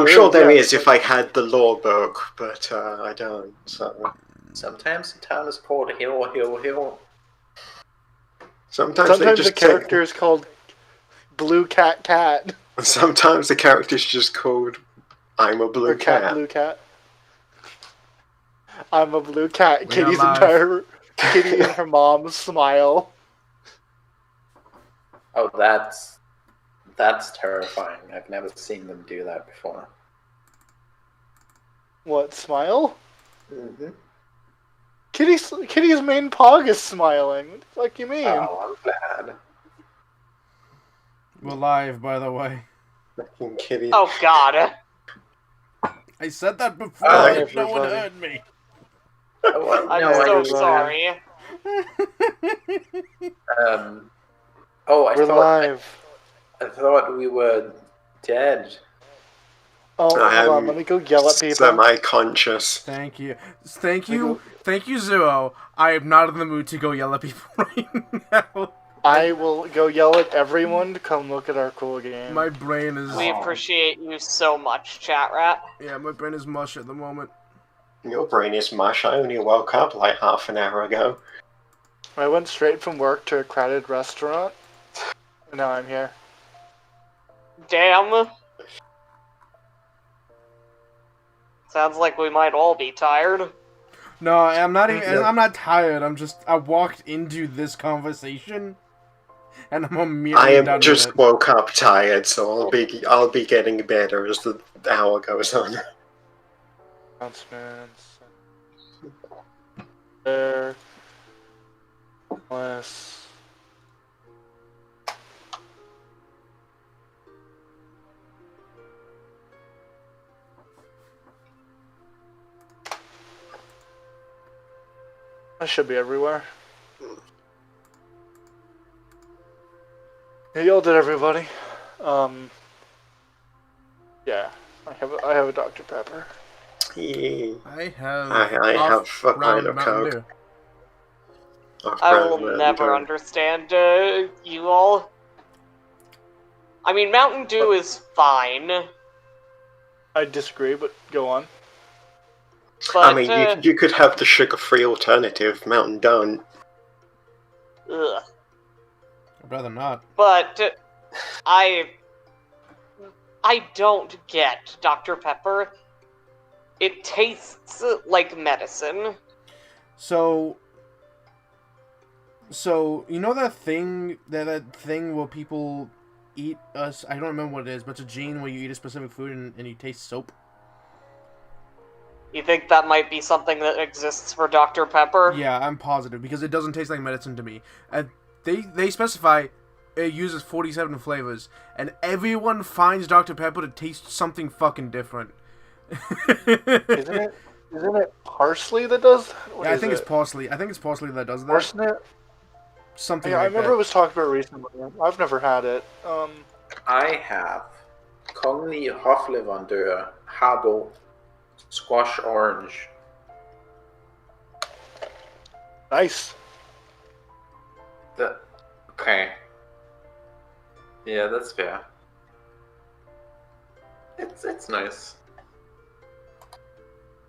I'm sure there is if I had the lore book, but I don't. So Sometimes the town is called Hill, Hill, Hill. sometimes they the just character is called Blue Cat Cat. Sometimes the character's just called I'm a blue Or Cat cat. Blue Cat. I'm a blue cat. We are Kitty and her mom smile. Oh, that's terrifying. I've never seen them do that before. What, smile? Mm-hmm. Kitty's main pog is smiling. What the fuck you mean? Oh, I'm glad. We're live, by the way. Fucking Kitty. Oh god. I said that before, Hi, but no one everybody. heard me. Oh, I'm no, so everybody. sorry. Oh, We're live. I thought we were dead. Oh, I hold on. am Let me go yell at people. Semi-conscious. Thank you. Thank you, Zero. I am not in the mood to go yell at people right now. I will go yell at everyone to come look at our cool game. My brain is... We appreciate you so much, chat rat. Yeah, my brain is mush at the moment. Your brain is mush. I only woke up like half an hour ago. I went straight from work to a crowded restaurant, and now I'm here. Damn. Sounds like we might all be tired. No, I'm not even... I'm not tired. I walked into this conversation, and I'm immediately I done am just with it. woke up tired, so I'll be getting better as the hour goes on. Announcements. There. Less. I should be everywhere. Hey, y'all did everybody. Yeah, I have a Dr. Pepper. Yeah. I have... I have a off-brand pint of Mountain Coke. Dew. I will never understand you all. I mean, Mountain Dew is fine. I disagree, but go on. But, I mean, you could have the sugar-free alternative, Mountain Don't. ugh. I'd rather not. But I don't get Dr. Pepper. It tastes like medicine. So you know that thing where people eat us? I don't remember what it is, but it's a gene where you eat a specific food and you taste soap. You think that might be something that exists for Dr. Pepper? Yeah, I'm positive because it doesn't taste like medicine to me. They specify it uses 47 flavors, and everyone finds Dr. Pepper to taste something fucking different. Isn't it parsley that does that? Yeah, I think it's parsley. I think it's parsley that does that. Parsnip? Something Yeah, like I remember that. it was talked about recently. I've never had it. I have Kongli Hofleverandør, Habo, Squash Orange. Nice. Okay. Yeah, that's fair. It's nice.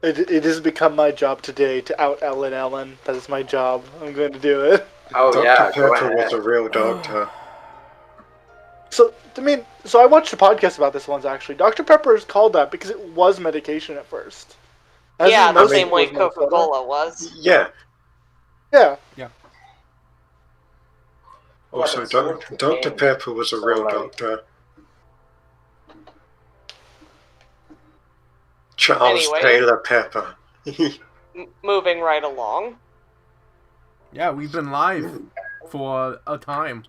It has become my job today to out Ellen. That is my job. I'm going to do it. Oh Dr. yeah, go Pepper ahead. was a real doctor. So I watched a podcast about this once actually. Dr. Pepper is called that because it was medication at first. As Yeah, in the most same way people's Minnesota. Coca-Cola was. Yeah. Yeah. Also, it's Dr. Pepper was a real doctor. Charles Anyway. Taylor Pepper. Moving right along. Yeah, we've been live for a time.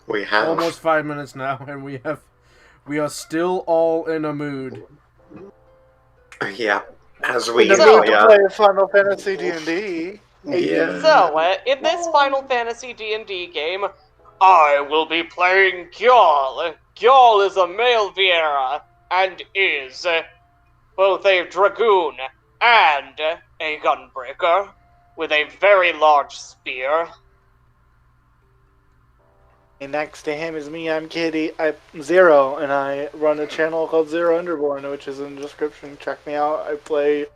We have. Almost 5 minutes now, and we are still all in a mood. Yeah. As we In the So- mood to play Final Fantasy D&D. Yeah. So, in this Final Fantasy D&D game, I will be playing Gjall. Gjall is a male Viera, and is both a dragoon and a gunbreaker, with a very large spear. And next to him is me. I'm I'm Zero, and I run a channel called Zero Underborn, which is in the description. Check me out. I play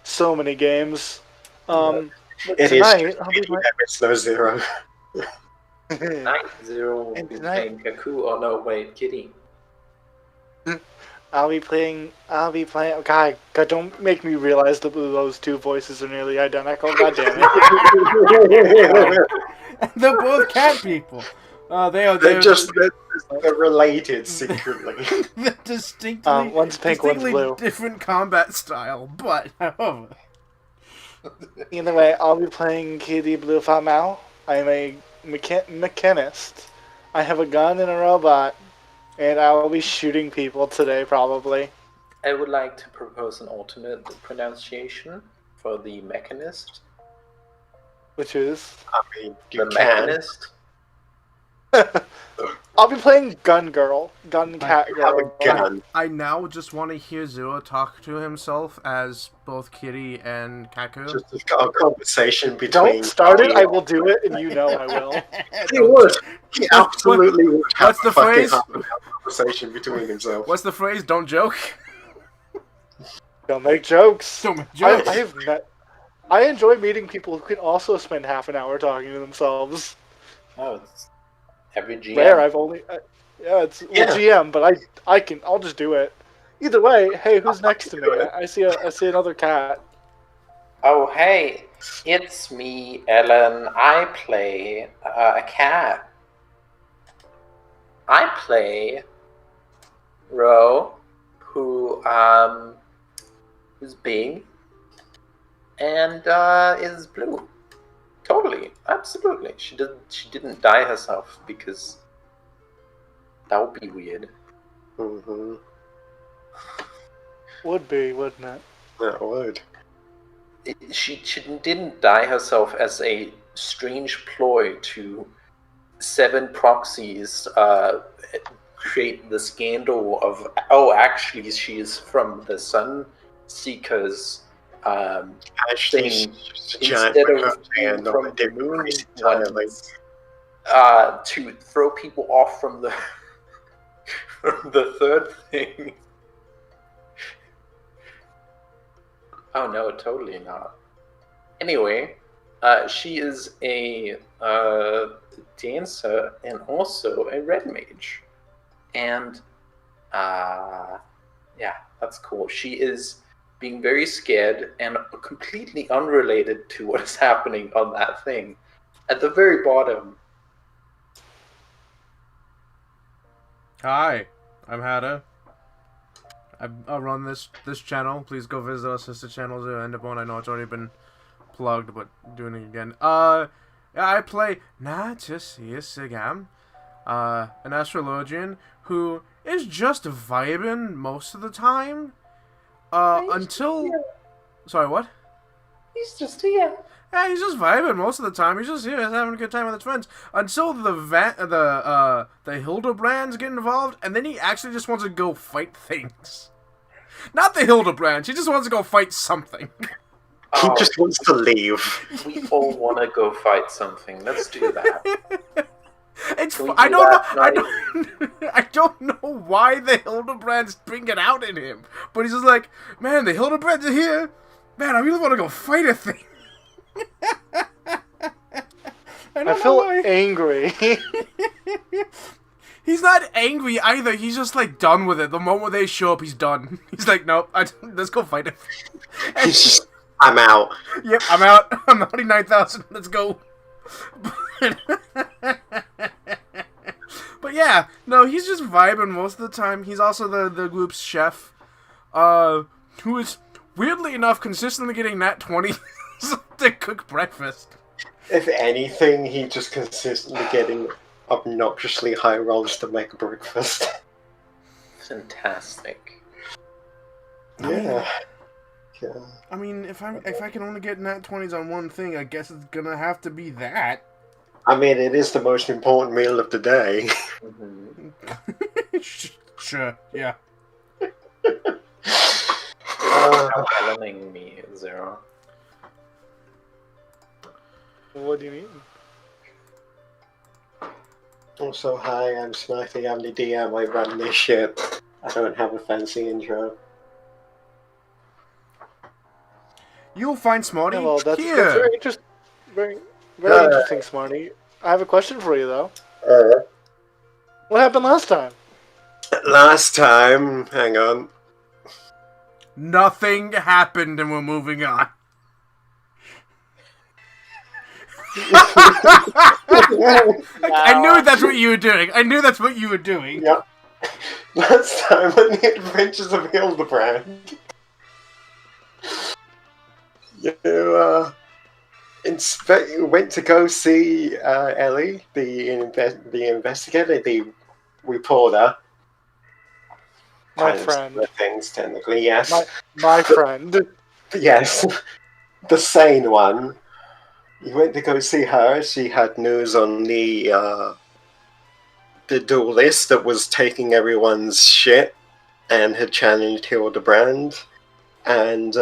so many games. But It is tonight I'll be playing. it's no zero. Night Zero And be tonight- playing Kaku. Oh no, wait, Kitty. I'll be playing. God, don't make me realize that those two voices are nearly identical. God damn it. They're both cat people. They're they're related secretly. they're distinctly, One's pink, one's distinctly blue. different combat style, but however. Either way, I'll be playing Kitty Blue Mao. I'm a mechanist. I have a gun and a robot, and I will be shooting people today, probably. I would like to propose an alternate pronunciation for the mechanist. Which is... I mean, you The can. mechanist. I'll be playing Gun Girl. Gun Cat Have a Girl. gun. I now just want to hear Zero talk to himself as both Kitty and Kaku. Just a conversation between. Don't start it, I will do it, and you know I will. He would. He absolutely would have what's the a fucking phrase? half-an-hour conversation between himself. What's the phrase? Don't joke. Don't make jokes. Don't make jokes. I have met... I enjoy meeting people who can also spend half an hour talking to themselves. Oh, it's every GM. Rare, I've only... yeah, it's GM, but I'll just do it. Either way, hey, who's next to me? I see another cat. Oh, hey, it's me, Ellen. I play a cat. I play Ro, who is big and is blue. Totally, absolutely. She didn't dye herself because that would be weird. Mm-hmm. Would be, wouldn't it? That would. She didn't dye herself as a strange ploy to 7 proxies create the scandal of, oh, actually she's from the Sun Seekers Actually, thing she's a giant instead of fan being of from a the different moon race entirely. ones, to throw people off from the from the third thing. Oh no, totally not. Anyway, she is a dancer and also a red mage. And yeah, that's cool. She is being very scared and completely unrelated to what is happening on that thing. At the very bottom. Hi, I'm Hada. I run this channel. Please go visit our sister channel, Zero Enderborn. I know it's already been plugged, but doing it again. Yeah, I play Eorzean, an astrologian who is just vibing most of the time. Until... Sorry, what? He's just here. Yeah, he's just vibing most of the time. He's just here, he's having a good time with his friends. Until the Hildebrands get involved, and then he actually just wants to go fight things. Not the Hildebrands, he just wants to go fight something. He just wants to leave. We all want to go fight something. Let's do that. It's Can we I do don't that know. I don't know why the Hildebrands bring it out in him, but he's just like, man, the Hildebrands are here. Man, I really want to go fight a thing. I feel angry. He's not angry either. He's just like done with it. The moment they show up, he's done. He's like, nope, let's go fight it. He's just, I'm out. Yep, I'm out. I'm 99,000. Let's go. But yeah, no, he's just vibing most of the time. He's also the group's chef, who is weirdly enough consistently getting nat 20 to cook breakfast. If anything, he just consistently getting obnoxiously high rolls to make breakfast. Fantastic. Yeah. I mean, if I can only get nat 20s on one thing, I guess it's gonna have to be that. I mean, it is the most important meal of the day. Mm-hmm. Sure, yeah. Telling me, Zero. What do you mean? Also, hi, I'm Smarty, I'm the DM, I run this ship. I don't have a fancy intro. You'll find Smarty Yeah, well, that's here. very interesting. Very Hi. interesting, Smarty. I have a question for you though. Uh, What happened last time? last time, hang on. Nothing happened, and we're moving on. I knew that's what you were doing. I knew that's what you were doing. Yep. Last time on the Adventures of Hildebrand, you went to go see Ellie, the investigator, the reporter. My Kind of friend. similar things, technically, yes. My friend. Yes, the sane one. You went to go see her. She had news on the duelist that was taking everyone's shit and had challenged Hildebrand, and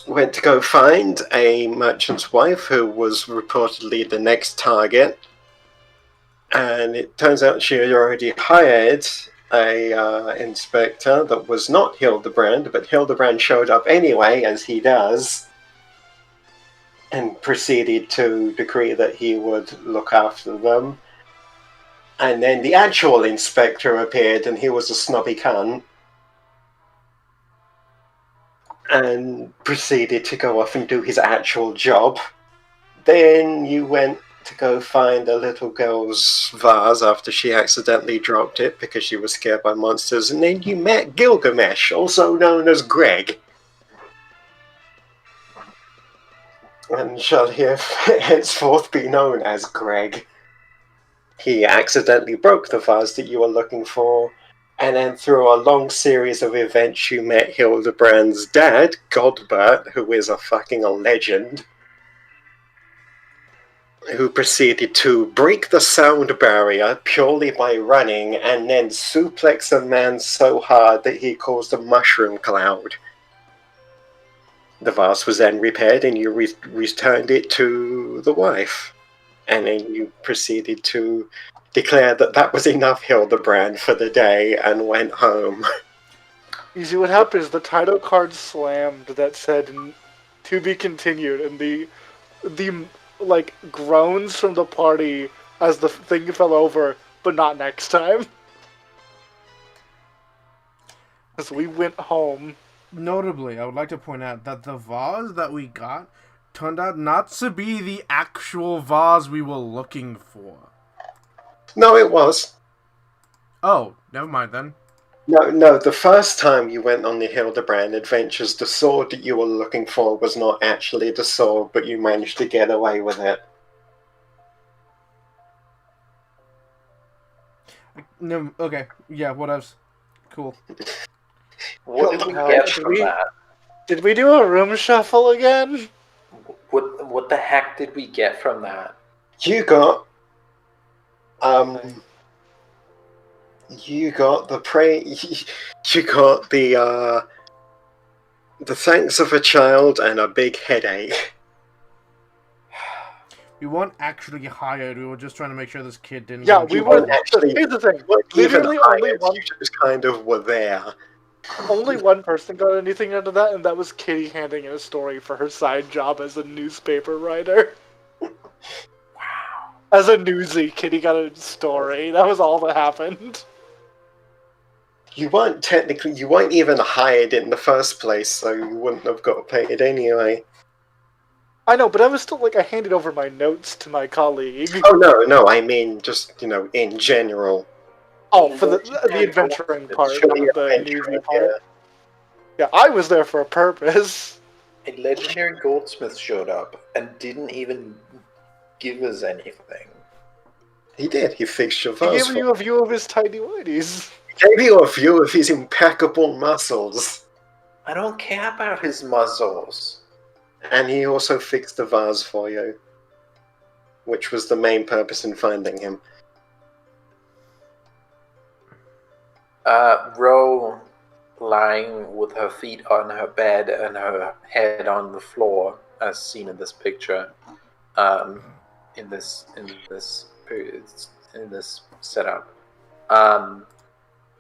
went to go find a merchant's wife who was reportedly the next target. And it turns out she had already hired a inspector that was not Hildebrand, but Hildebrand showed up anyway, as he does, and proceeded to decree that he would look after them. And then the actual inspector appeared, and he was a snobby cunt, and proceeded to go off and do his actual job. Then you went to go find a little girl's vase after she accidentally dropped it because she was scared by monsters, and then you met Gilgamesh, also known as Greg. And shall he henceforth be known as Greg. He accidentally broke the vase that you were looking for, and then through a long series of events you met Hildebrand's dad, Godbert, who is a fucking legend, who proceeded to break the sound barrier purely by running, and then suplex a man so hard that he caused a mushroom cloud. The vase was then repaired, and you returned it to the wife. And then you proceeded to declare that that was enough Hildebrand for the day, and went home. You see, what happened is the title card slammed that said "to be continued," and the like groans from the party as the thing fell over, but not next time. As we went home. Notably, I would like to point out that the vase that we got turned out not to be the actual vase we were looking for. No, it was. Oh, never mind then. No, the first time you went on the Hildebrand adventures, the sword that you were looking for was not actually the sword, but you managed to get away with it. No, okay, yeah, what else? Cool. What did we get from that? Did we do a room shuffle again? What the heck did we get from that? You got you got the thanks of a child and a big headache. We weren't actually hired, we were just trying to make sure this kid didn't Yeah, go we to were. jail. actually- Here's the thing. What even Literally only hired, one. you just kind of were there. Only one person got anything out of that, and that was Kitty handing in a story for her side job as a newspaper writer. Wow. As a newsie, Kitty got a story. That was all that happened. You weren't even hired in the first place, so you wouldn't have got paid anyway. I know, but I was still like, I handed over my notes to my colleague. Oh no, I mean just, in general. Oh, for the adventuring part, Sure, not yeah, the adventuring, newsy part. Yeah, I was there for a purpose. A legendary goldsmith showed up and didn't even give us anything. He did. He fixed your He vase. gave you a view of his tidy whities. He gave you a view of his impeccable muscles. I don't care about his muzzles. And he also fixed the vase for you, which was the main purpose in finding him. Ro, lying with her feet on her bed and her head on the floor, as seen in this picture, in this in this setup,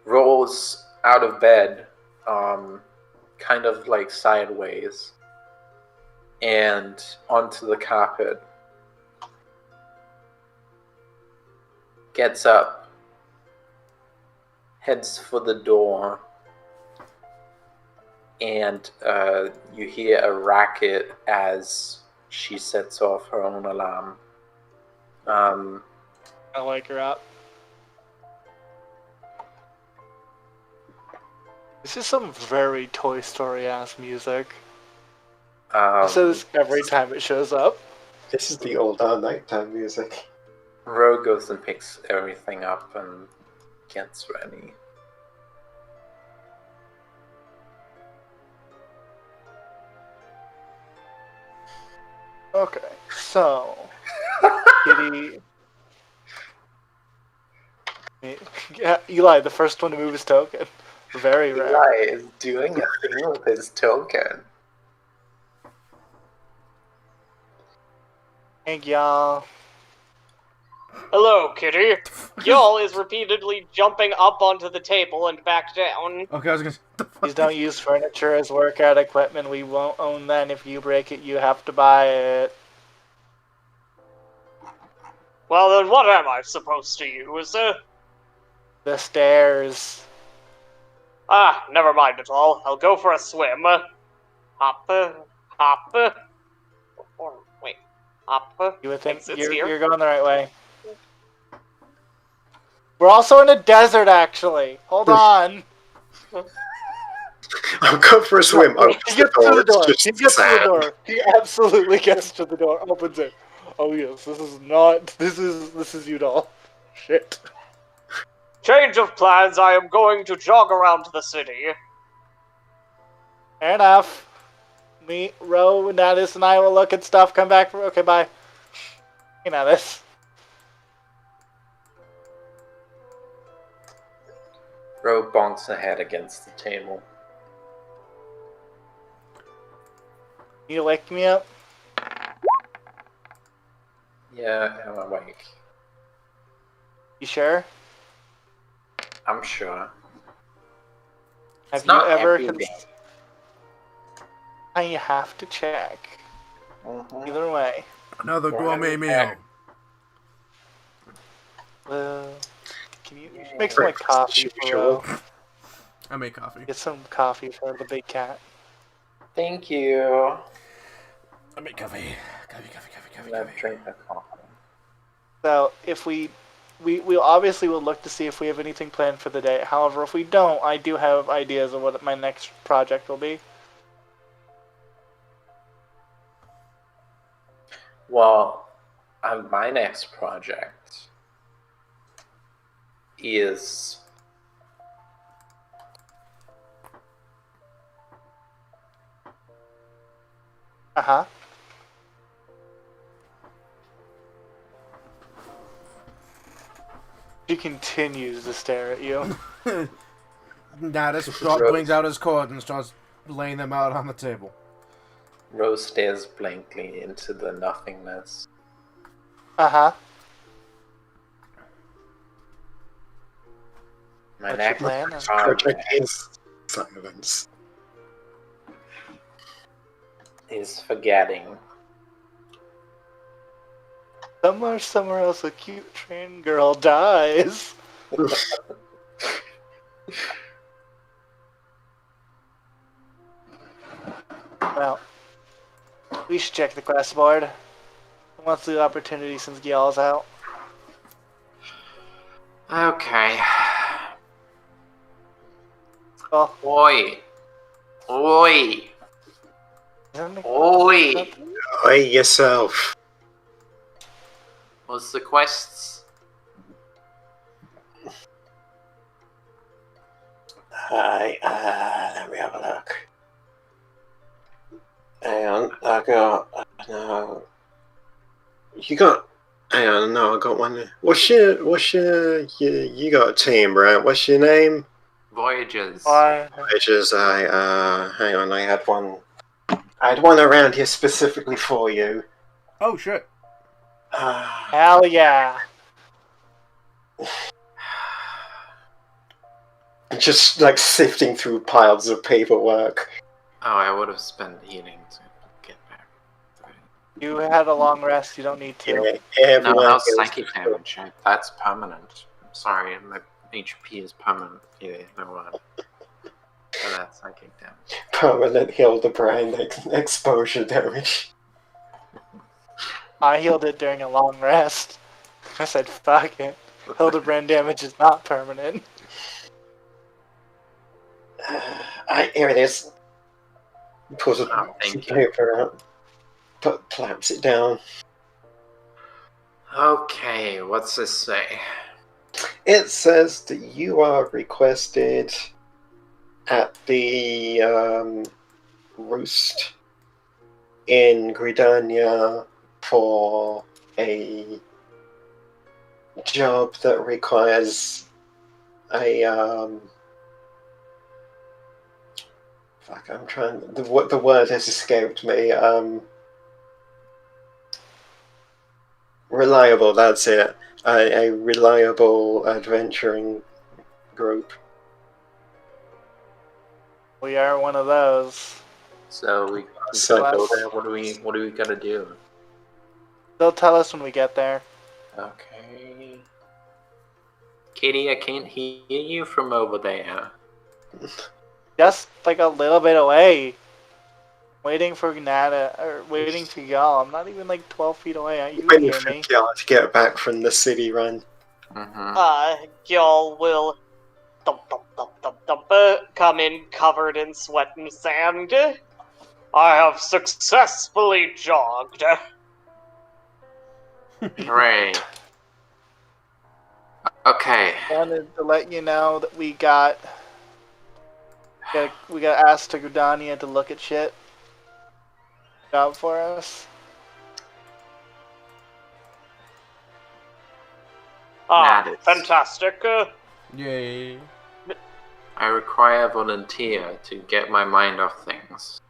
rolls out of bed, kind of like sideways, and onto the carpet. Gets up, heads for the door, and you hear a racket as she sets off her own alarm. I wake her up. This is some very Toy Story ass music. I say this every time it shows up. This is the old nighttime music. Ro goes and picks everything up and gets ready. Okay, so Kitty. Yeah, Eli, the first one to move his token. Very rare. Eli is doing a thing with his token. Thank y'all. Hello, Kitty. Y'all is repeatedly jumping up onto the table and back down. Okay, I was gonna. Please don't use furniture as workout equipment. We won't own that. And if you break it, you have to buy it. Well, then what am I supposed to use? The stairs. Ah, never mind at all. I'll go for a swim. Hop. Or, wait. Hop. You would think Exits you're here. going the right way. We're also in a desert, actually. Hold on. I'll go for a swim. He gets to the door. It's He just gets to the sand. door. He absolutely gets to the door. Opens it. Oh yes, this is not. This is you, doll. Shit. Change of plans. I am going to jog around the city. Fair enough. Me, Ro, Natus, and I will look at stuff. Come back. Okay, bye. Hey, Natus. Ro bonks her head against the table. You wake me up? Yeah, I'm awake. You sure? I'm sure. Have you not ever? every day. You have to check. Mhm. Either way. Another gourmet meal. Can you make some like coffee for Ro? I make coffee. Get some coffee for the big cat. Thank you. I make coffee. Let's drink the coffee. So if we obviously will look to see if we have anything planned for the day. However, if we don't, I do have ideas of what my next project will be. Well, my next project is Uh-huh. He continues to stare at you. Natus brings out his cards and starts laying them out on the table. Rose stares blankly into the nothingness. Uh-huh. My What's next your plan? Project is silence. is forgetting. Somewhere else, a cute train girl dies. Well, we should check the quest board. What's the opportunity since Gyal's out? Okay. Well, Oi. isn't it- Oi. Oi yourself. What's the quests? Hi, let me have a look. Hang on, I got, no. You got, hang on, no, I got one. You got a team, right? What's your name? Voyages. Voyages, hang on, I had one around here specifically for you. Oh shit! Hell yeah. Just like sifting through piles of paperwork. Oh, I would have spent healing to get back. You had a long rest. You don't need to. Yeah, No, everyone how's goes psychic to- damage? That's permanent. I'm sorry, my HP is permanent. Yeah, no one. So that's psychic damage. Permanent Hildebrand exposure damage. I healed it during a long rest. I said, fuck it. Hildebrand damage is not permanent. Here it is. Pulls a Oh, thank piece of you. paper out. Claps it down. Okay, what's this say? It says that you are requested at the Roost in Gridania for a job that requires a fuck, I'm trying. The word has escaped me. Reliable. That's it. A reliable adventuring group. We are one of those. So we So- gotta go there. What do we gotta do? They'll tell us when we get there. Okay. Katie, I can't hear you from over there. Just like a little bit away. Waiting for Nada, or waiting for y'all. I'm not even like 12 feet away. You can Waiting hear for me. Kiara to get back from the city run. Mm-hmm. Y'all will come in covered in sweat and sand. I have successfully jogged. Great. Okay. Wanted to let you know that we got asked to Gridania to look at shit. Job for us. That is- Fantastic. Yay. I require a volunteer to get my mind off things.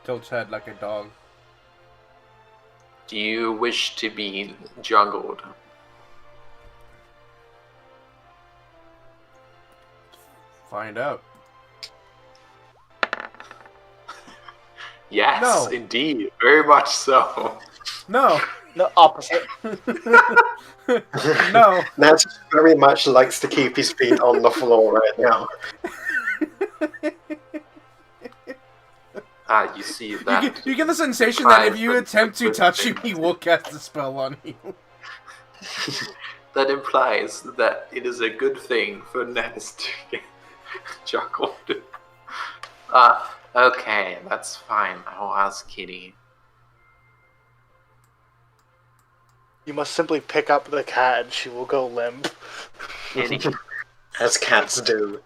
Tilts head like a dog. Do you wish to be juggled? Find out. Yes, No. indeed. Very much so. No. No, opposite. No. Nat very much likes to keep his feet on the floor right now. You see You that? get the sensation that if you attempt to touch him, he will cast a spell on you. That implies that it is a good thing for Ness to get juggled. Okay, that's fine. I'll ask Kitty. You must simply pick up the cat and she will go limp. Kitty, As cats do.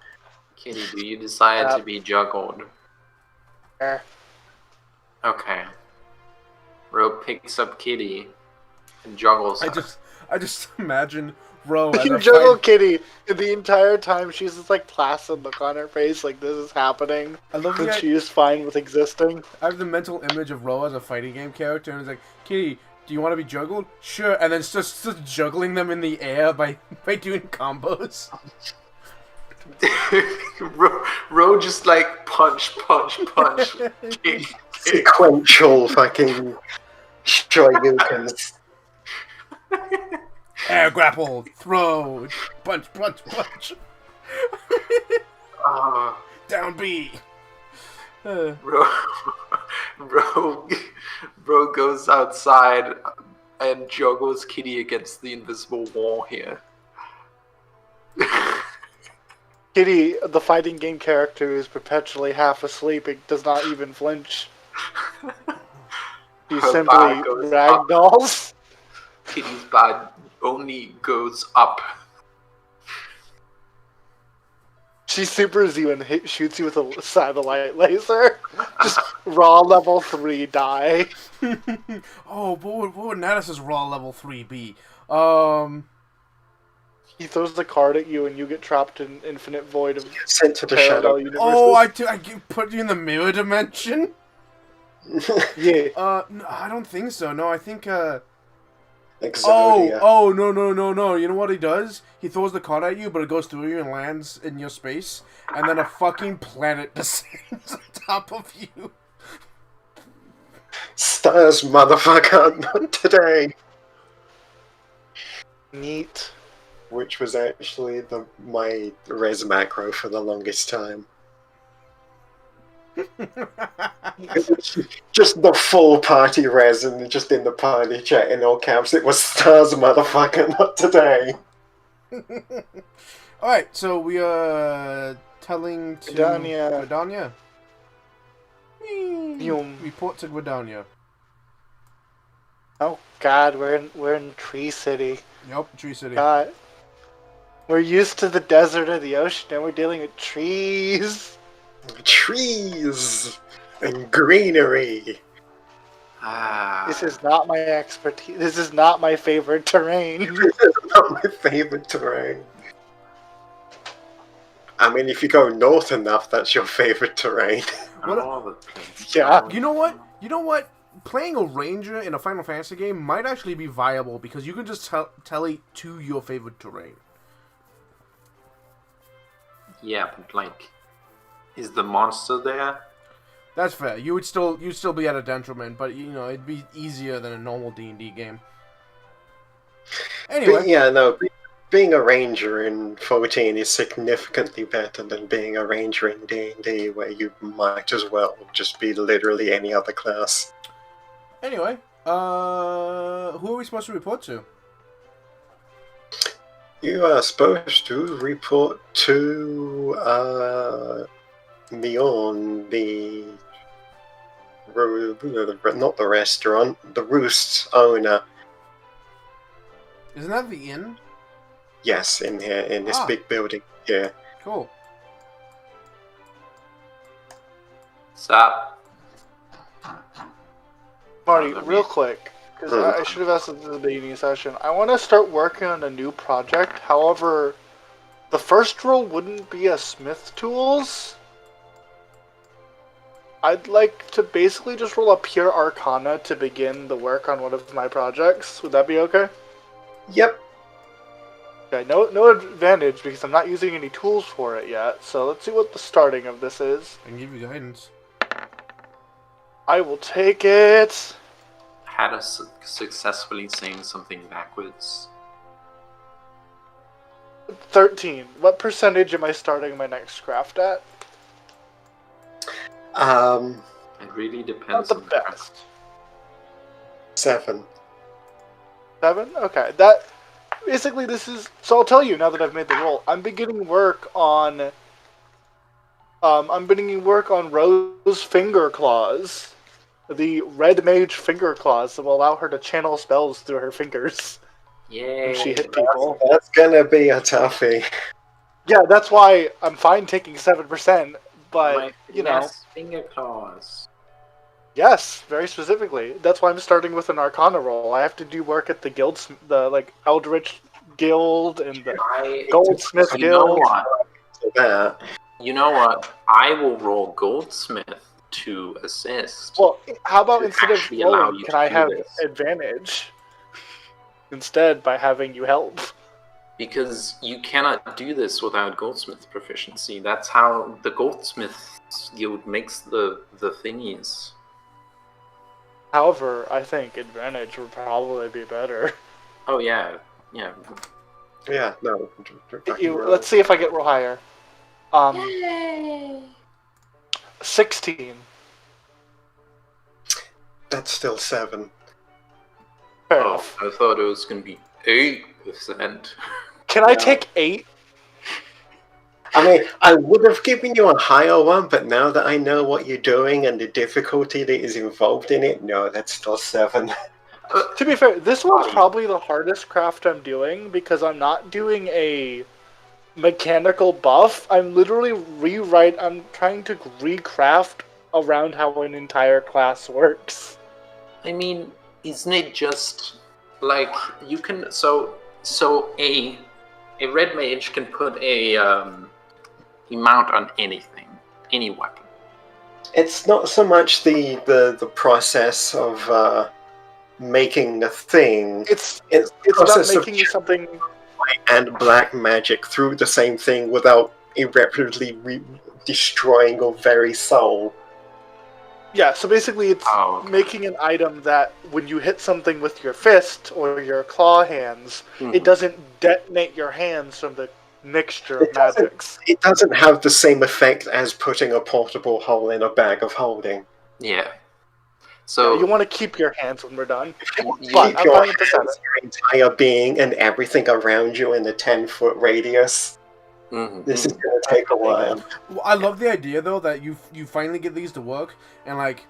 Kitty, do you decide to be juggled? Eh. Okay. Ro picks up Kitty and juggles her. I just imagine Ro as You a juggle fight. Kitty, and the entire time she's just like placid look on her face, like this is happening. I love And the she is fine with existing. I have the mental image of Ro as a fighting game character, and it's like, Kitty, do you want to be juggled? Sure, and then just juggling them in the air by doing combos. Ro just like punch, kick. Sequential fucking shoryukens. Air grapple, throw, punch. Down B. Bro goes outside and juggles Kitty against the invisible wall here. Kitty, the fighting game character, is perpetually half asleep. It does not even flinch. She Her simply bar goes up. ragdolls. Kitty's body only goes up. She supers you and shoots you with a satellite laser. Just raw level 3 die. Oh, what would Natus's raw level 3 be? He throws the card at you and you get trapped in infinite void of Sent to the parallel shadow. universes. Oh, I put you in the mirror dimension? Yeah. No, I don't think so. No, I think Exodia. No. You know what he does? He throws the card at you, but it goes through you and lands in your space, and then a fucking planet descends on top of you. Stars, motherfucker, not today. Neat. Which was actually my res macro for the longest time. Just the full party res, and just in the party chat in all caps, it was stars, motherfucker, not today. Alright, so we are telling to Gridania. Boom. Report to Gridania. Oh God, we're in Tree City. Yep, Tree City. God, we're used to the desert or the ocean, and we're dealing with trees. Trees and greenery. This is not my expertise. This is not my favorite terrain. It's not my favorite terrain. I mean, if you go north enough, that's your favorite terrain. Yeah. You know what? Playing a ranger in a Final Fantasy game might actually be viable because you can just tele to your favorite terrain. Yeah, but like, is the monster there? That's fair. You'd still be at a detriment, but you know it'd be easier than a normal D&D game. Anyway, But yeah, no. Being a ranger in 14 is significantly better than being a ranger in D&D, where you might as well just be literally any other class. Anyway, who are we supposed to report to? You are supposed to report to Leon, not the restaurant, the Roost's owner. Isn't that the inn? Yes, in here, in this big building here. Cool. Stop. Marty, real quick, because I should have asked this at the beginning session. I want to start working on a new project. However, the first role wouldn't be a Smith Tools. I'd like to basically just roll a pure Arcana to begin the work on one of my projects. Would that be okay? Yep. Okay, no advantage because I'm not using any tools for it yet. So let's see what the starting of this is. I can give you guidance. I will take it. Had us successfully saying something backwards. 13. What percentage am I starting my next craft at? It really depends. Not the best. 7. 7? Okay, that... Basically, this is... So I'll tell you now that I've made the roll. I'm beginning work on... Rose Finger Claws. The Red Mage Finger Claws that will allow her to channel spells through her fingers. Yay. When she hit people. That's gonna be a toughie. Yeah, that's why I'm fine taking 7%, but, My you know... finesse finger claws. Yes, very specifically. That's why I'm starting with an Arcana roll. I have to do work at the guilds, the Eldritch Guild and the Goldsmith You know Guild. what? That. You know what? I will roll Goldsmith to assist. Well, how about To instead of actually allow rolling, you can to I do have this. advantage instead by having you help? Because you cannot do this without Goldsmith proficiency. That's how the Goldsmith Guild makes the thingies. However, I think advantage would probably be better. Oh yeah, yeah. Yeah, no. Let's see if I get roll higher. Yay! 16. That's still 7. Fair Oh, enough. I thought it was gonna be 8%. Can I take 8? I mean, I would have given you a higher one, but now that I know what you're doing and the difficulty that is involved in it, no, that's still 7. To be fair, this one's probably the hardest craft I'm doing because I'm not doing a mechanical buff. I'm literally I'm trying to recraft around how an entire class works. I mean, isn't it just like you can so a red mage can put a mount on anything, any weapon. It's not so much the process of making a thing. It's the about process of making something. white and black magic through the same thing without irreparably destroying your very soul. Yeah, so basically it's Oh, okay. making an item that when you hit something with your fist or your claw hands, it doesn't detonate your hands from the mixture of magics. It doesn't have the same effect as putting a portable hole in a bag of holding. Yeah. Yeah, So you want to keep your hands when we're done. you- Keep I'm your fine with the hands, your entire being, and everything around you in a 10-foot radius. This is going to take a while. Well, I love the idea though that you finally get these to work, and like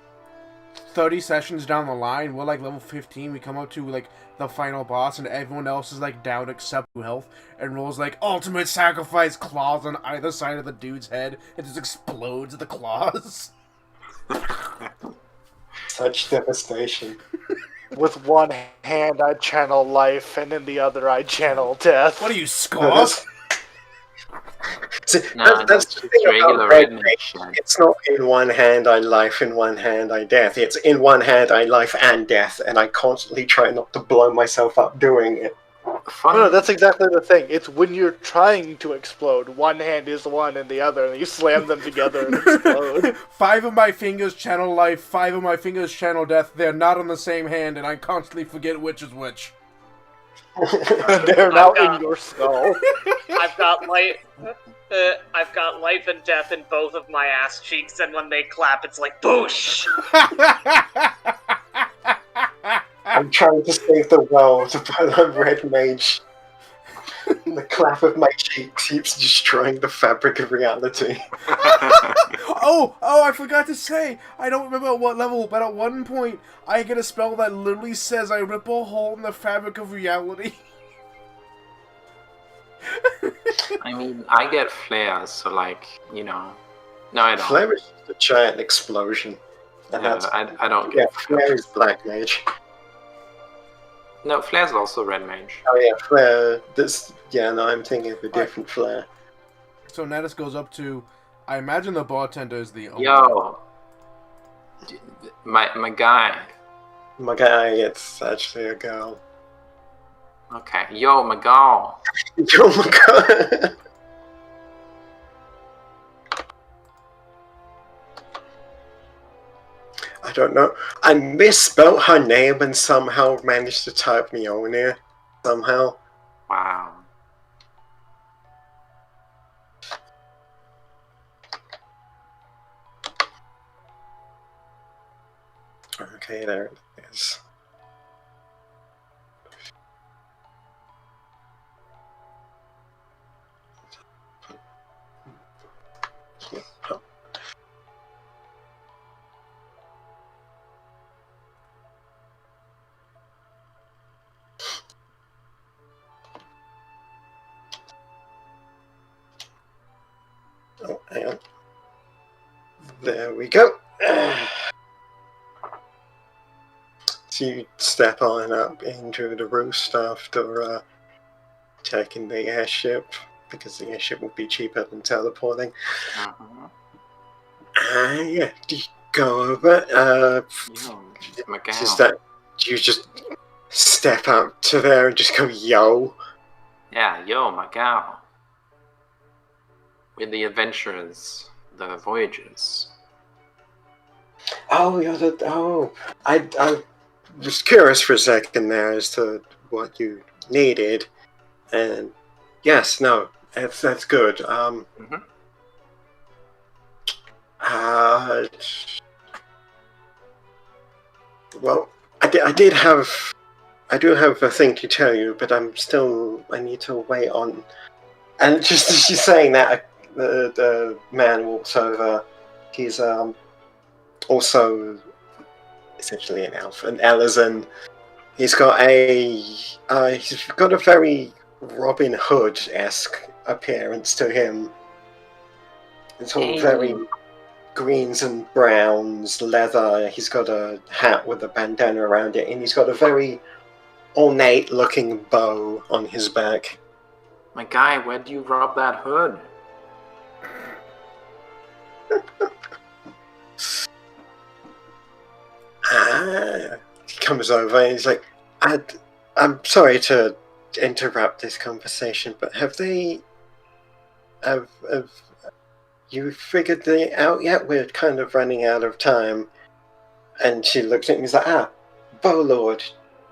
30 sessions down the line, we're like level 15. We come up to like the final boss, and everyone else is like down except health, and rolls like ultimate sacrifice claws on either side of the dude's head. It just explodes at the claws. Such devastation. With one hand I channel life, and in the other I channel death. What are you, Scoff? See, Nah, that's the just thing regular about red redneck mage. shit. It's not in one hand I life, in one hand I death. It's in one hand I life and death, and I constantly try not to blow myself up doing it. No, that's exactly the thing. It's when you're trying to explode, one hand is one and the other, and you slam them together and explode. 5 of my fingers channel life, 5 of my fingers channel death. They're not on the same hand, and I constantly forget which is which. They're now in your skull. I've got life and death in both of my ass cheeks, and when they clap, it's like boosh. I'm trying to save the world, but I'm red mage. The clap of my cheek keeps destroying the fabric of reality. Oh, I forgot to say, I don't remember at what level, but at one point, I get a spell that literally says I rip a hole in the fabric of reality. I mean, I get flares, so like, you know. No, I don't. Flare is just a giant explosion. And Yeah, that's, I don't yeah, get Flare is black mage. No, flare's also red mage. Oh yeah, Flare. I'm thinking of a different Flare. So Natus goes up to, I imagine the bartender is the owner. Yo, my guy. My guy, it's actually a girl. Okay, yo, my gal. Oh my god! I don't know. I misspelled her name and somehow managed to type Mjolnir. Somehow. Wow. Okay, there it is. Oh, hang on. There we go. So you step on up into the roost after taking the airship, because the airship will be cheaper than teleporting. Yeah, you go over. Yo, my gal. Just that you just step up to there and just go, yo. Yeah, yo, my gal. With the adventures, the voyages. Oh, you're the. Oh, I was curious for a second there as to what you needed, and yes, no, that's good. Well, I do have a thing to tell you, but I need to wait on. And just as she's saying that, the man walks over. He's also essentially an elf, an Eorzean. He's got a very Robin Hood-esque appearance to him. It's all very greens and browns, leather. He's got a hat with a bandana around it, and he's got a very ornate-looking bow on his back. My guy, where do you rob that hood? He comes over and he's like, I'm sorry to interrupt this conversation, but have you figured it out yet? We're kind of running out of time. And she looks at me and is like, Bowlord,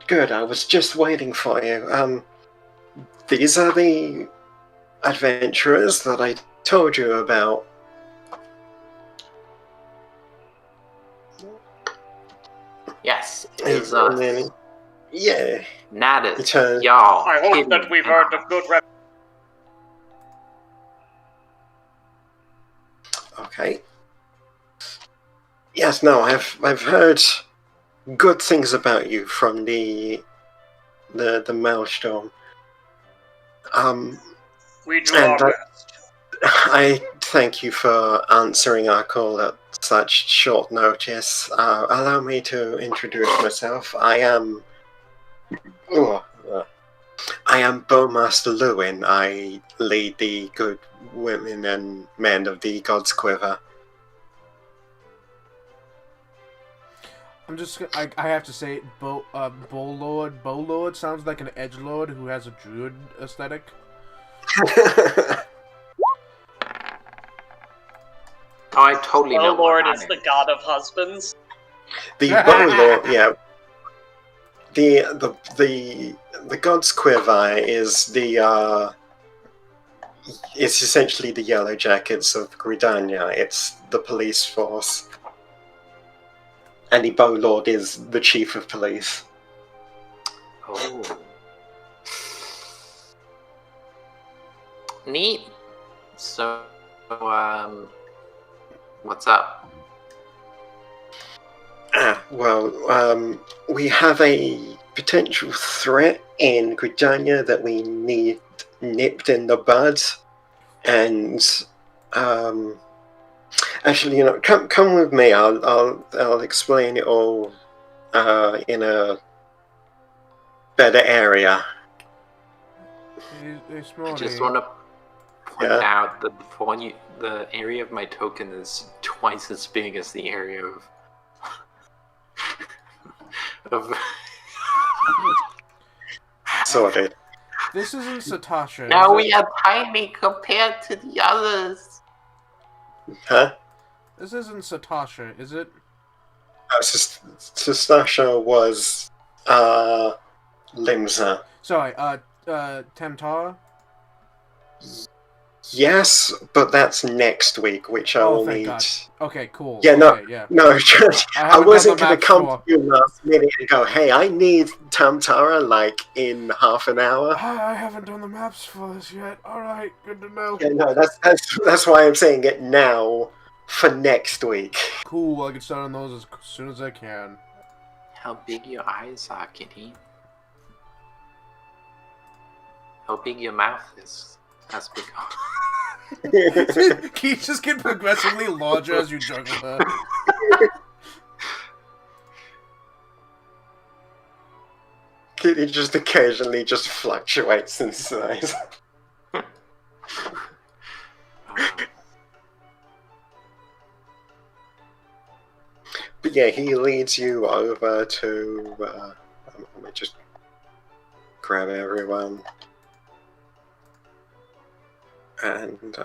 good, I was just waiting for you. These are the adventurers that I told you about. Yes, it is us. Yeah. Natus, y'all. I hope that we've earned a good rep. Okay. Yes, no, I've heard good things about you from the Maelstrom. We do our best. I thank you for answering our call at such short notice. Allow me to introduce myself. I am Bowmaster Lewin. I lead the good women and men of the God's Quiver. I'm just. I have to say, Bowlord sounds like an edgelord who has a druid aesthetic. Oh, I totally know. Lord is the god of husbands. The Bowlord, yeah. The God's Quiver is it's essentially the Yellow Jackets of Gridania. It's the police force. And the Bowlord is the chief of police. Oh. Neat. So, what's up? We have a potential threat in Gridania that we need nipped in the bud. And, actually, come with me. I'll explain it all in a better area. I just want to point out that the area of my token is twice as big as the area of Sorted. This isn't Satasha. Now we are tiny compared to the others. Huh? This isn't Satasha, is it? Satasha was Limsa. Sorry, Temtara? Yes, but that's next week, which I will need. God. Okay, cool. Yeah, no, okay, yeah. no. I wasn't going to come for... to you last minute and go, "Hey, I need Tamtara like in half an hour." I haven't done the maps for this yet. All right, good to know. Yeah, no, that's why I'm saying it now for next week. Cool. I can start on those as soon as I can. How big your eyes are, Kitty? How big your mouth is has become. Can you just get progressively larger as you juggle her? It just occasionally just fluctuates in size. But yeah, he leads you over to. Let me just grab everyone. And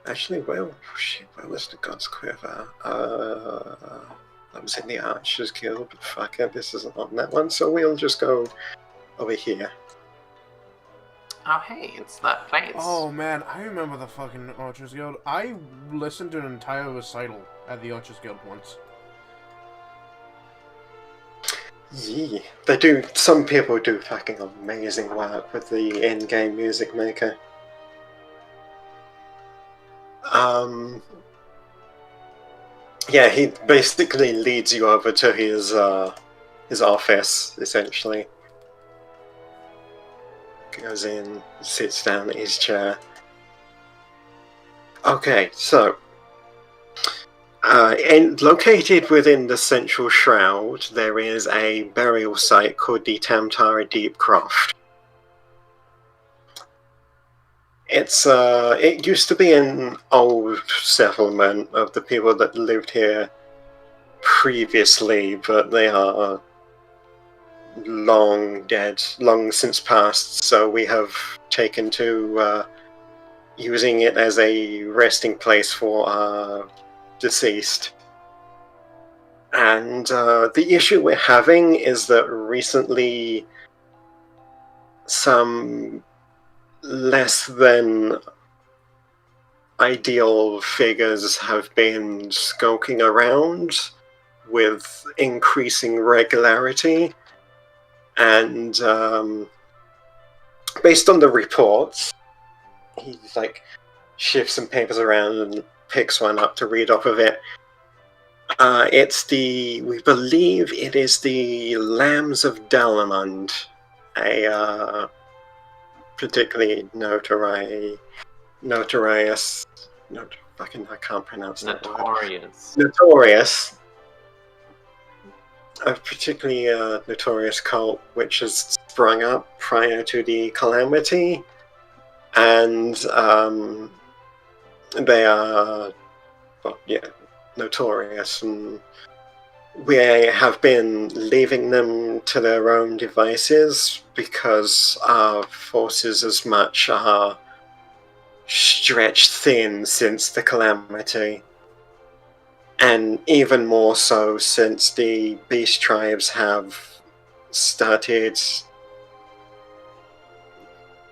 actually, where was the God's Quiver? That was in the Archers Guild, but fuck it, this isn't on that one, so we'll just go over here. Oh hey, it's that place. Oh man, I remember the fucking Archers Guild. I listened to an entire recital at the Archers Guild once. Yeah, they do. Some people do fucking amazing work with the in-game music maker. Yeah, he basically leads you over to his office, essentially. Goes in, sits down at his chair. Okay, so located within the central shroud, there is a burial site called the Tamtara Deep Croft. It used to be an old settlement of the people that lived here previously, but they are long dead, long since passed, so we have taken to using it as a resting place for our deceased. And the issue we're having is that recently some less than ideal figures have been skulking around with increasing regularity. And based on the reports, he like shifts some papers around and picks one up to read off of it. We believe it is the Lambs of Dalamund, a particularly notorious, I can't pronounce that word. Notorious. A particularly notorious cult which has sprung up prior to the calamity, and they are, notorious, and we have been leaving them to their own devices because our forces as much are stretched thin since the calamity. And even more so since the beast tribes have started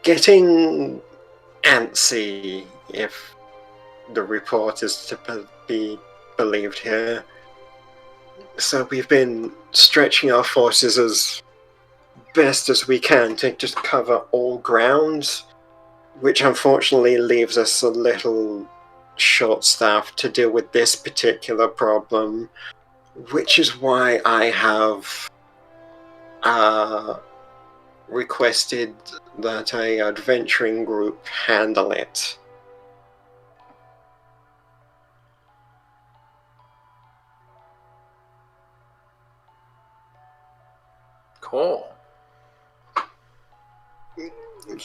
getting antsy, if the report is to be believed here. So we've been stretching our forces as best as we can to just cover all grounds, which unfortunately leaves us a little short-staffed to deal with this particular problem, which is why I have requested that an adventuring group handle it. Cool.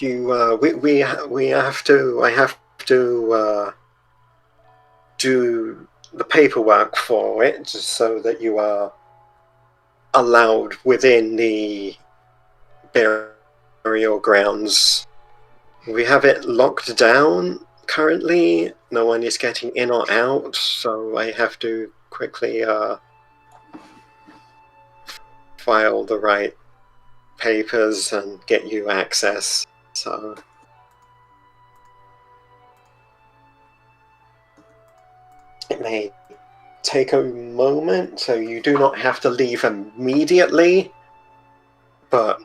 We have to. I have to do the paperwork for it, so that you are allowed within the burial grounds. We have it locked down currently. No one is getting in or out, so I have to quickly file the right papers and get you access. So it may take a moment, so you do not have to leave immediately, but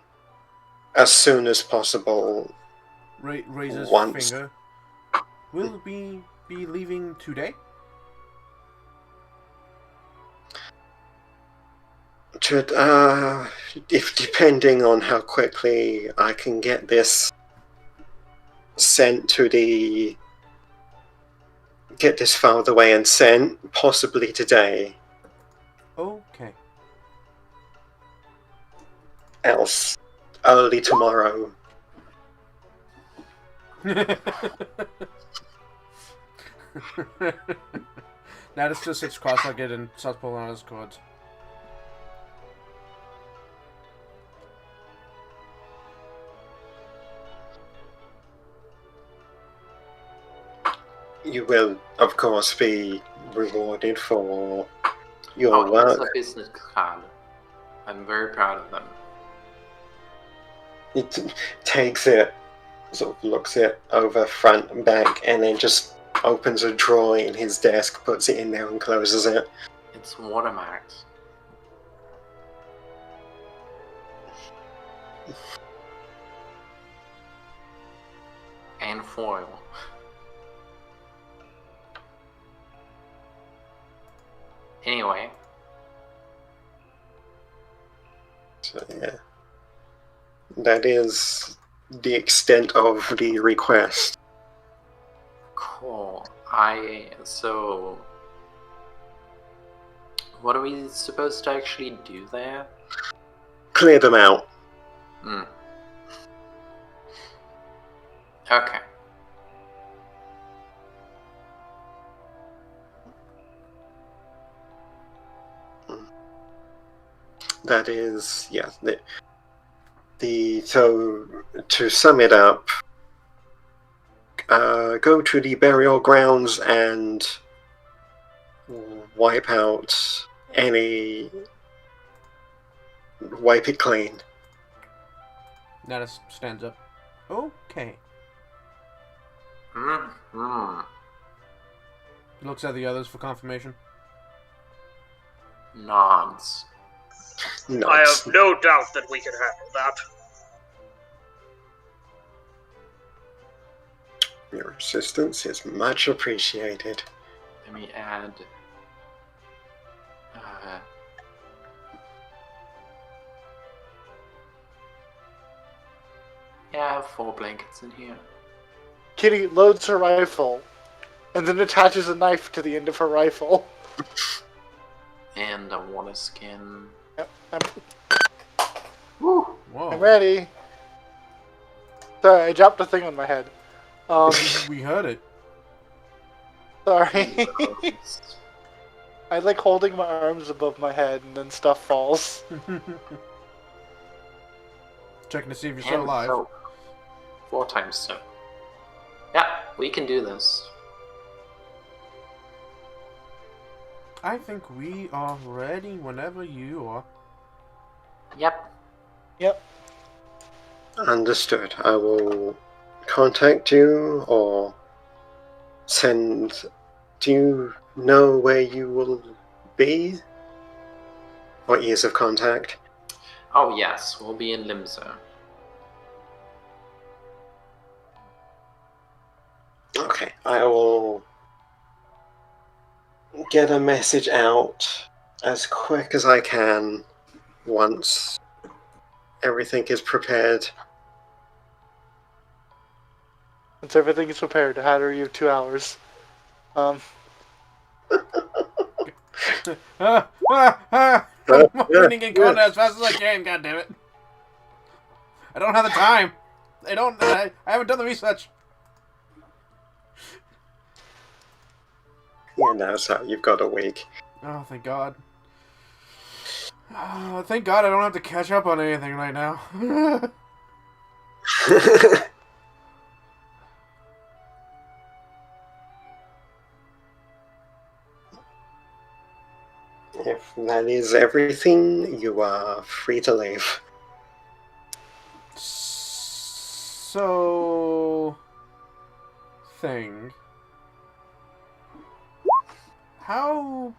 as soon as possible. Raises Once. finger. Will we be leaving today? If depending on how quickly I can get this sent to get this filed away and sent, possibly today. Okay. Else, early tomorrow. Natus just sits cross-legged and starts pulling on his cords. You will, of course, be rewarded for your work. It's a business card. I'm very proud of them. He takes it, sort of looks it over front and back, and then just opens a drawer in his desk, puts it in there and closes it. It's watermarks. And foil. Anyway. So yeah. That is the extent of the request. Cool. So what are we supposed to actually do there? Clear them out. Okay. that is, yeah. So to sum it up, go to the burial grounds and wipe it clean. Natus stands up. Okay. Mm-hmm. He looks at the others for confirmation. Nods. I have no doubt that we can handle that. Your assistance is much appreciated. Let me add. Yeah, I have 4 blankets in here. Kitty loads her rifle, and then attaches a knife to the end of her rifle. And a water skin. Yep, Woo! Whoa. I'm ready. Sorry, I dropped a thing on my head. We heard it. Sorry. I like holding my arms above my head and then stuff falls. Checking to see if you're still And alive. soap. 4 times soap. Yeah, we can do this. I think we are ready whenever you are. Yep. Yep. Understood. I will contact you or send. Do you know where you will be? Or ease of contact? Oh yes, we'll be in Limsa. Okay, I will get a message out as quick as I can once everything is prepared. Once everything is prepared, how are you 2 hours? I'm opening in contact as fast as I can, goddammit. I don't have the time. I haven't done the research. Yeah, no, so you've got a week. Oh, thank God. Thank God I don't have to catch up on anything right now. If that is everything, you are free to leave. So... thing. How...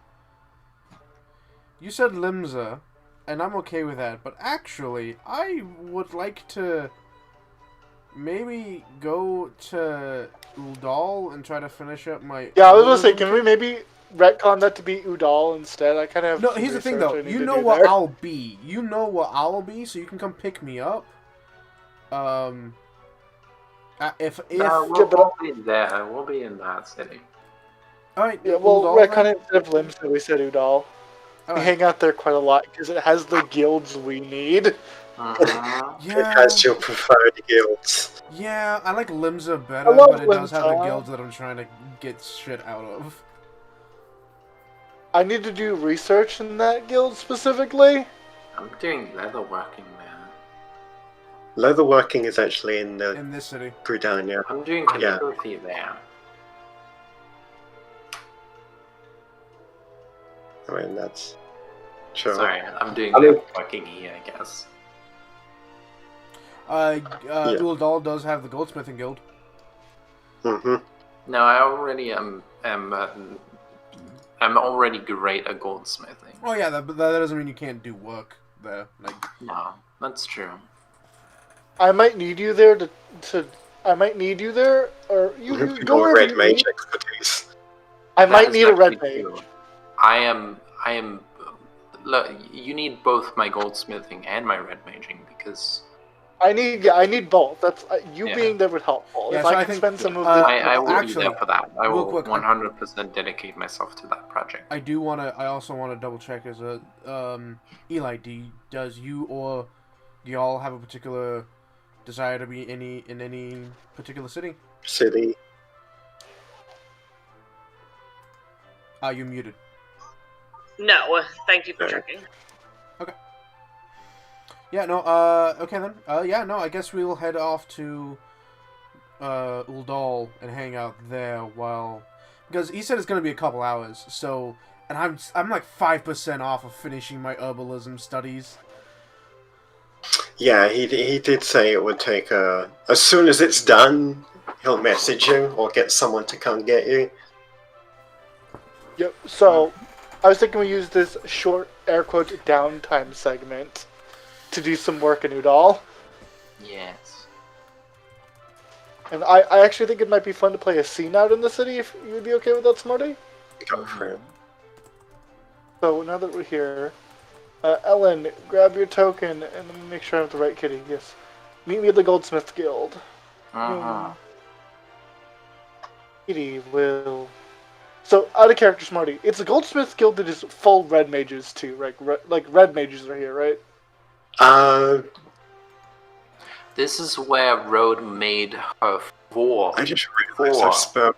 You said Limsa, and I'm okay with that, but actually, I would like to maybe go to Udal and try to finish up my... Yeah, I was gonna say, can we maybe retcon that to be Udal instead? I kind of have No, some here's the thing research though. I need You to know do what there. I'll be. You know what I'll be, so you can come pick me up. If No, Yeah, but- we'll be there. We'll be in that city. all right, Yeah, well, Udal, retcon then? it instead of Limsa, we said Udal. All We right. hang out there quite a lot because it has the guilds we need. Mhm. It has your preferred guilds. Yeah, I like Limsa I better, love but it does have the Limsa. guilds that I'm trying to get shit out of. I need to do research in that guild specifically. I'm doing leatherworking, man. Leatherworking is actually in the In this city. Gridania. I'm doing Yeah. calligraphy there. I mean, that's... Sure. Sorry, I'm doing I mean- leatherworking here, I guess. Udal does have the goldsmithing guild. Mm-hmm. No, I already am I'm already great at goldsmithing. Oh yeah, but that doesn't mean you can't do work there. Like, No, that's true. I might need you there to I might need you there, or you go Your wherever red you mage need. expertise. I That might is need a red actually mage. true. I am. Look, you need both my goldsmithing and my red maging because I need both. That's you Yeah. being there would helpful. Yeah, if so I I can think, spend some of uh, the I will actually, be there for that. I real will quick, 100% dedicate myself to that project. I also want to double check as a Eli. Does you or do y'all have a particular desire to be in any particular city? City. You muted. No, thank you for Okay. checking. Yeah, no, okay then. Yeah, no, I guess we'll head off to Uldal and hang out there while... Because he said it's going to be a couple hours, so... And I'm like 5% off of finishing my herbalism studies. Yeah, he did say it would take as soon as it's done, he'll message you or get someone to come get you. Yep. So, I was thinking we use this short air quote downtime segment to do some work in Udall. Yes. And I actually think it might be fun to play a scene out in the city if you would be okay with that, Smarty. Go for it. So now that we're here, Ellen, grab your token and let me make sure I have the right kitty. Yes. Meet me at the Goldsmith Guild. Uh-huh. Kitty will... So, out of character, Smarty, it's a Goldsmith Guild that is full red mages too, right? Like red mages are here, right? This is where Road made her four. I just realized I spelled...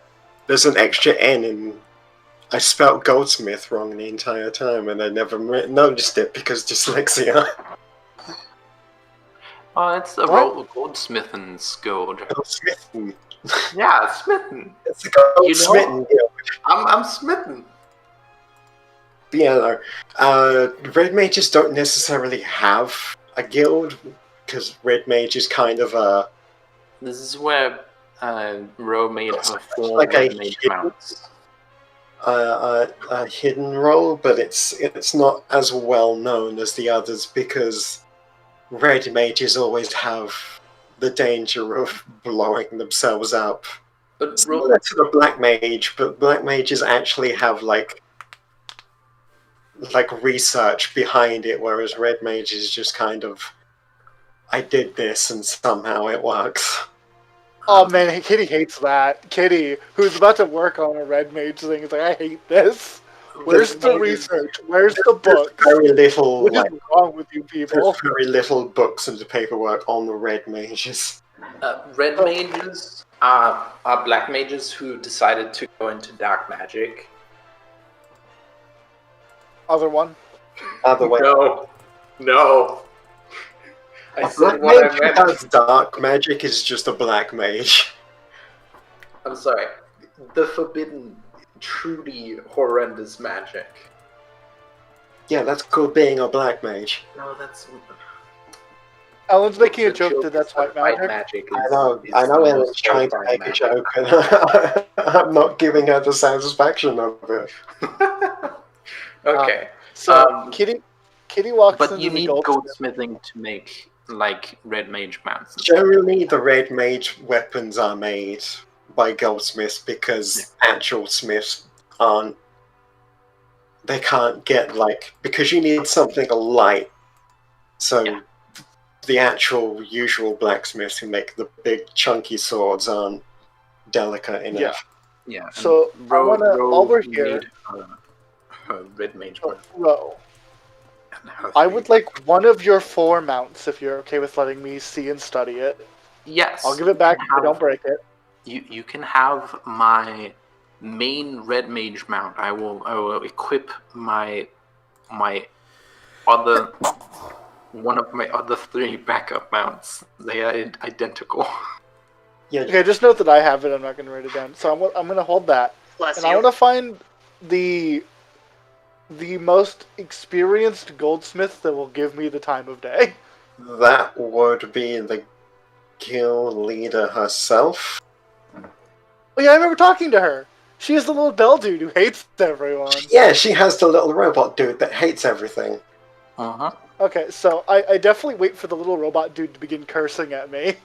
There's an extra N in... I spelled Goldsmith wrong the entire time and I never noticed it because dyslexia. Oh, it's the Goldsmithing Guild. Goldsmithing. Yeah, Smitten. It's a Goldsmithing Guild. I'm smitten. Yeah, no. Red mages don't necessarily have a guild because red mage is kind of a... This is where Ro made her four like red mage mounts. a hidden role, but it's not as well known as the others because red mages always have the danger of blowing themselves up. But Similar to the black mage, but black mages actually have like research behind it, whereas red mages just kind of, I did this and somehow it works. Oh man, Kitty hates that. Kitty, who's about to work on a red mage thing, is like, I hate this. Where's the research? Where's the book? Very little. What is wrong with you people? There's very little books and paperwork on the red mages. Red mages are black mages who decided to go into dark magic. Other one? Other way. No. I A said black what mage I meant. who does dark magic is just a black mage. I'm sorry. The forbidden, truly horrendous magic. Yeah, that's called being a black mage. No, that's... Ellen's making a the joke that that's white magic. I know Ellen's trying to make a joke, and I'm not giving her the satisfaction of it. Okay. So Kitty walks But into you the need goldsmith. goldsmithing to make, like, red mage mounts. Generally, the red mage weapons are made by goldsmiths because actual smiths aren't. They can't get, because you need something light. So the actual usual blacksmiths who make the big chunky swords aren't delicate enough. Yeah. So while we're here, her red mage one. Ro, I would like one of your 4 mounts if you're okay with letting me see and study it. Yes. I'll give it back if I don't break it. You can have my main red mage mount. I will equip my other one of my other 3 backup mounts. They are identical. Yeah. Okay, just note that I have it. I'm not going to write it down. So I'm going to hold that. Bless And you. I want to find the most experienced goldsmith that will give me the time of day. That would be the guild leader herself. Oh yeah, I remember talking to her. She is the little bell dude who hates everyone. Yeah, she has the little robot dude that hates everything. Uh-huh. Okay, so I definitely wait for the little robot dude to begin cursing at me.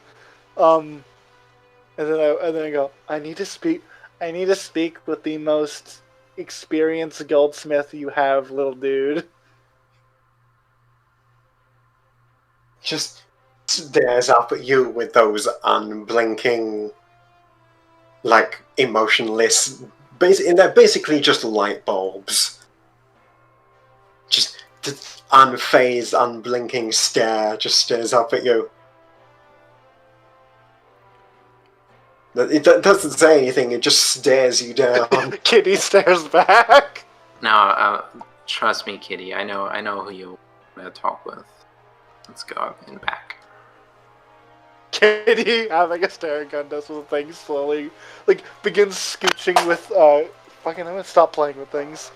And then I go, I need to speak with the most experienced goldsmith you have, little dude. Just stares up at you with those unblinking, emotionless... They're basically just light bulbs. Just the unfazed, unblinking stare just stares up at you. It doesn't say anything, it just stares you down. Kitty stares back. Now, trust me, Kitty. I know who you want to talk with. Let's go up and back. Kitty having a staring contest with things slowly, like, begins scooching with, fucking, I'm gonna stop playing with things.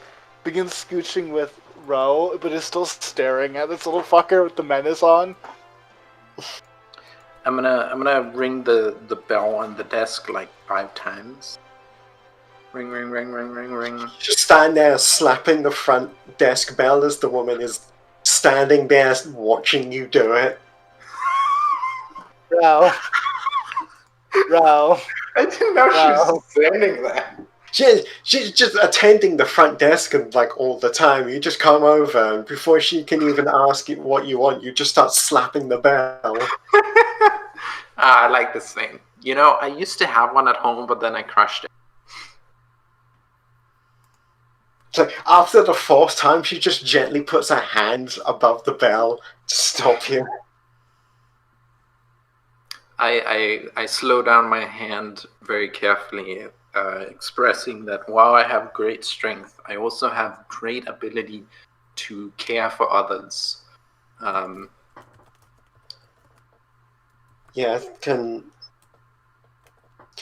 Begins scooching with Ro, but is still staring at this little fucker with the menace on. I'm gonna ring the bell on the desk like 5 times. Ring, ring, ring, ring, ring, ring. Just stand there slapping the front desk bell as the woman is standing there watching you do it. Ro. Ro. I didn't know she was standing there. She's just attending the front desk and like all the time. You just come over and before she can even ask you what you want, you just start slapping the bell. I like this thing. You know, I used to have one at home, but then I crushed it. So after the 4th time, she just gently puts her hand above the bell to stop you. I slow down my hand very carefully, expressing that while I have great strength, I also have great ability to care for others. Yeah, can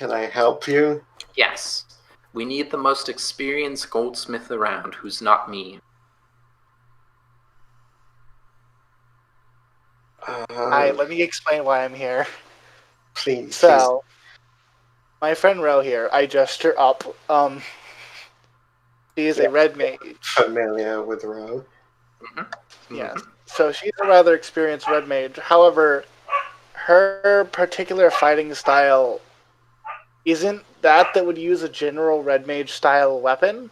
I help you? Yes, we need the most experienced goldsmith around who's not me. Alright, let me explain why I'm here. Please. So, my friend Ro here, I gesture up. She is a red mage. Familiar with Ro. Mm-hmm. Yes. So she's a rather experienced red mage. However, her particular fighting style isn't that would use a general red mage style weapon.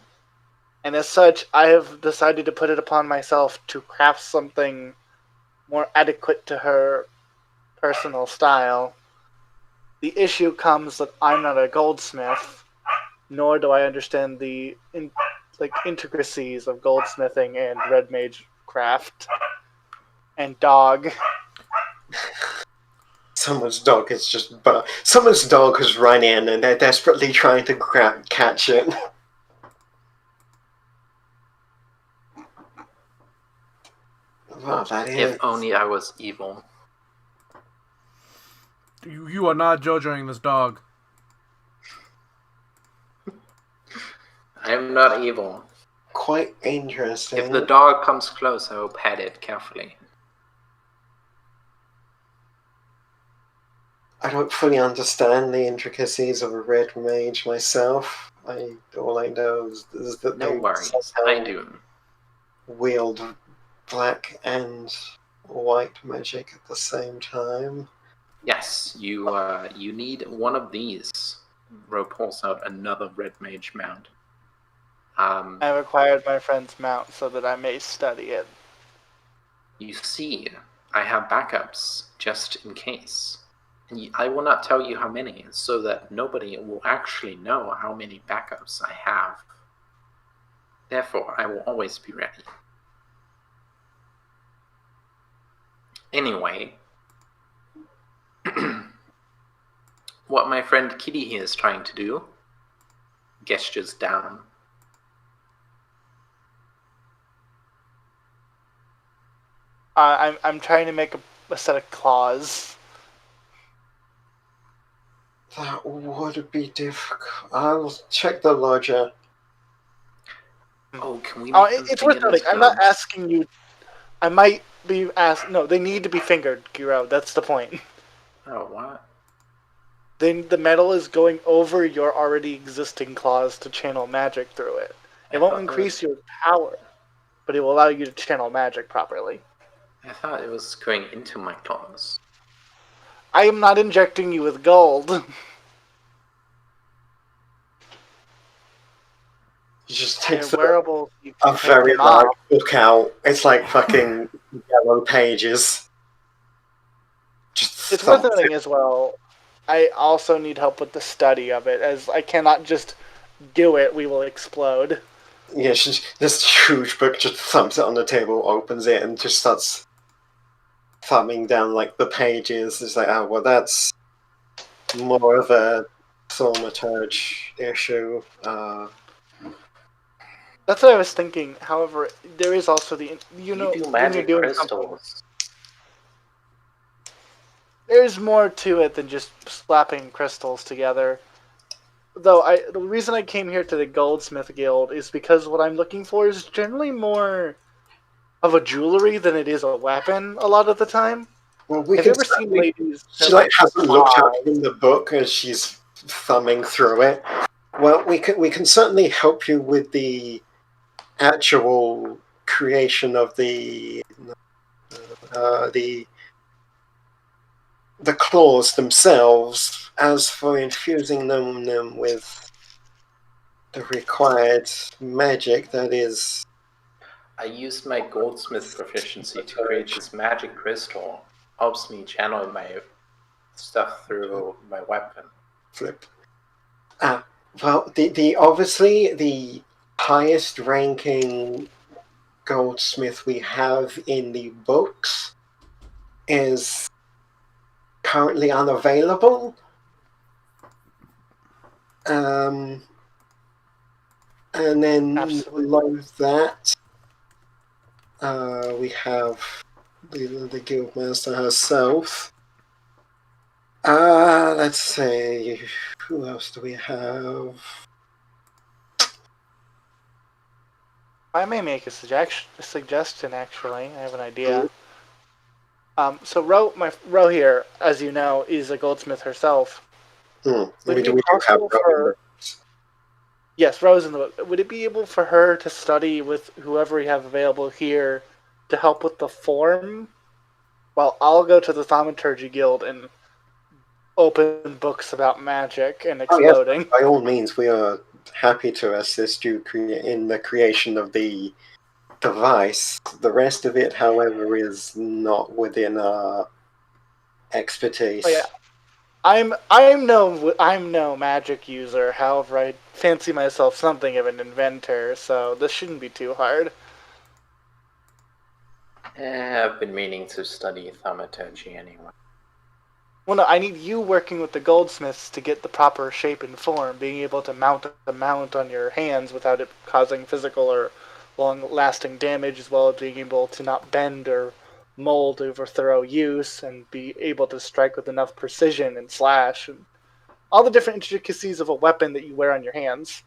And as such, I have decided to put it upon myself to craft something more adequate to her personal style. The issue comes that I'm not a goldsmith, nor do I understand the intricacies of goldsmithing and red mage craft. And dog. Someone's dog has run in and they're desperately trying to catch it. Wow, that is. If only I was evil. You are not JoJoing this dog. I am not evil. Quite interesting. If the dog comes close, I will pet it carefully. I don't fully understand the intricacies of a red mage myself. All I know is that No they worries, somehow I do. wield black and white magic at the same time. Yes, you need one of these. Ro pulls out another red mage mount. I've acquired my friend's mount so that I may study it. You see, I have backups just in case. And I will not tell you how many, so that nobody will actually know how many backups I have. Therefore, I will always be ready. Anyway, what my friend Kitty here is trying to do, gestures down. I'm trying to make a set of claws. That would be difficult. I'll check the lodger. Oh, can we Oh, make them it's worth fingerless noting. I'm not gloves? asking you. I might be asked. No, they need to be fingered, Giro. That's the point. Oh, what? Then the metal is going over your already existing claws to channel magic through it. It won't increase your power, but it will allow you to channel magic properly. I thought it was going into my claws. I am not injecting you with gold. He just They're takes wearable. You a can take very them off. large book out. It's like fucking yellow pages. Just It's worth thumbs noting as well. I also need help with the study of it, as I cannot just do it. We will explode. Yeah, this huge book just thumps it on the table, opens it, and just starts thumbing down like the pages. It's like, oh well, that's more of a thaumaturge issue. That's what I was thinking. However, there is also the You know do when you're magic doing something. crystals. there's more to it than just slapping crystals together. Though the reason I came here to the Goldsmith Guild is because what I'm looking for is generally more of a jewelry than it is a weapon a lot of the time. Well, we Have you can ever seen ladies? She hasn't looked at it in the book as she's thumbing through it. Well, we can certainly help you with the actual creation of the claws themselves. As for infusing them with the required magic, that is. I used my goldsmith proficiency to create this magic crystal. Helps me channel my stuff through my weapon. Flip. Well, the obviously the highest ranking goldsmith we have in the books is currently unavailable. And then below that, we have the guildmaster herself. Let's see. Who else do we have? I may make a suggestion. Actually, I have an idea. So Ro here, as you know, is a goldsmith herself. We do have her. Yes, Ro's in the book. Would it be able for her to study with whoever we have available here to help with the form? Well, I'll go to the Thaumaturgy Guild and open books about magic and exploding. Yes, by all means, we are happy to assist you in the creation of the device. The rest of it, however, is not within our expertise. Oh, yeah. I'm no magic user. However, I fancy myself something of an inventor, so this shouldn't be too hard. I've been meaning to study thaumaturgy anyway. Well, no, I need you working with the goldsmiths to get the proper shape and form, being able to mount the mount on your hands without it causing physical or long-lasting damage, as well as being able to not bend or mold over thorough use, and be able to strike with enough precision and slash, and all the different intricacies of a weapon that you wear on your hands.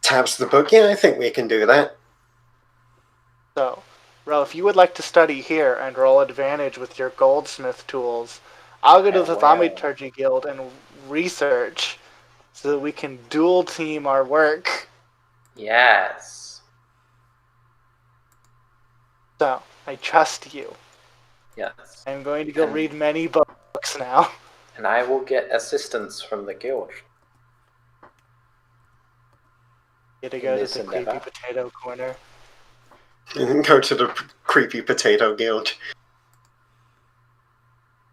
Tabs the book. Yeah, I think we can do that. So, Ro, if you would like to study here and roll advantage with your goldsmith tools, I'll go to the Thaumaturgy Guild and research so that we can dual team our work. Yes. So, I trust you. Yes. I'm going to go read many books now. And I will get assistance from the guild. You to go to the creepy potato corner. Go to the creepy potato guild.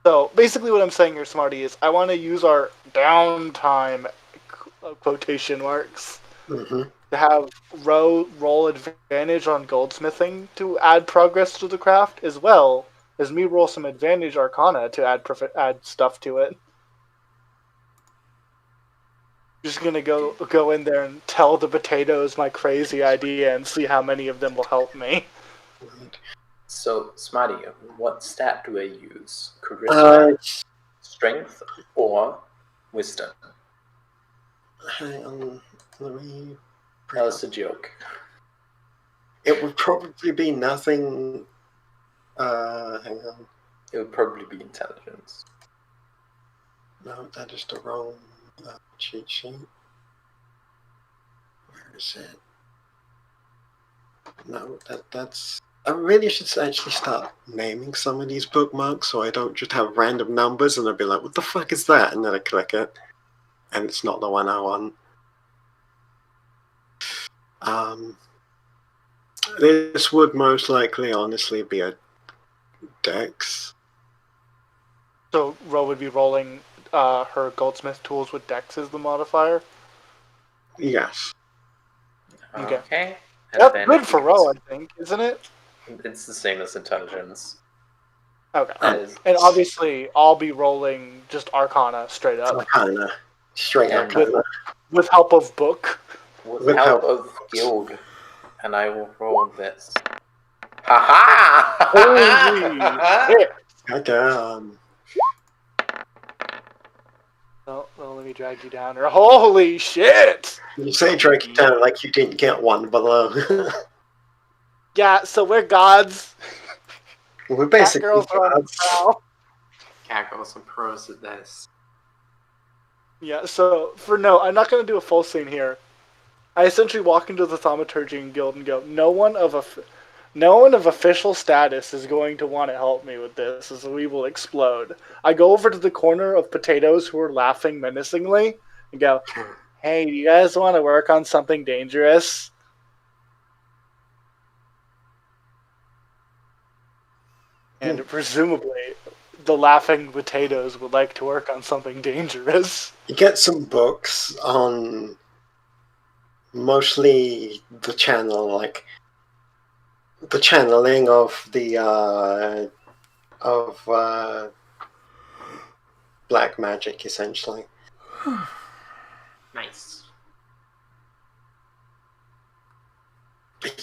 So, basically what I'm saying here, Smarty, is I want to use our downtime, quotation marks, to have roll advantage on goldsmithing to add progress to the craft, as well as me roll some advantage arcana to add stuff to it. Just gonna go in there and tell the potatoes my crazy idea and see how many of them will help me. So, Smarty, what stat do I use? Charisma, strength, or wisdom? Hang on, let me... That was a joke. It would probably be nothing... hang on. It would probably be intelligence. No, that is the wrong cheat sheet. Where is it? No, that's... I really should actually start naming some of these bookmarks so I don't just have random numbers and I'll be like, what the fuck is that? And then I click it. And it's not the one I want. This would most likely, honestly, be a Dex. So Ro would be rolling her goldsmith tools with Dex as the modifier? Yes. Okay. That's good for Ro, I think, isn't it? It's the same as intelligence. Okay. And obviously, I'll be rolling just Arcana straight up. Arcana. Straight Arcana. With help of book. With help of guild. And I will roll this. Aha! Holy shit! Goddamn. Oh, well, let me drag you down. Holy shit! You say drag it down like you didn't get one below. Yeah, so we're gods. We're Cat basically girls are on the gods. prowl. Cackles and pros at this. Yeah, so I'm not going to do a full scene here. I essentially walk into the Thaumaturgian Guild and go, no one of official status is going to want to help me with this, as we will explode. I go over to the corner of potatoes who are laughing menacingly and go, hey, do you guys want to work on something dangerous? And presumably, the laughing potatoes would like to work on something dangerous. You get some books on mostly the channel, like the channeling of the black magic, essentially. Nice.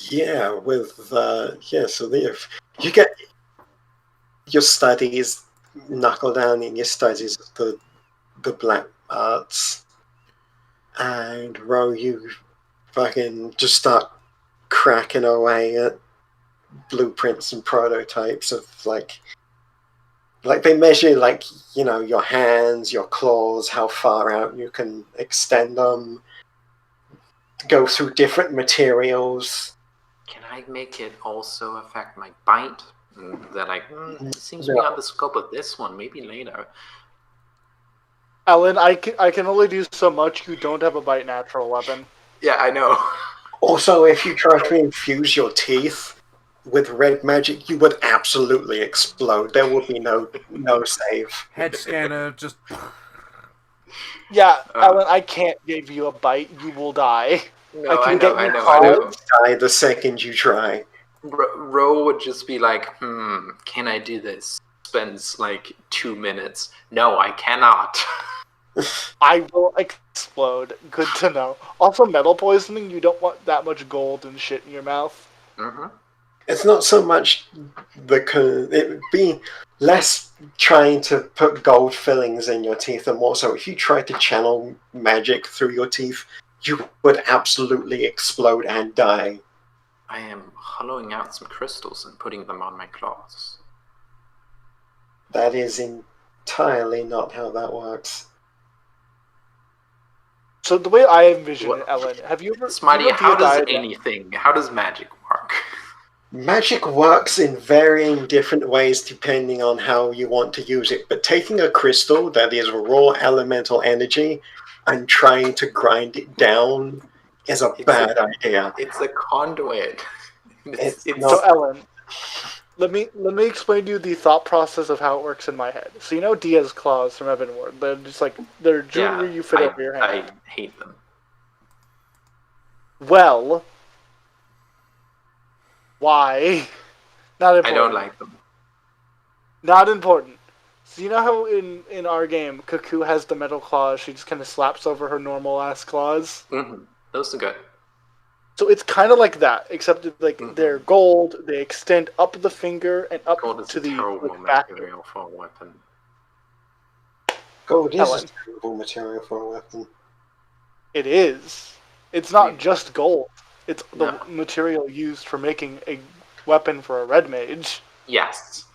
Yeah, with so you get your studies, knuckle down in your studies of the black arts, and you fucking just start cracking away at blueprints and prototypes of like they measure your hands, your claws, how far out you can extend them, go through different materials. Can I make it also affect my bite? They're like, it seems beyond the scope of this one. Maybe later. Ellen, I can only do so much. You don't have a bite natural weapon. Yeah, I know. Also, if you try to infuse your teeth with red magic, you would absolutely explode. There would be no save. Head scanner, just... Yeah, Ellen, I can't give you a bite. You will die. No, I can know. get you Die the second you try. Ro would just be like, can I do this? Spends like 2 minutes. No, I cannot. I will explode. Good to know. Also, metal poisoning, you don't want that much gold and shit in your mouth. Mm-hmm. It's not so much it would be less trying to put gold fillings in your teeth, and more so if you try to channel magic through your teeth, you would absolutely explode and die. I am hollowing out some crystals and putting them on my claws. That is entirely not how that works. So the way I envision it, Ellen, have you ever... Smitey, how does magic work? Magic works in varying different ways depending on how you want to use it, but taking a crystal that is raw elemental energy and trying to grind it down is a bad idea. It's a conduit. So Ellen, let me explain to you the thought process of how it works in my head. So you know Diaz claws from Evan Ward. They're just like jewelry you fit over your hand. I hate them. Well, why? Not important. I don't like them. Not important. So you know how in our game, Cuckoo has the metal claws, she just kind of slaps over her normal ass claws? Mm-hmm. Those are good. So it's kind of like that, except they're gold, they extend up the finger and up gold to the back material for a weapon. Gold is a terrible material for a weapon. It is. It's not just gold. It's the material used for making a weapon for a red mage. Yes.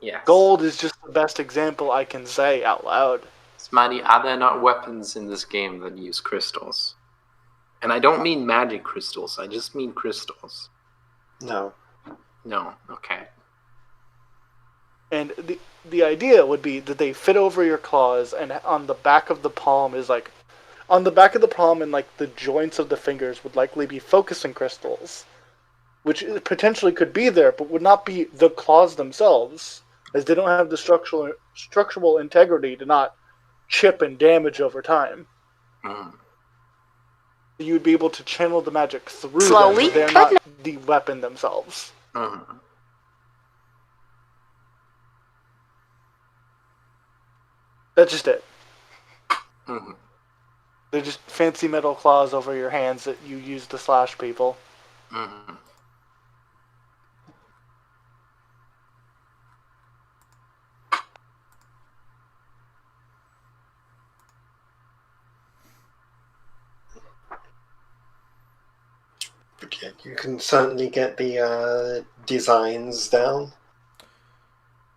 Yes. Gold is just the best example I can say out loud. Smitey, are there not weapons in this game that use crystals? And I don't mean magic crystals, I just mean crystals. No. No, okay. And the idea would be that they fit over your claws, and on the back of the palm is like... On the back of the palm and like the joints of the fingers would likely be focusing crystals. Which potentially could be there, but would not be the claws themselves, as they don't have the structural integrity to not chip and damage over time. Mm. You would be able to channel the magic through them, but they're not the weapon themselves. Mm. That's just it. Mm. They're just fancy metal claws over your hands that you use to slash people. Mm. You can certainly get the designs down.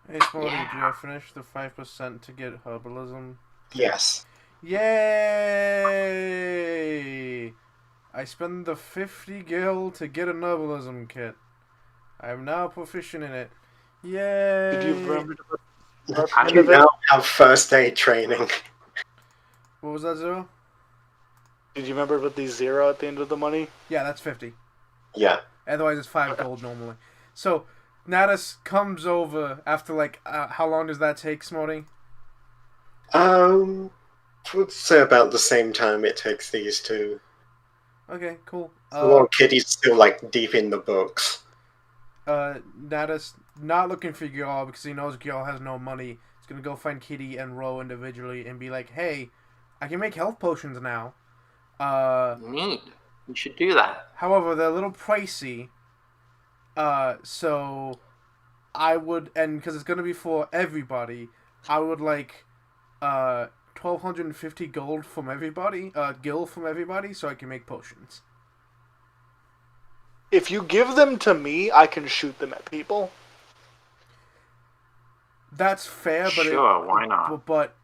Hey, Smolty, Yeah. do I finish the 5% to get herbalism? Yes. Yay! I spend the 50 gil to get an herbalism kit. I am now proficient in it. Yay! Did you remember to put I You now have first aid training. What was that, Zero? Did you remember to put the 0 at the end of the money? Yeah, that's 50. Yeah. Otherwise, it's 5 gold normally. So, Natus comes over after, like, how long does that take, Smolty? Let's say about the same time it takes these two. Okay, cool. While Kitty's still, like, deep in the books. Natus, not looking for Gyal because he knows Gyal has no money. He's gonna go find Kitty and Ro individually and be like, hey, I can make health potions now. Neat. You should do that. However, they're a little pricey. So I would, and because it's gonna be for everybody, I would like 1,250 gold from everybody, gil from everybody, so I can make potions. If you give them to me, I can shoot them at people. That's fair, but Sure, why not? But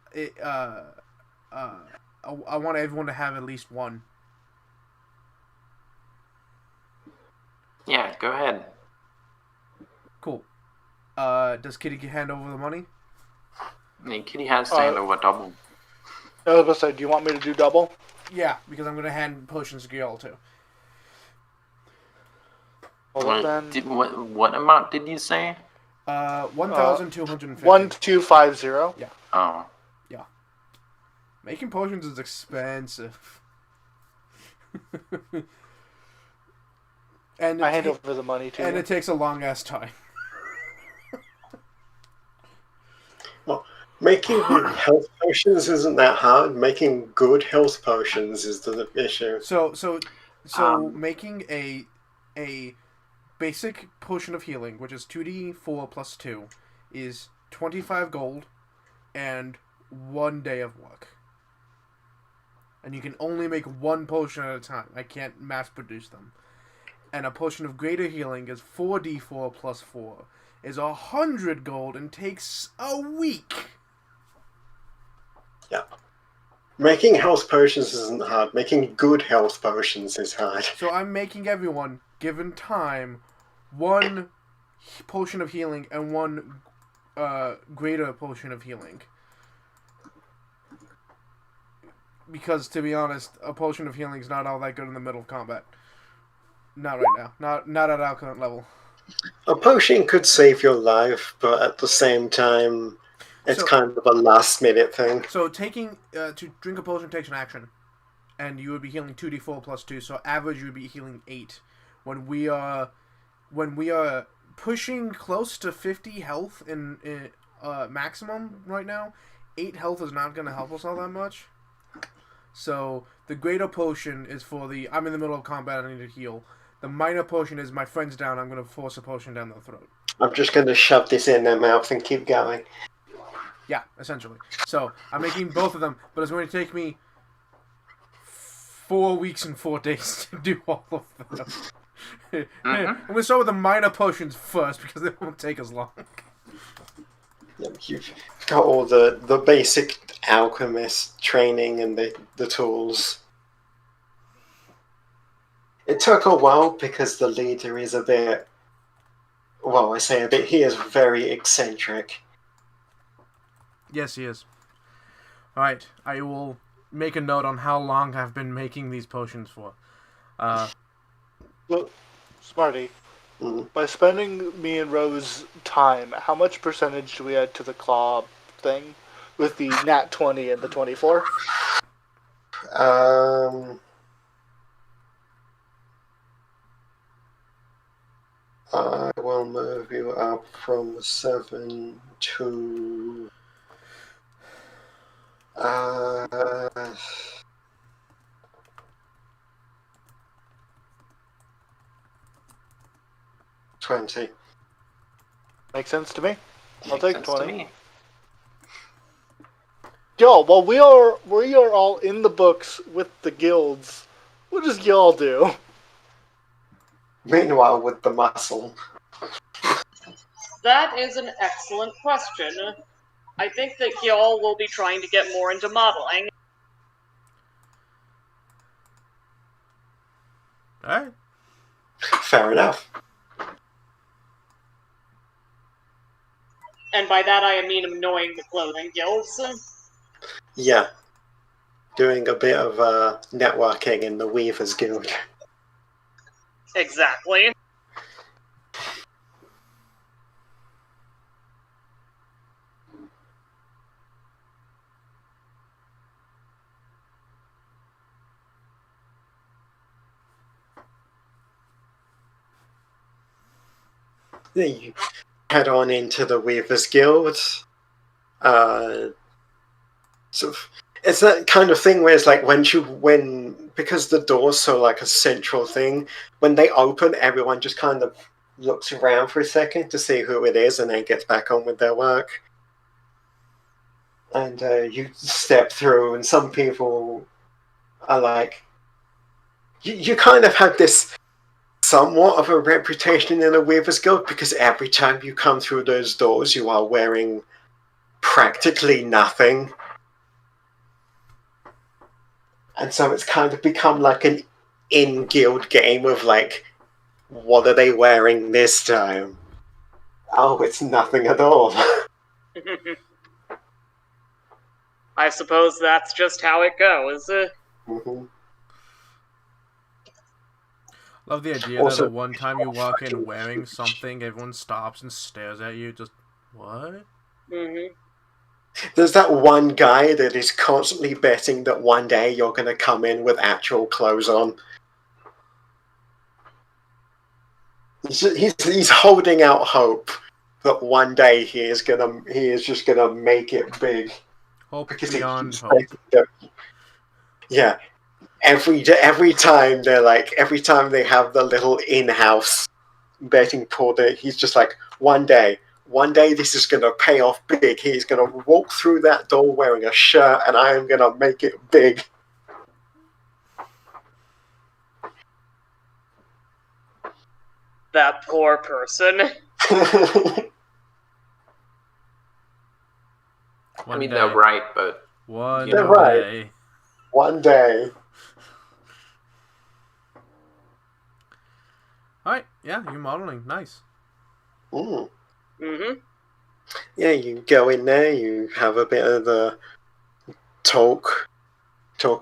I want everyone to have at least one. Yeah, go ahead. Cool. Does Kitty hand over the money? Yeah, Kitty has to hand over double. I was about to say, do you want me to do double? Yeah, because I'm gonna hand potions to Gyal too. Well, then, What amount did you say? 1,250. 1250. Yeah. Oh. Yeah. Making potions is expensive. And I hand over the money to and you. it takes a long ass time. Well, making health potions isn't that hard. Making good health potions is the issue. So making a basic potion of healing, which is 2d4 plus 2, is 25 gold and 1 day of work. And you can only make one potion at a time. I can't mass produce them. And a potion of greater healing is 4d4 plus 4, is 100 gold and takes a week. Yeah. Making health potions isn't hard. Making good health potions is hard. So I'm making everyone, given time, one potion of healing and one greater potion of healing. Because, to be honest, a potion of healing is not all that good in the middle of combat. Not right now. Not at our current level. A potion could save your life, but at the same time, it's kind of a last-minute thing. So taking to drink a potion takes an action, and you would be healing 2d4 plus 2. So average, you would be healing 8. When we are pushing close to 50 health in maximum right now, 8 health is not going to help us all that much. So the greater potion is for the I'm in the middle of combat, I need to heal. The minor potion is my friend's down, I'm going to force a potion down their throat. I'm just going to shove this in their mouth and keep going. Yeah, essentially. So I'm making both of them, but it's going to take me 4 weeks and 4 days to do all of them. I'm going to start with the minor potions first because they won't take as long. You've got all the basic alchemist training and the tools. It took a while because the leader is a bit... Well, I say a bit, he is very eccentric. Yes, he is. Alright, I will make a note on how long I've been making these potions for. Look, Smarty, by spending me and Rose time, how much percentage do we add to the claw thing with the nat 20 and the 24? I will move you up from 7 to... 20. Makes sense to me. I'll Makes take sense to 20. me. Yo, while we are all in the books with the guilds, what does y'all do? Meanwhile, with the muscle. That is an excellent question. I think that Gil will be trying to get more into modeling. Alright. Fair enough. And by that I mean annoying the clothing guilds. Yeah. Doing a bit of networking in the Weavers Guild. Exactly. You head on into the Weavers Guild. Sort of, it's that kind of thing where it's like because the door's so like a central thing, when they open, everyone just kind of looks around for a second to see who it is and then gets back on with their work. And you step through, and some people are like, you kind of have this somewhat of a reputation in the Weavers Guild because every time you come through those doors, you are wearing practically nothing. And so it's kind of become like an in-guild game of like, what are they wearing this time? Oh, it's nothing at all. I suppose that's just how it goes. Mm-hmm. Love the idea Also, that at one time you walk in wearing something, everyone stops and stares at you, just, what? Mm-hmm. There's that one guy that is constantly betting that one day you're going to come in with actual clothes on. He's holding out hope that one day he is just gonna make it big. Hope Because beyond hope. Yeah. Every time they have the little in-house betting pool, he's just like, one day this is gonna pay off big. He's gonna walk through that door wearing a shirt, and I am gonna make it big. That poor person. I mean, they're right, but... One They're day. right. One day. Alright, yeah, you're modeling. Nice. Mm. Mm-hmm. Yeah, you go in there, you have a bit of the talk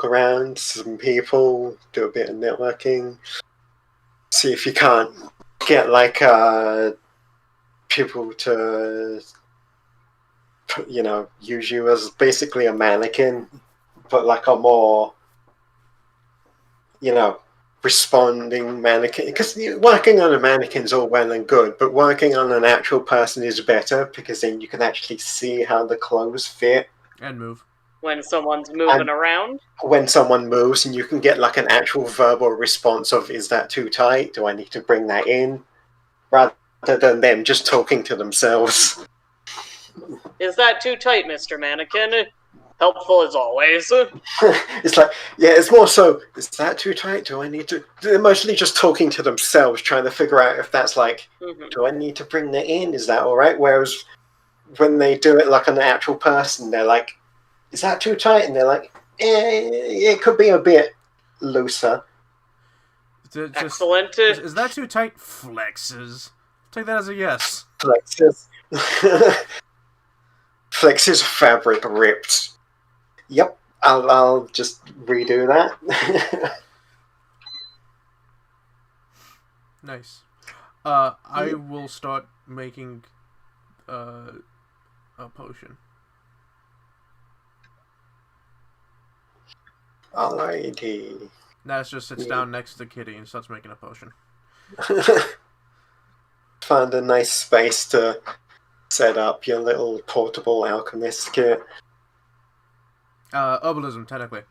around some people, do a bit of networking, see if you can't get like people to, use you as basically a mannequin, but like a more, responding mannequin. Because working on a mannequin is all well and good, but working on an actual person is better because then you can actually see how the clothes fit. And move. When someone's moving around? When someone moves, and you can get like an actual verbal response of, is that too tight? Do I need to bring that in? Rather than them just talking to themselves. Is that too tight, Mr. Mannequin? Helpful as always. It's like, yeah, it's more so, is that too tight? Do I need to... They're mostly just talking to themselves, trying to figure out if that's like, do I need to bring that in? Is that alright? Whereas when they do it like an actual person, they're like, is that too tight? And they're like, it could be a bit looser. Excellent. Is that too tight? Flexes. Take that as a yes. Flexes. Flexes fabric ripped. Yep, I'll just redo that. Nice. I will start making a potion. Alrighty. Nash just sits down next to Kitty and starts making a potion. Find a nice space to set up your little portable alchemist kit. Herbalism, technically.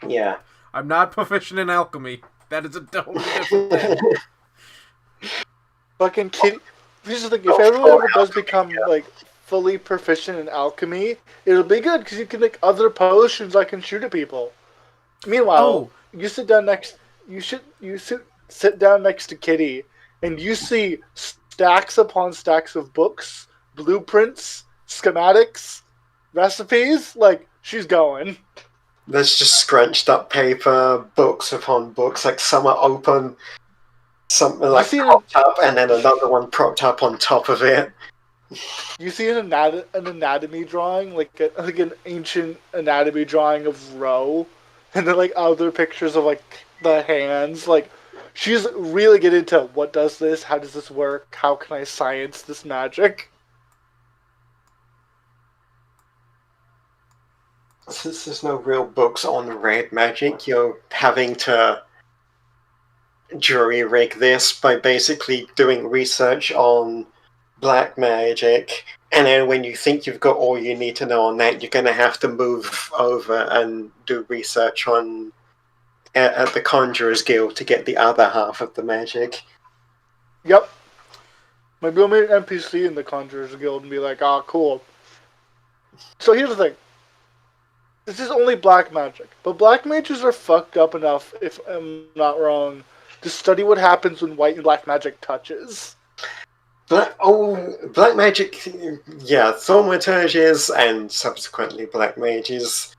Yeah. I'm not proficient in alchemy. That is a totally different thing. Fucking Kitty. This is like, if everyone ever does become like fully proficient in alchemy, it'll be good because you can make other potions that can shoot at people. Meanwhile, you sit down next. You sit sit down next to Kitty, and you see stacks upon stacks of books, blueprints, schematics, recipes. Like, she's going. There's just scrunched up paper, books upon books, like some are open, some are like propped up, and then another one propped up on top of it. You see an anatomy drawing, like an ancient anatomy drawing of Ro, and then like other pictures of like the hands. Like, she's really getting into what does this, how does this work, how can I science this magic. Since there's no real books on red magic, you're having to jury rig this by basically doing research on black magic, and then when you think you've got all you need to know on that, you're going to have to move over and do research on at the Conjurer's Guild to get the other half of the magic. Yep. Maybe we'll meet an NPC in the Conjurer's Guild and be like, ah, cool. So here's the thing. This is only black magic, but black mages are fucked up enough, if I'm not wrong, to study what happens when white and black magic touches. Black magic, yeah, thaumaturges and subsequently black mages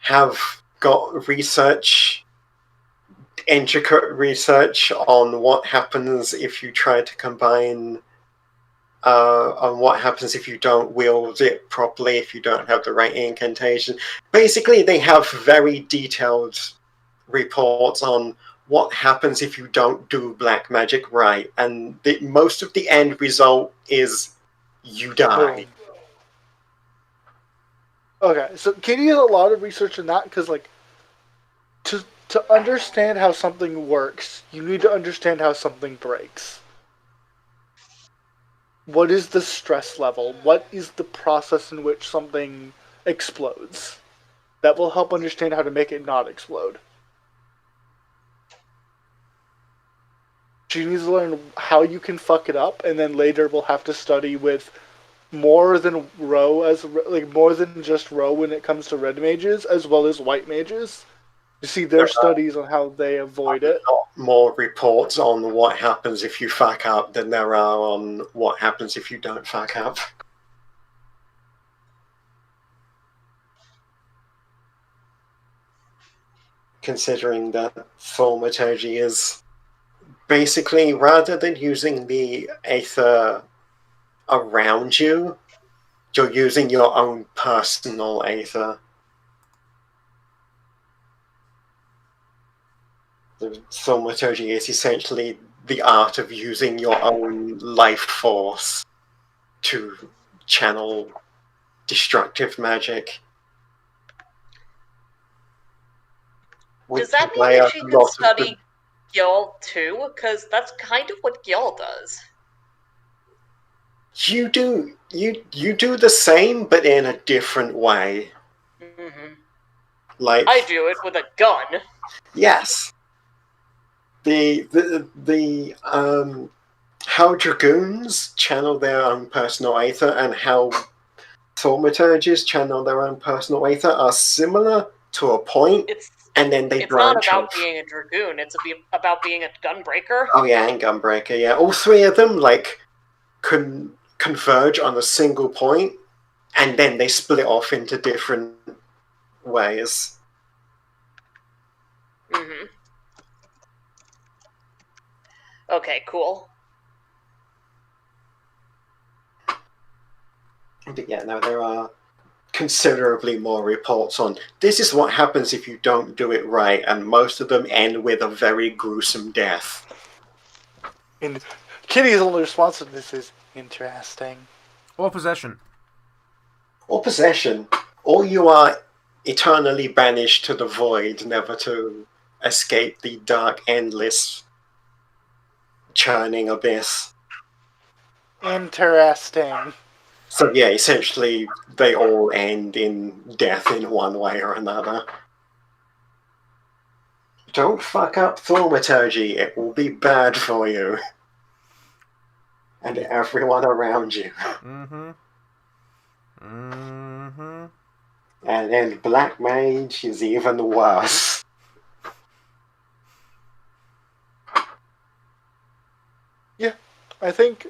have got research, intricate research on what happens if you try to combine, on what happens if you don't wield it properly, if you don't have the right incantation. Basically, they have very detailed reports on what happens if you don't do black magic right, and most of the end result is you die. Okay, so Katie has a lot of research in that, because, like, to understand how something works, you need to understand how something breaks. What is the stress level? What is the process in which something explodes? That will help understand how to make it not explode. She needs to learn how you can fuck it up, and then later we'll have to study with more than more than just Ro when it comes to red mages, as well as white mages. You see their studies on how they avoid it. More reports on what happens if you fuck up than there are on what happens if you don't fuck up. Considering that thaumaturgy is basically, rather than using the aether around you, you're using your own personal aether. The thaumaturgy is essentially the art of using your own life force to channel destructive magic. Does that mean that she can study Gil too? Because that's kind of what Gil does. You do the same, but in a different way. Mm-hmm. Like, I do it with a gun. Yes. How dragoons channel their own personal aether and how thaumaturges channel their own personal aether are similar to a point, and then they branch off. It's not about being a dragoon, it's about being a gunbreaker. Oh yeah, and gunbreaker, yeah. All three of them, like, converge on a single point, and then they split off into different ways. Mm-hmm. Okay, cool. But yeah, no, there are considerably more reports on this is what happens if you don't do it right, and most of them end with a very gruesome death. And Kitty's only response to this is interesting. Or possession. Or possession. Or you are eternally banished to the void, never to escape the dark, endless, churning abyss. Interesting. So yeah, essentially they all end in death in one way or another. Don't fuck up thaumaturgy, it will be bad for you. And everyone around you. Mm-hmm. Mm-hmm. And then Black Mage is even worse. I think,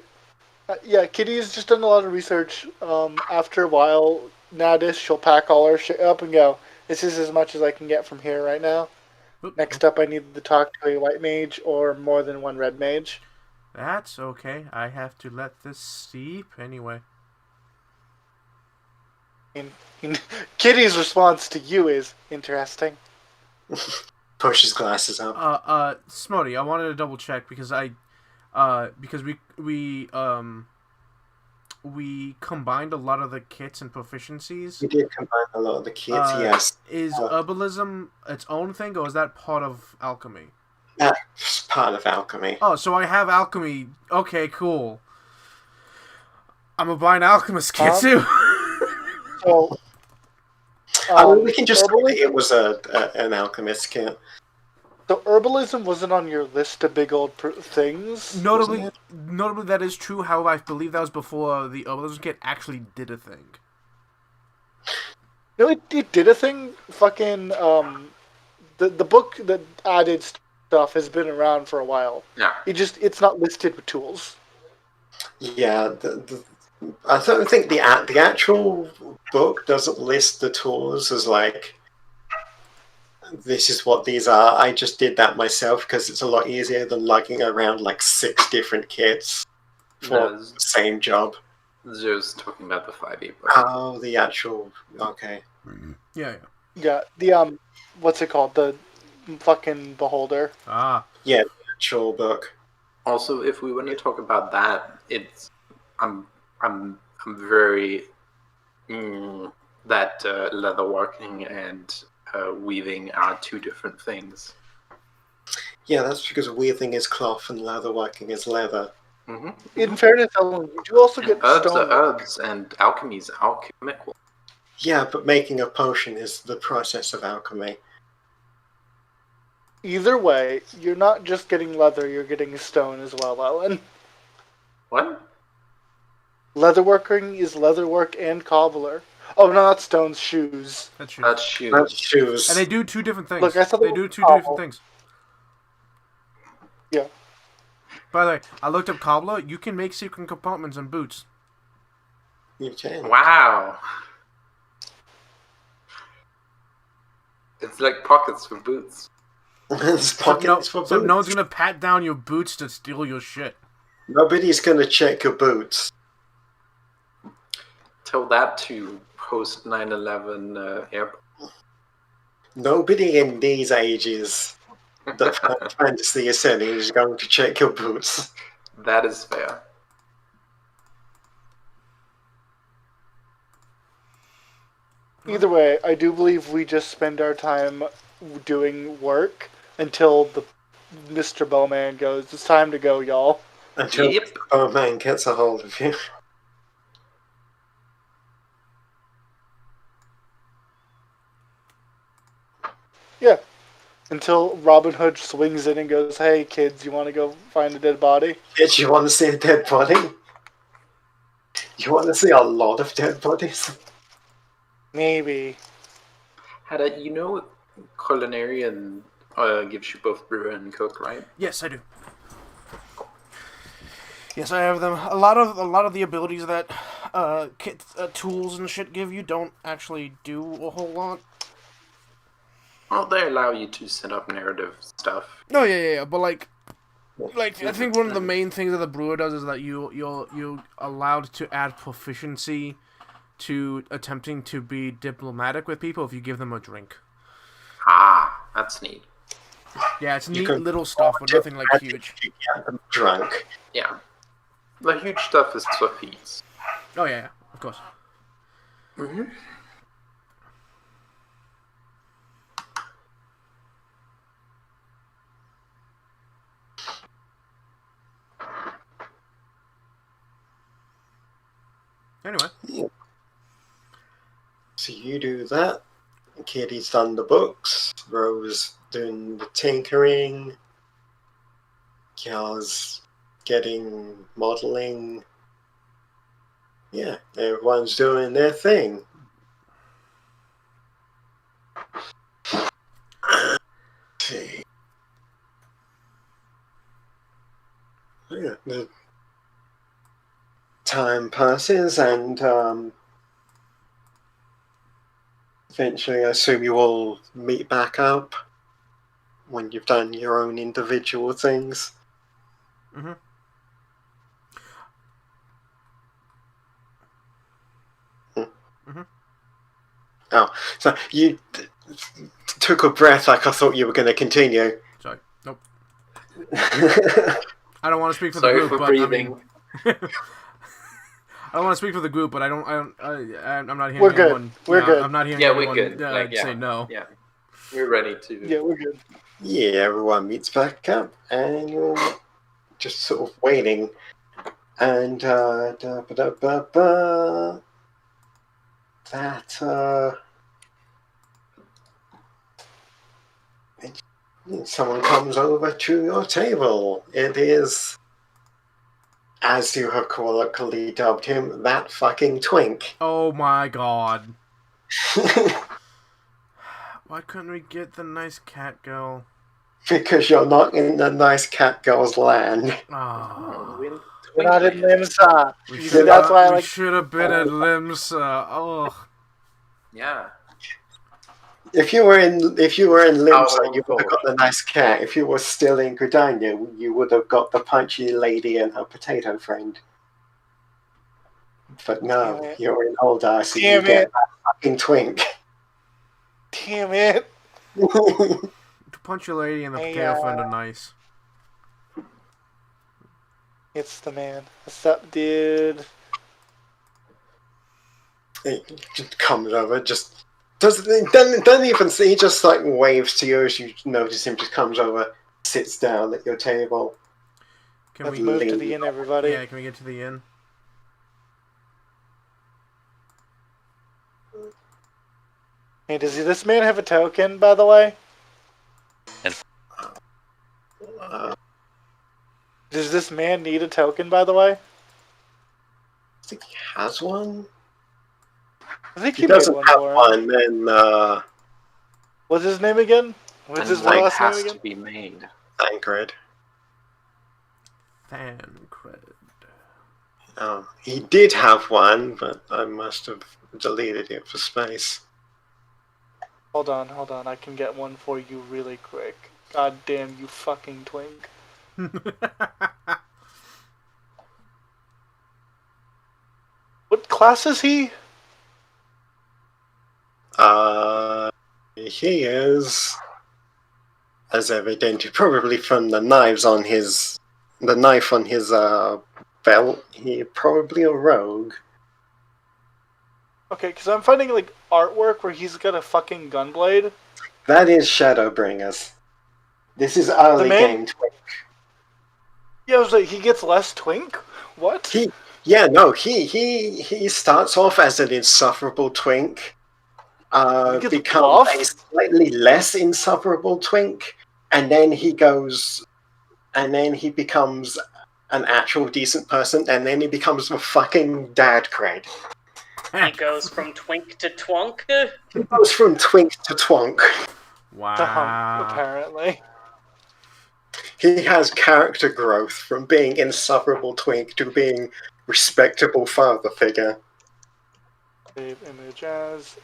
Kitty's just done a lot of research. After a while, nowadays she'll pack all her shit up and go, this is as much as I can get from here right now. Next up, I need to talk to a white mage or more than one red mage. That's okay. I have to let this steep anyway. Kitty's response to you is interesting. Push his glasses up. Smody, I wanted to double check because we combined a lot of the kits and proficiencies. We did combine a lot of the kits, yes. Is herbalism its own thing, or is that part of alchemy? That's part of alchemy. Oh, so I have alchemy. Okay, cool. I'm gonna buy an alchemist kit too. So, we can just say that it was an alchemist kit. So herbalism wasn't on your list of big old things. Notably, that is true. However, I believe that was before the herbalism kit actually did a thing. No, it did a thing. Fucking the book that added stuff has been around for a while. Yeah. It's not listed with tools. Yeah, I don't think the actual book doesn't list the tools as like, this is what these are. I just did that myself because it's a lot easier than lugging around like 6 different kits for the same job. Joe's talking about the 5e book. Oh, the actual... Okay. Yeah. Yeah, the what's it called? The fucking beholder. Ah. Yeah, the actual book. Also, if we want to talk about that, I'm very that leatherworking and weaving are 2 different things. Yeah, that's because weaving is cloth and leatherworking is leather. Mm-hmm. In fairness, you do also get herbs stone. are herbs, and alchemy is alchemical. Yeah, but making a potion is the process of alchemy. Either way, you're not just getting leather; you're getting stone as well, Ellen. What? Leatherworking is leatherwork and cobbler. Oh no, that's stone's shoes. That's shoes. That's shoes. That's shoes. And they do 2 different things. Look, I thought they do 2 different things. Yeah. By the way, I looked up cobbler. You can make secret compartments on boots. You can. Wow. It's like pockets for boots. There's pockets for boots. So no one's gonna pat down your boots to steal your shit. Nobody's gonna check your boots. Tell that to post 9/11 airport. Nobody in these ages that fantasy is setting is going to check your boots. That is fair. Either way, I do believe we just spend our time doing work until the Mr. Bowman goes, it's time to go, y'all. Until the man gets a hold of you. Yeah. Until Robin Hood swings in and goes, hey kids, you want to go find a dead body? Kids, you want to see a dead body? You want to see a lot of dead bodies? Maybe. You know, Culinarian gives you both brew and cook, right? Yes, I do. Yes, I have them. A lot of the abilities that tools and shit give you don't actually do a whole lot. Well, they allow you to set up narrative stuff. No, yeah. But like I think one of the main things that the brewer does is that you're allowed to add proficiency to attempting to be diplomatic with people if you give them a drink. Ah, that's neat. Yeah, it's neat little stuff, but nothing like huge. Get them drunk. Yeah. The huge stuff is for fees. Oh yeah, of course. Mm-hmm. Anyway. Yeah. So you do that. Kitty's done the books. Rose doing the tinkering. Kyle's getting modeling. Yeah, everyone's doing their thing. See. Yeah, time passes, and eventually I assume you all meet back up when you've done your own individual things. Mm-hmm. Mm-hmm. Oh, so you took a breath like I thought you were going to continue. Sorry. Nope. I don't want to speak for the Sorry group, for but breathing. I mean, I don't want to speak for the group, but I'm not hearing We're good. anyone. We're good. I'm not hearing Yeah, anyone we're good. say no. Yeah, we're ready to. Yeah, we're good. Yeah, everyone meets back up, and you're just sort of waiting. And someone comes over to your table. It is, as you have colloquially dubbed him, that fucking twink. Oh my god! Why couldn't we get the nice cat girl? Because you're not in the nice cat girl's land. Oh. We're not in Limsa. We You see, that's why I should have been at Limsa. Oh. Yeah. If you were in Limsa, you would have cool. got the nice cat. If you were still in Gridania, you would have got the punchy lady and her potato friend. But no, Damn it. you're in Oldar, so you Damn get it. that fucking twink. Damn it. To punch your lady and the Hey, potato friend are nice. It's the man. What's up, dude? He just comes over, just doesn't even see. He just like waves to you as you notice him. Just comes over, sits down at your table. Can Let's we move to the inn, everybody. Yeah, can we get to the inn? Hey, does this man have a token, by the way? Does this man need a token, by the way? I think he has one. I think He he made doesn't one have for him. one. Then What's his name again? What's And his one last name has again? to be made. Thancred. Thancred. Oh, he did have one, but I must have deleted it for space. Hold on. I can get one for you really quick. God damn you fucking twink. What class is he? He is, as evident, probably from the knife on his belt. He probably a rogue. Okay, because I'm finding like artwork where he's got a fucking gunblade. That is Shadowbringers. This is early game twink. Yeah, I was like, he gets less twink? What? He starts off as an insufferable twink, He gets becomes buff? a slightly less insufferable twink, and then he becomes an actual decent person, and then he becomes a fucking dad cred. He goes from twink to twunk. He goes from twink to twonk. Wow. Apparently. He has character growth from being insufferable twink to being respectable father figure. Save image as.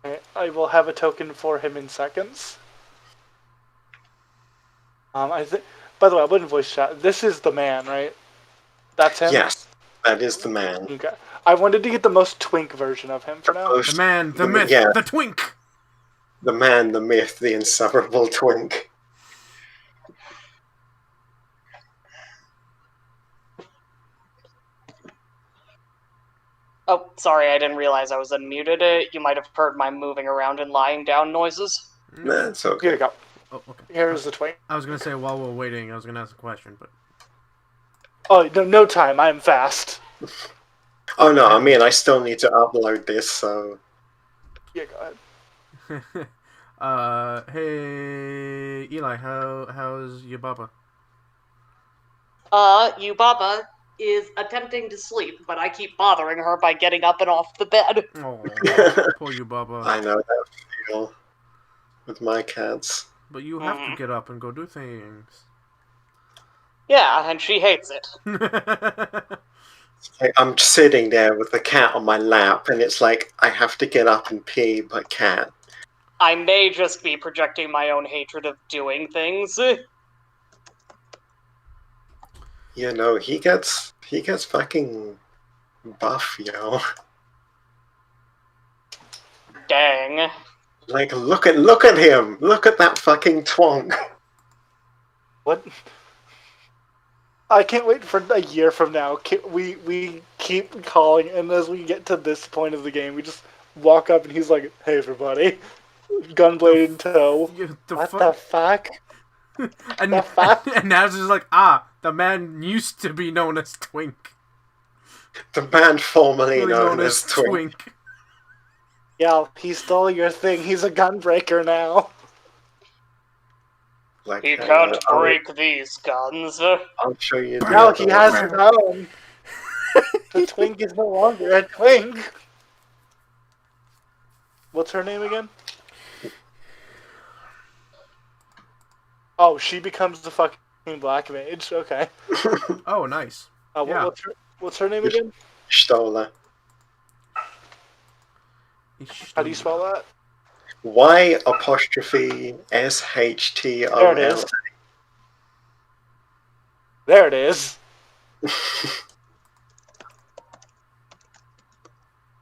Okay, I will have a token for him in seconds. I think. By the way, I wouldn't voice chat. This is the man, right? That's him. Yes, that is the man. Okay. I wanted to get the most twink version of him for now. The man, the myth, Yeah. the twink. The man, the myth, the insufferable twink. Oh, sorry, I didn't realize I was unmuted. You might have heard my moving around and lying down noises. That's Here okay. you go. Oh, okay. Here's the twink. I was gonna say while we're waiting, I was gonna ask a question, but Oh, no time. I'm fast. Oh no, I mean I still need to upload this, so Yeah, go ahead. hey Eli, how's your baba? Yubaba is attempting to sleep, but I keep bothering her by getting up and off the bed. Oh, poor you, baba. I know that feel with my cats. But you have to get up and go do things. Yeah, and she hates it. Like, I'm sitting there with the cat on my lap, and it's like I have to get up and pee, but can't. I may just be projecting my own hatred of doing things. You know, he gets fucking buff, yo. Dang. Like, look at him! Look at that fucking twonk! What? I can't wait for a year from now. We keep calling, and as we get to this point of the game, we just walk up and he's like, "Hey, everybody, gunblade in tow." What the fuck? And, The fuck? and now it's just like, the man used to be known as Twink. The man formerly Really known as Twink. Yeah, he stole your thing. He's a gunbreaker now. Like, He can't break these guns. I'll show you. The No, other he has one. his own. The twink is no longer a twink. What's her name again? Oh, she becomes the fucking black mage. Okay. Oh, nice. Yeah. What's her name again? Stola. How do you spell that? Y''SHTOL. There it is. There it is.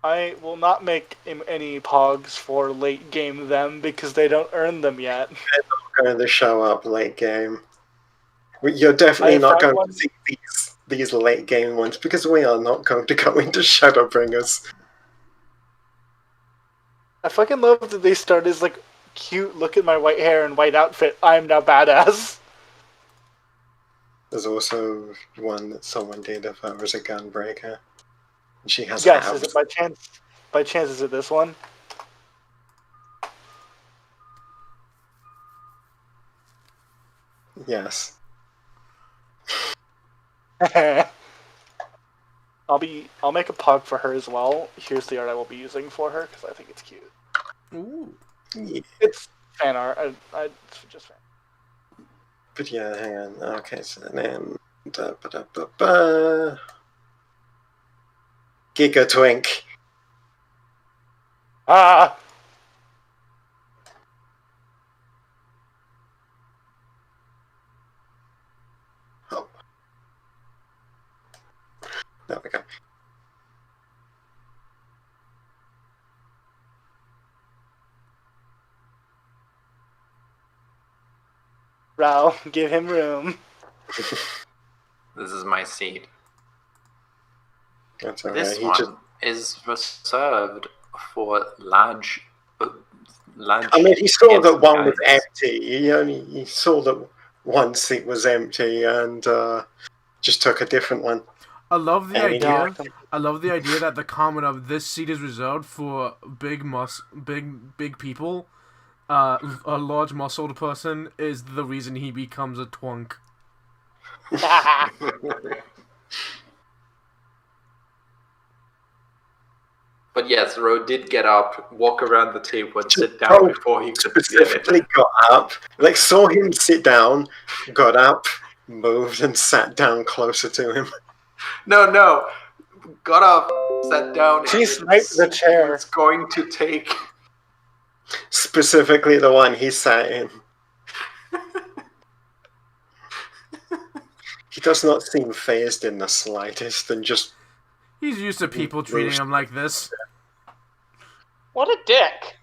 I will not make any pogs for late game them because they don't earn them yet. They're not going to show up late game. You're definitely not going to see these late game ones because we are not going to go into Shadowbringers. I fucking love that they start as like cute. Look at my white hair and white outfit. I'm now badass. There's also one that someone did of her as a gunbreaker. And she has Yes, abs. is it by chance? By chance, is it this one? Yes. I'll make a pug for her as well. Here's the art I will be using for her because I think it's cute. Ooh. Yeah. It's fan art. It's just fan. But yeah, hang on. Okay, so then... Giga Twink. Ah! Oh. There we go. Rao, give him room. This is my seat. That's alright. This one is reserved for large. I mean, he saw that one was guys. empty. He saw that one seat was empty and just took a different one. I love the And idea. I love the idea that the comment of this seat is reserved for big people. A large muscled person is the reason he becomes a twunk. But yes, Ro did get up, walk around the table, and sit down before he could get Specifically it. got up, like saw him sit down, got up, moved, and sat down closer to him. No. Got up, sat down. She and sniped the chair. was going to take. Specifically the one he sat in. He does not seem phased in the slightest, and just... He's used to people treating him like this. What a dick.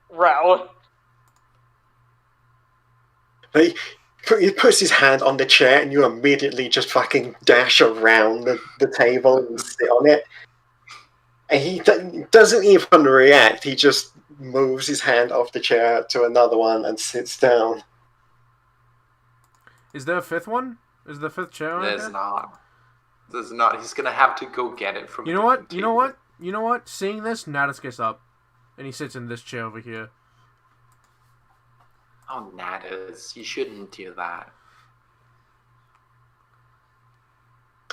Row. He puts his hand on the chair, and you immediately just fucking dash around the table and sit on it. And he doesn't even react. He just moves his hand off the chair to another one and sits down. Is there a fifth one? Is the fifth chair on There's there? not. There's not. He's gonna have to go get it from. You know what? You know what? You know what? Seeing this, Natus gets up, and he sits in this chair over here. Oh, Natus, you shouldn't do that.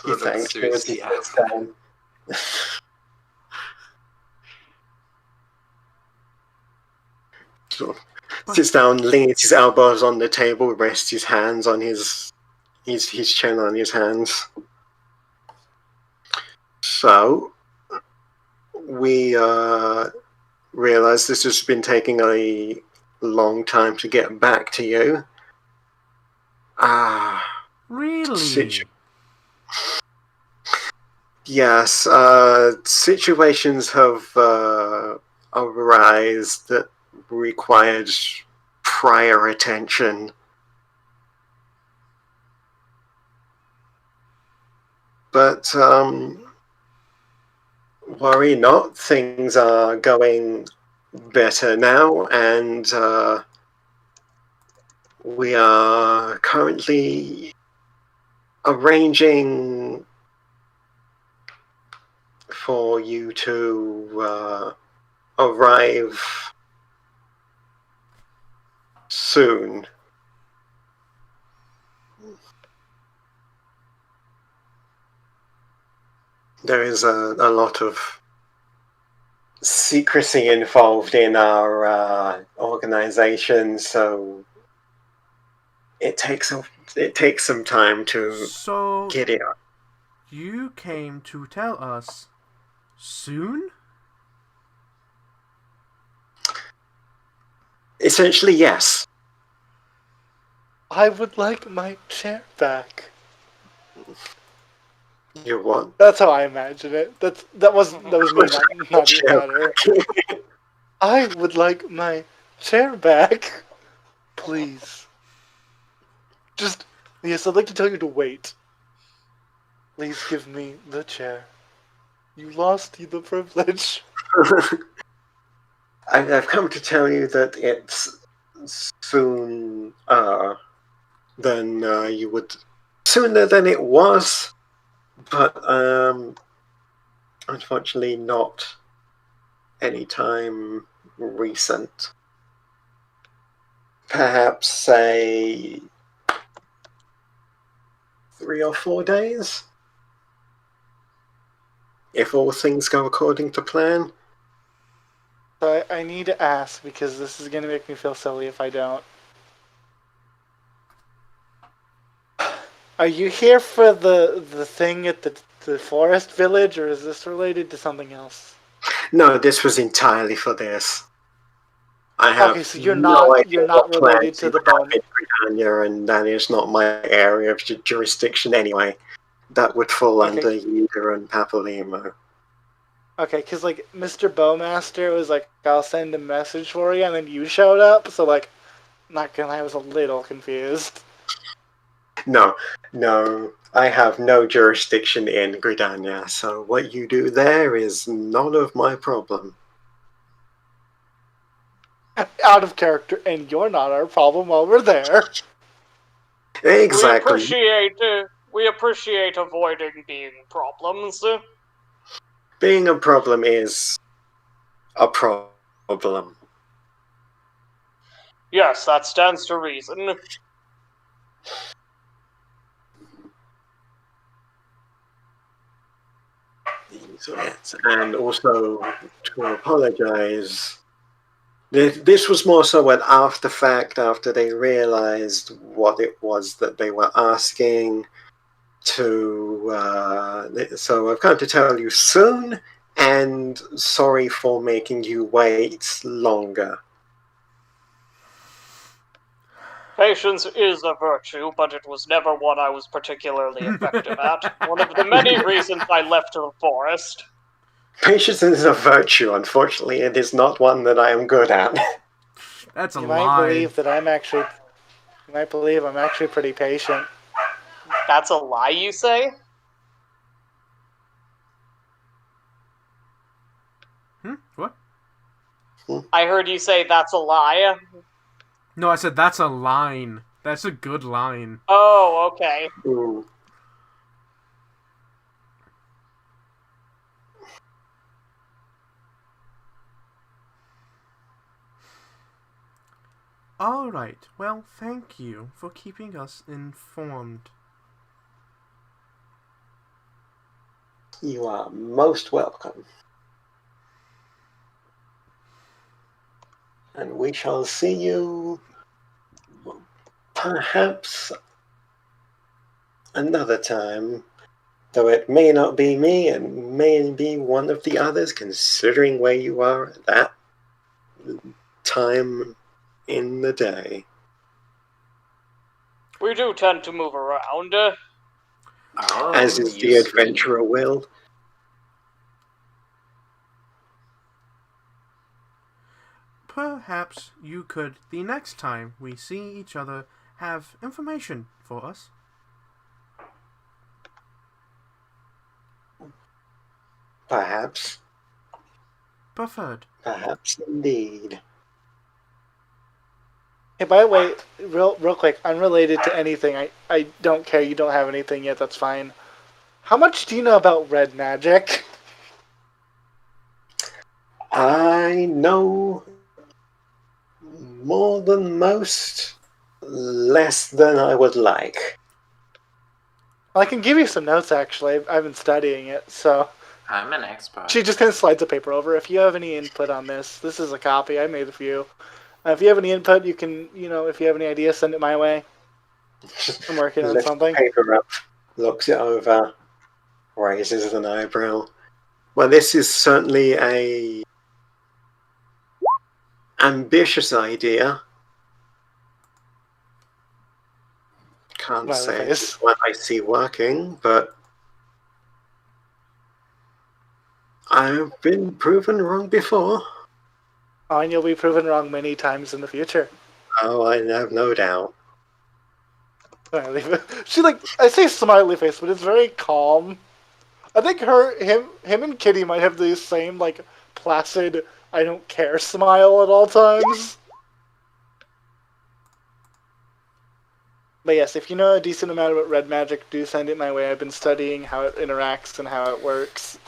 He thanks you as he sits down. So, Sits down, leans his elbows on the table, rests his hands on his chin on his hands. So, we realize this has been taking a long time to get back to you. Really? Yes, situations have arisen that required prior attention. But worry not, things are going better now, and we are currently arranging for you to arrive soon. There is a lot of secrecy involved in our organization, so it takes some time to So get it. you came to tell us soon? Essentially, yes. I would like my chair back. You what? That's how I imagine it. That was me, not your daughter. I would like my chair back. Please. Just, yes, I'd like to tell you to wait. Please give me the chair. You lost the privilege. I've come to tell you that it's soon than you would, sooner than it was, but unfortunately not anytime recent. Perhaps say 3 or 4 days, if all things go according to plan. So I need to ask, because this is going to make me feel silly if I don't. Are you here for the thing at the forest village, or is this related to something else? No, this was entirely for this. I have Okay, so you're no not idea what related plans to you the have bone. in Britannia, and that is not my area of jurisdiction anyway. That would fall Okay. under Yuda and Papalimo. Okay, because, like, Mr. Bowmaster was like, I'll send a message for you, and then you showed up, so, like, not gonna lie, I was a little confused. No, I have no jurisdiction in Gridania, so what you do there is none of my problem. Out of character, and you're not our problem while we're there. Exactly. We appreciate avoiding being problems. Being a problem is a problem. Yes, that stands to reason. And also to apologize. This was more so an after fact, after they realized what it was that they were asking to. So I've come to tell you soon, and sorry for making you wait longer. Patience is a virtue, but it was never one I was particularly effective at. One of the many reasons I left the forest. Patience is a virtue. Unfortunately, it is not one that I am good at. That's a You lie. might believe that I'm actually pretty patient. That's a lie, you say? What? I heard you say that's a lie. No, I said that's a line. That's a good line. Oh, okay. Ooh. Alright, well, thank you for keeping us informed. You are most welcome. And we shall see you perhaps another time. Though it may not be me, it may be one of the others, considering where you are at that time in the day. We do tend to move around. As is the adventurer will. Perhaps you could, the next time we see each other, have information for us. Perhaps. Preferred. Perhaps indeed. Hey, by the way, real quick, unrelated to anything, I don't care, you don't have anything yet, that's fine. How much do you know about red magic? I know more than most, less than I would like. Well, I can give you some notes, actually. I've been studying it, so... I'm an expert. She just kind of slides the paper over. If you have any input on this is a copy. I made a few. If you have any input, you can, if you have any ideas, send it my way. I'm working on Lifts something. the paper up, looks it over, raises an eyebrow. Well, this is certainly a ambitious idea. Can't Smiley say face. it's what I see working, but I've been proven wrong before. Oh, and you'll be proven wrong many times in the future. Oh, I have no doubt. Smiley face. She I say smiley face, but it's very calm. I think him and Kitty might have the same, placid, I don't care smile at all times. But yes, if you know a decent amount about red magic, do send it my way. I've been studying how it interacts and how it works.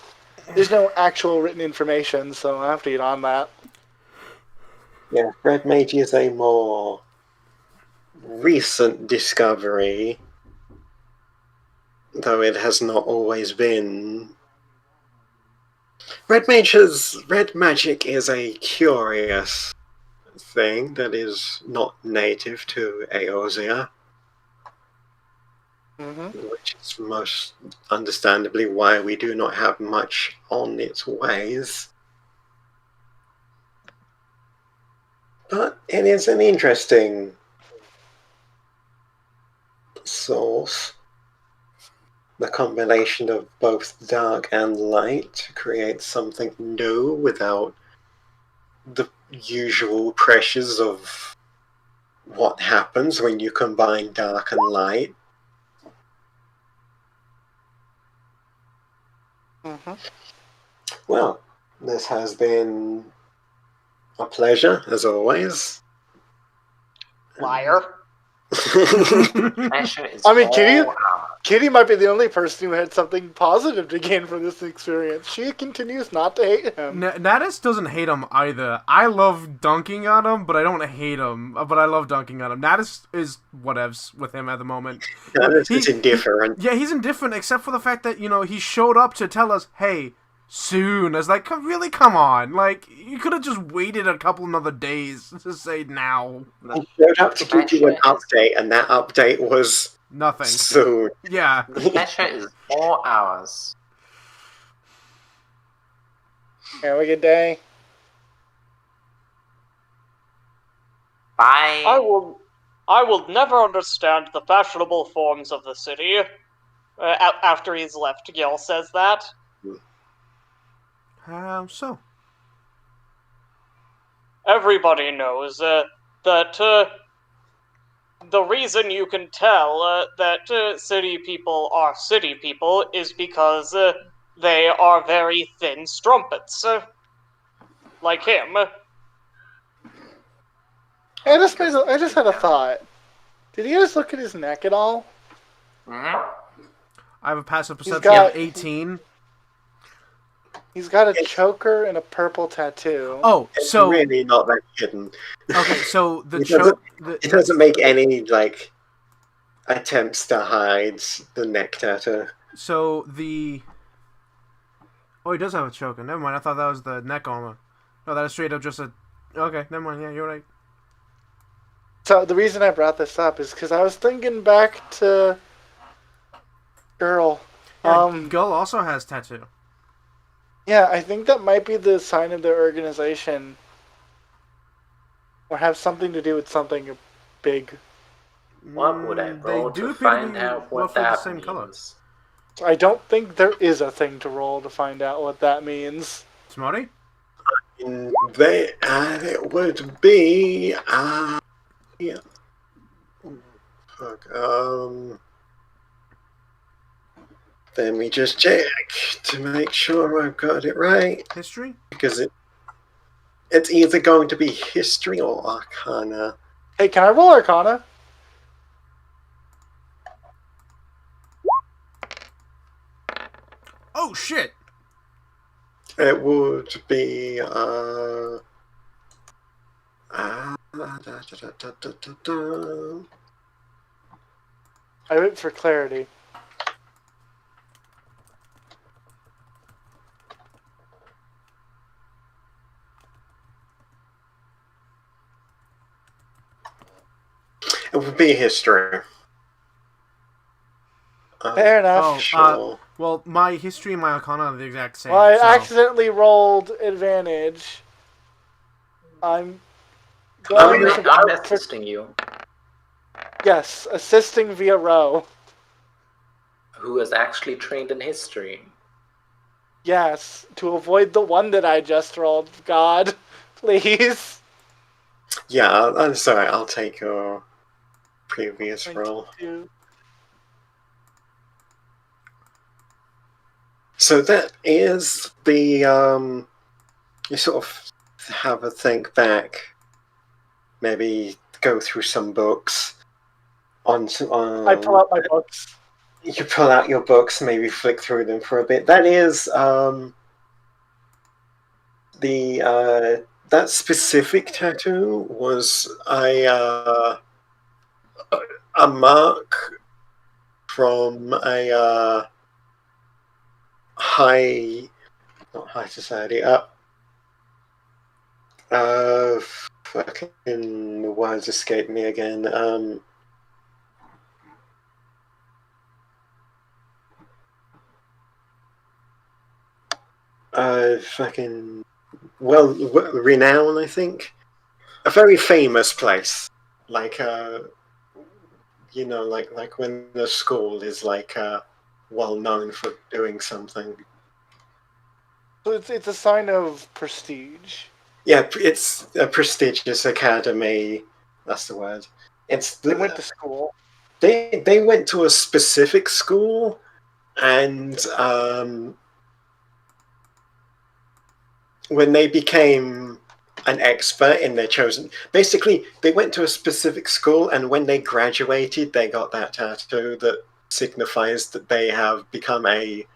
There's no actual written information, so I have to get on that. Yeah, red mage is a more recent discovery, though it has not always been. Red magic is a curious thing that is not native to Eorzean, which is most understandably why we do not have much on its ways. But it is an interesting source. The combination of both dark and light to create something new without the usual pressures of what happens when you combine dark and light. Well, this has been a pleasure, as always. Liar. I mean, Kitty might be the only person who had something positive to gain from this experience. She continues not to hate him. Natus doesn't hate him either. I love dunking on him, but I don't hate him. But I love dunking on him. Natus is whatevs with him at the moment. Natus is indifferent. He's indifferent except for the fact that, he showed up to tell us, hey, soon. I was like, really, come on. You could have just waited a couple another days to say now. He showed up to give you an update, and that update was nothing. Soon. Yeah. The pleasure is all ours. Have a good day. Bye. I will never understand the fashionable forms of the city. After he's left, Gil says that. How so? Everybody knows that the reason you can tell that city people are city people is because they are very thin strumpets. Like him. I just had a thought. Did you guys look at his neck at all? Mm-hmm. I have a passive perception of 18. He's got a choker and a purple tattoo. Oh, it's so really not that hidden. Okay, so the it doesn't make any attempts to hide the neck tattoo. So he does have a choker. Never mind. I thought that was the neck armor. No, that is straight up just a Okay, never mind. Yeah, you're right. So the reason I brought this up is because I was thinking back to Girl. Yeah, Gull also has tattoo. Yeah, I think that might be the sign of their organization. Or have something to do with something big. What would I They roll do to appear to find be out what roughly the that same means? color. I don't think there is a thing to roll to find out what that means. Smarty? It would be yeah. Fuck. Let me just check to make sure I've got it right. History? Because it's either going to be history or arcana. Hey, can I roll Arcana? Oh, shit! It would be da, da, da, da, da, da, da. I went for clarity. It would be history. Fair enough. Oh, Sure. well, my history and my arcana are the exact same. Well, I so... accidentally rolled advantage. I'm going I'm to... assisting you. Yes, assisting via row. Who is actually trained in history? Yes, to avoid the one that I just rolled. God, please. Yeah, I'm sorry. I'll take your previous Thank roll. you. So that is the you sort of have a think back, maybe go through some books. I pull out my books. You pull out your books, maybe flick through them for a bit. That is that specific tattoo was a mark from a not high society. Fucking the words escape me again. Fucking renown, I think. A very famous place, like you know, like when the school is like well known for doing something. So it's a sign of prestige. Yeah, it's a prestigious academy. That's the word. They went to school. They went to a specific school, and when they became an expert in their chosen, basically they went to a specific school, and when they graduated, they got that tattoo that signifies that they have become a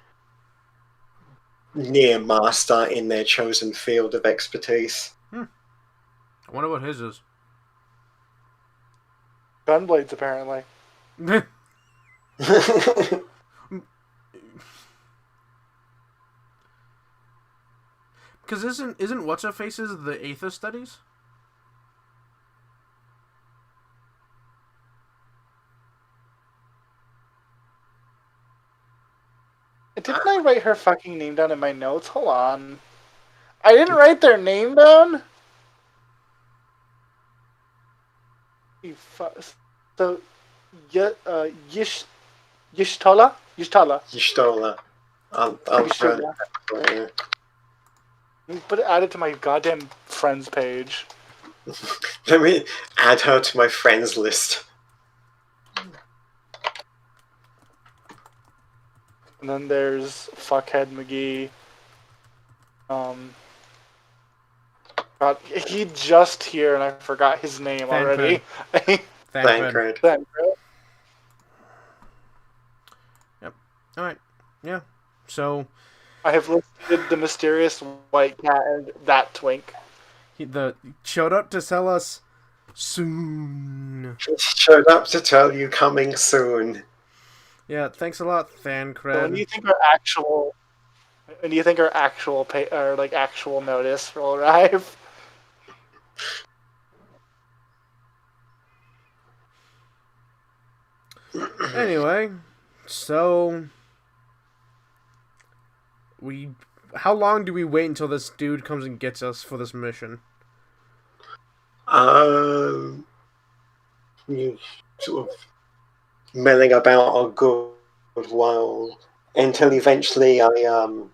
near master in their chosen field of expertise. I wonder what his is. Gunblades, apparently. Because isn't what's her face's the Aether studies? Didn't I write her fucking name down in my notes? Hold on. I didn't write their name down? So, Yishtola? Yishtola. Y'shtola. I'll try Yishtola. that. But add it to my goddamn friends page. Let me add her to my friends list. And then there's Fuckhead McGee. God, he just here and I forgot his name already. Thancred. Yep. Alright. Yeah. So I have listed the mysterious white cat and that twink. he showed up to sell us soon. Showed up to tell you coming soon. Yeah, thanks a lot, Thancred. So when do you think our actual pay, or like actual notice will arrive? Anyway, so how long do we wait until this dude comes and gets us for this mission? You sort of milling about a good while until eventually The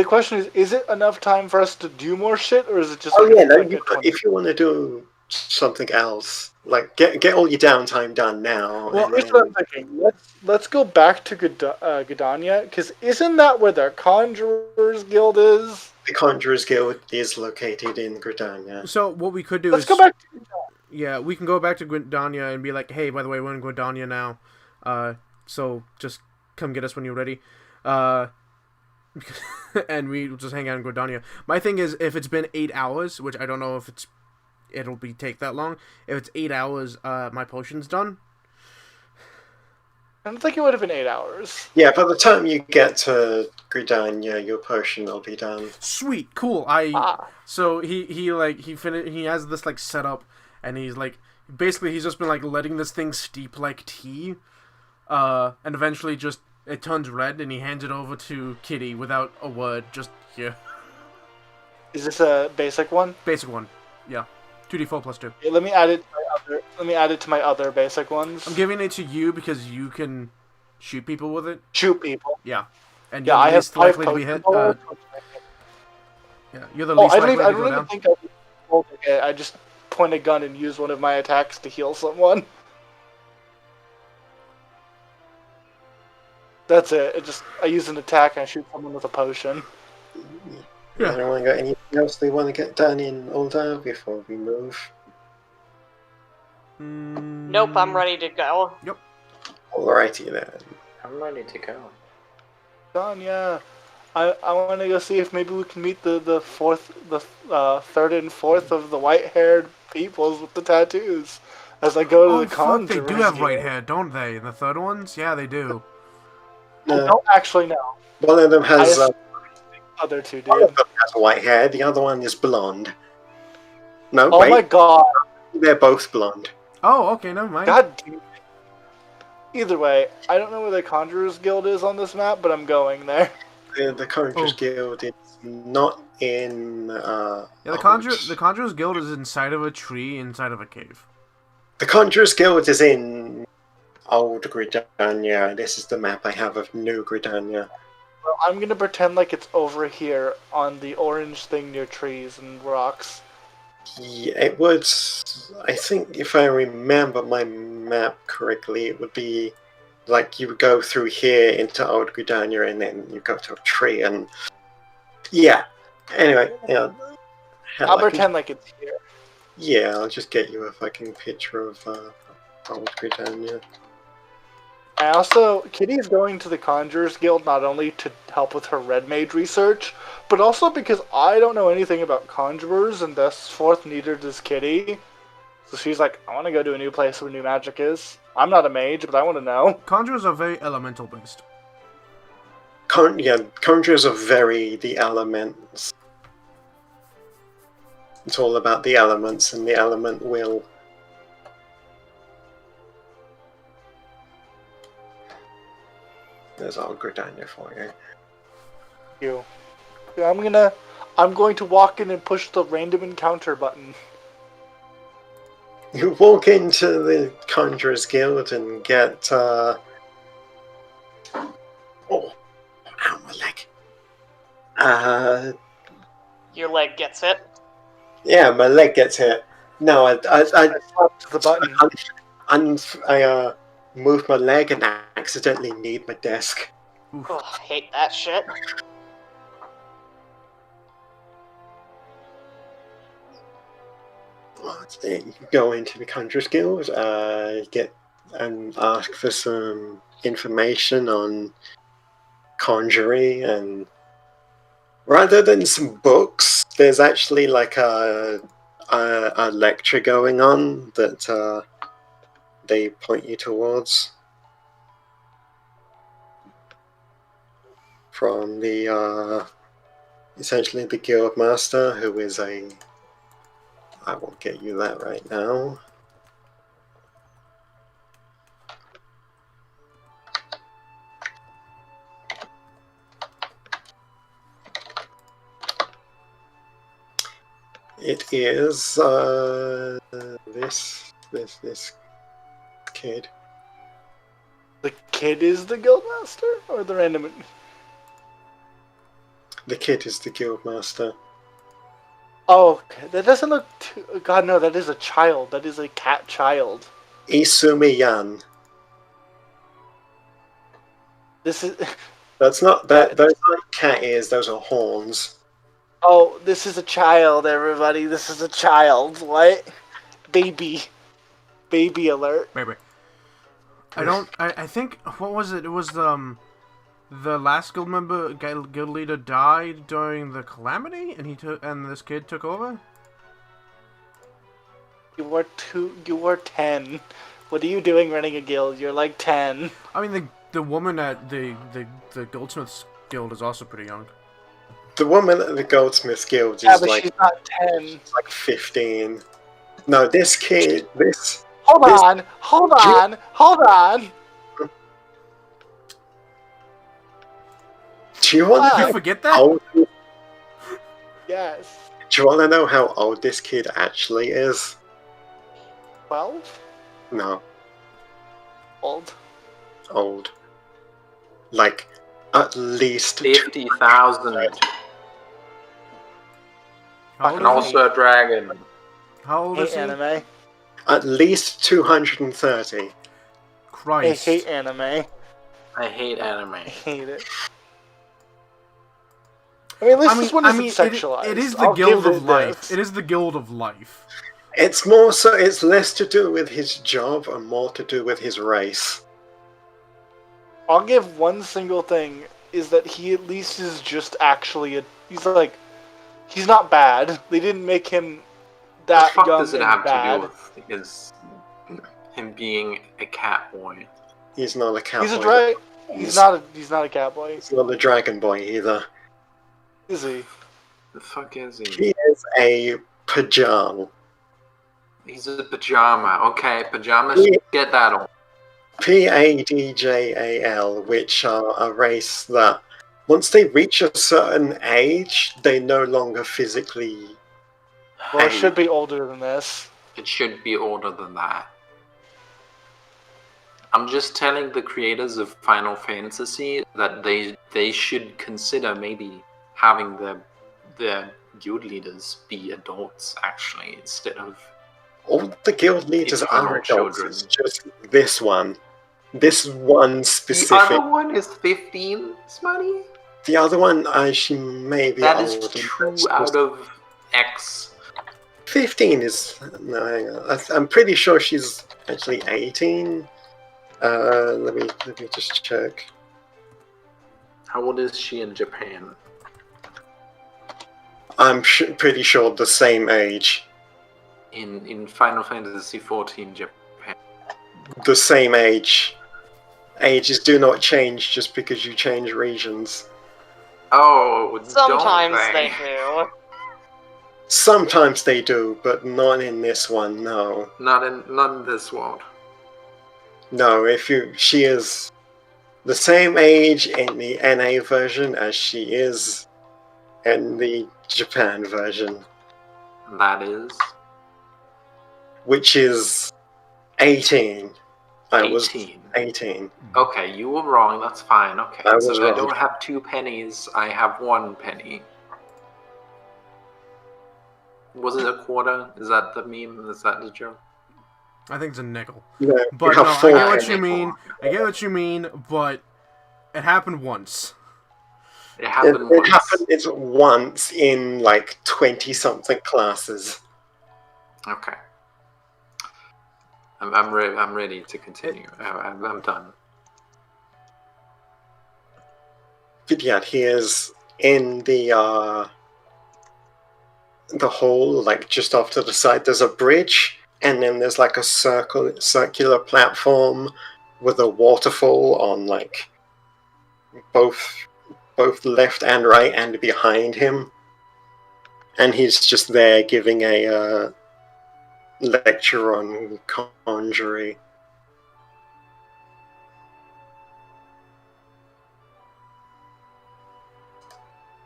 question is it enough time for us to do more shit, or is it just? Oh like yeah, a, no. like a 20? If you want to do something else, like get all your downtime done now. Well, and here's then what I'm thinking. Let's go back to Gridania, because isn't that where the Conjurers Guild is? the Conjurers Guild is located in Gridania. So what we could do Let's is go back to yeah, we can go back to Gwyndania and be like, hey, by the way, we're in Gwyndania now. So just come get us when you're ready. And we just hang out in Gwyndania. My thing is, if it's been 8 hours, which I don't know if it'll take that long. If it's 8 hours, my potion's done. I don't think it would have been 8 hours. Yeah, by the time you get to Gridania, your potion will be done. Sweet, cool. So he has this like setup, and he's like basically he's just been like letting this thing steep like tea, and eventually just it turns red, and he hands it over to Kitty without a word. Just here. Is this a basic one? Basic one, yeah. 2d4 plus 2. Okay, let me add it to my other basic ones. I'm giving it to you because you can shoot people with it. Shoot people. Yeah, and Yeah, you're I the have least 5 likely to be hit. potions. Yeah, you're the least likely to I go don't down. even think I rolled it. I just point a gun and use one of my attacks to heal someone. That's it. I use an attack and I shoot someone with a potion. Yeah. Anyone got anything else they want to get done in Ulda before we move? Nope, I'm ready to go. Alrighty then. I'm ready to go. Done, yeah. I want to go see if maybe we can meet the third and fourth of the white-haired peoples with the tattoos as I go to Oh the fuck, Conjurers. they do have Guild. right hair, don't they? The third ones? Yeah, they do. I don't actually know. One of them has Other two, one of dude. them has white hair. The other one is blonde. No, Oh wait. my god. They're both blonde. Oh, okay, never mind. God damn it. Either way, I don't know where the Conjurers Guild is on this map, but I'm going there. The Conjurers Guild is not in. Yeah, the Old. Conjurers Guild is inside of a tree, inside of a cave. The Conjurers Guild is in Old Gridania. This is the map I have of New Gridania. Well, I'm going to pretend like it's over here on the orange thing near trees and rocks. Yeah, it would. I think if I remember my map correctly, it would be like you would go through here into Old Gridania and then you go to a tree and. Yeah. Anyway, yeah. Hell, I'll pretend like it's here. Yeah, I'll just get you a fucking picture of Old Gridania. And also, Kitty's going to the Conjurers Guild not only to help with her Red Mage research, but also because I don't know anything about Conjurers, and thus forth neither does Kitty. So she's like, I want to go to a new place where new magic is. I'm not a mage, but I want to know. Conjurers are very elemental based. Conjurers are very the elements. It's all about the elements, and the element will. There's Old Gridania for you. Yeah, I'm going to walk in and push the random encounter button. You walk into the Conjurers Guild and get. Oh, ow, my leg. Your leg gets hit. Yeah, my leg gets hit. No, I slapped the button. I moved my leg and accidentally kneed my desk. Oh, I hate that shit. You go into the Conjurers Guild, get and ask for some information on conjuring, and rather than some books, there's actually like a lecture going on that they point you towards from the essentially the guild master, who is a I will get you that right now. It is this kid. The kid is the guildmaster, or the random? The kid is the guildmaster. Oh, okay. That doesn't look too... God, no, that is a child. That is a cat child. Isumi Yan. This is... That's not that. Those aren't cat ears. Those are horns. Oh, this is a child, everybody. This is a child. What? Baby. Baby alert. Wait. I think, what was it? It was the last guild member, guild leader died during the calamity, and this kid took over. You were 10. What are you doing running a guild? You're like 10. I mean, the woman at the goldsmiths guild is also pretty young. The woman at the goldsmiths guild Yeah, is but like she's not 10. she's like 15. No, this kid. Hold on. Do you want Did to you forget that? old? Yes. Do you want to know how old this kid actually is? 12? No, Old. like at least 50,000. How old And is he? also a dragon. How old Hate is he? anime. At least 230. I Christ. hate anime. I hate anime. I hate it. I mean, at least this one isn't sexualized. It is the I'll guild give of it life. this. It is the guild of life. It's more so. It's less to do with his job and more to do with his race. I'll give one single thing, is that he at least is just actually he's not bad. They didn't make him that the fuck young does it and have bad. to do with him being a cat boy? He's not a cowboy. He's a drag. He's not a cat boy. He's not a dragon boy either. Is he? The fuck is he? He is a pajama. He's a pajama. Okay, pajamas Yeah. get that on. Padjal, which are a race that, once they reach a certain age, they no longer physically. Well, it Hey, should be older than this. it should be older than that. I'm just telling the creators of Final Fantasy that they should consider maybe having their guild leaders be adults, actually, instead of... All the guild leaders Eternal are adults. children. It's just this one. This one The specific. other one is 15, Smutty? The other one, she may be That older. is but 2 out of X. 15 is. No, hang on. I'm pretty sure she's actually 18. Let me just check. How old is she in Japan? I'm pretty sure the same age. In Final Fantasy XIV Japan. The same age. Ages do not change just because you change regions. Oh, Sometimes don't they do. Sometimes they do, but not in this one. No, Not in this world. no. She is the same age in the NA version as she is in the Japan version, That is which is 18. I was 18. 18. Okay, you were wrong. That's fine. Okay, I was so I wrong. don't have 2 pennies. I have 1 penny. Was it a quarter? Is that the meme? Is that the joke? I think it's a nickel. No, But you no, have I four get what pennies. you mean. I get what you mean, but it happened once. It happened It once. happened. It's once in like 20-something classes. Okay. I'm ready to continue. I'm done. But yeah, he is in the hall, like just off to the side. There's a bridge, and then there's like a circular platform with a waterfall on like both left and right and behind him. And he's just there giving a lecture on conjuring.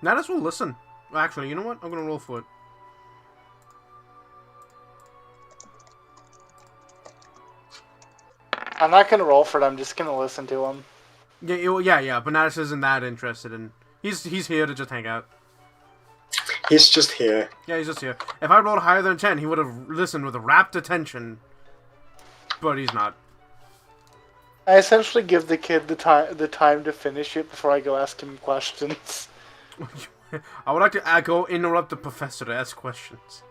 Natus will listen. Actually, you know what? I'm gonna roll for it. I'm not gonna roll for it. I'm just gonna listen to him. Yeah. But Natus isn't that interested in. He's here to just hang out. He's just here. Yeah, he's just here. If I rolled higher than 10, he would have listened with rapt attention. But he's not. I essentially give the kid the time to finish it before I go ask him questions. I would like to go interrupt the professor to ask questions.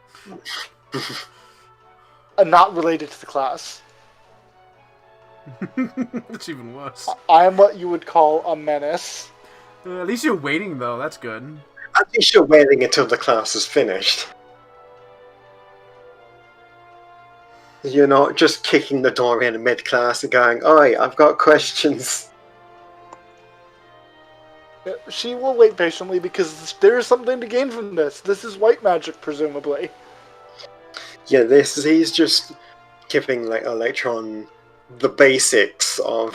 Not related to the class. That's even worse. I'm what you would call a menace. At least you're waiting, though. That's good. At least you're waiting until the class is finished. You're not just kicking the door in mid-class and going, "Oi, I've got questions." She will wait patiently because there is something to gain from this. This is white magic, presumably. Yeah, he's just giving like a lecture on the basics of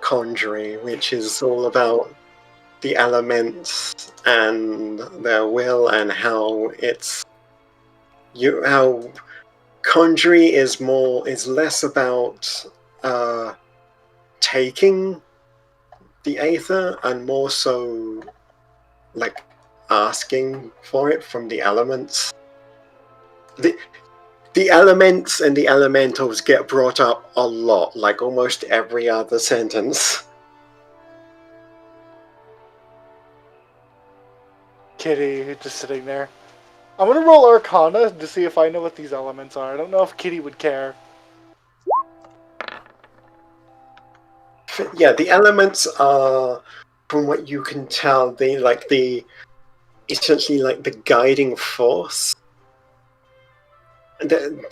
conjuring, which is all about the elements and their will and how how conjuring is less about taking the aether and more so like asking for it from the elements. The elements and the elementals get brought up a lot, like almost every other sentence. Kitty just sitting there. I'm gonna roll Arcana to see if I know what these elements are. I don't know if Kitty would care. Yeah, the elements are, from what you can tell, essentially like the guiding force.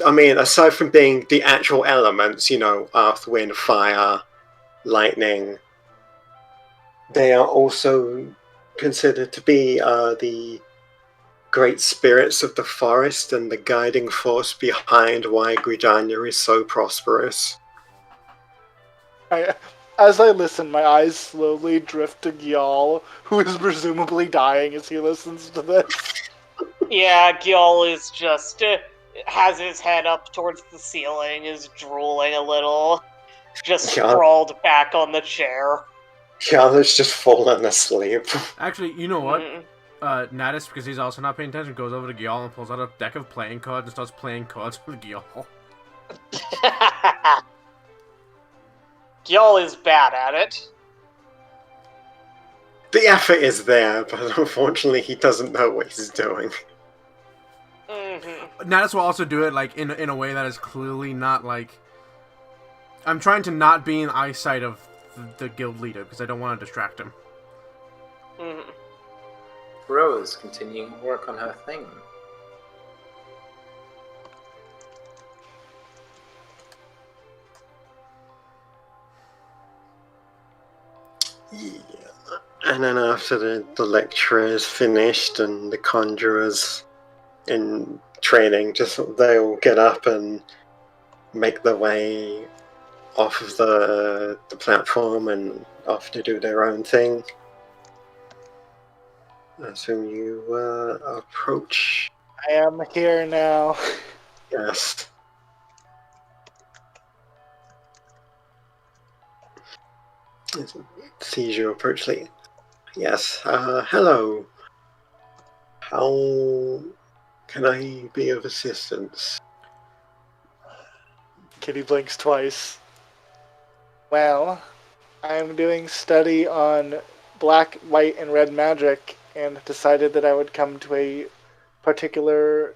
I mean, aside from being the actual elements, earth, wind, fire, lightning, they are also considered to be the great spirits of the forest and the guiding force behind why Gridania is so prosperous. As I listen, my eyes slowly drift to Gyal, who is presumably dying as he listens to this. Yeah, Gyal is just has his head up towards the ceiling, is drooling a little, just sprawled back on the chair. Gyal just fallen asleep. Actually, you know what? Natus, because he's also not paying attention, goes over to Gyal and pulls out a deck of playing cards and starts playing cards with Gyal. Gyal is bad at it. The effort is there, but unfortunately he doesn't know what he's doing. Mm-hmm. Natus will also do it like in a way that is clearly not like... I'm trying to not be in eyesight of the guild leader because I don't want to distract him. Mm-hmm. Rose continuing work on her thing. Yeah. And then after the lecture is finished and the conjurers in training, they all get up and make their way off of the platform and off to do their own thing. So you approach. I am here now. Yes. Sees you approach. Yes. Hello. How can I be of assistance? Kitty blinks twice. Well, I'm doing study on black, white, and red magic, and decided that I would come to a particular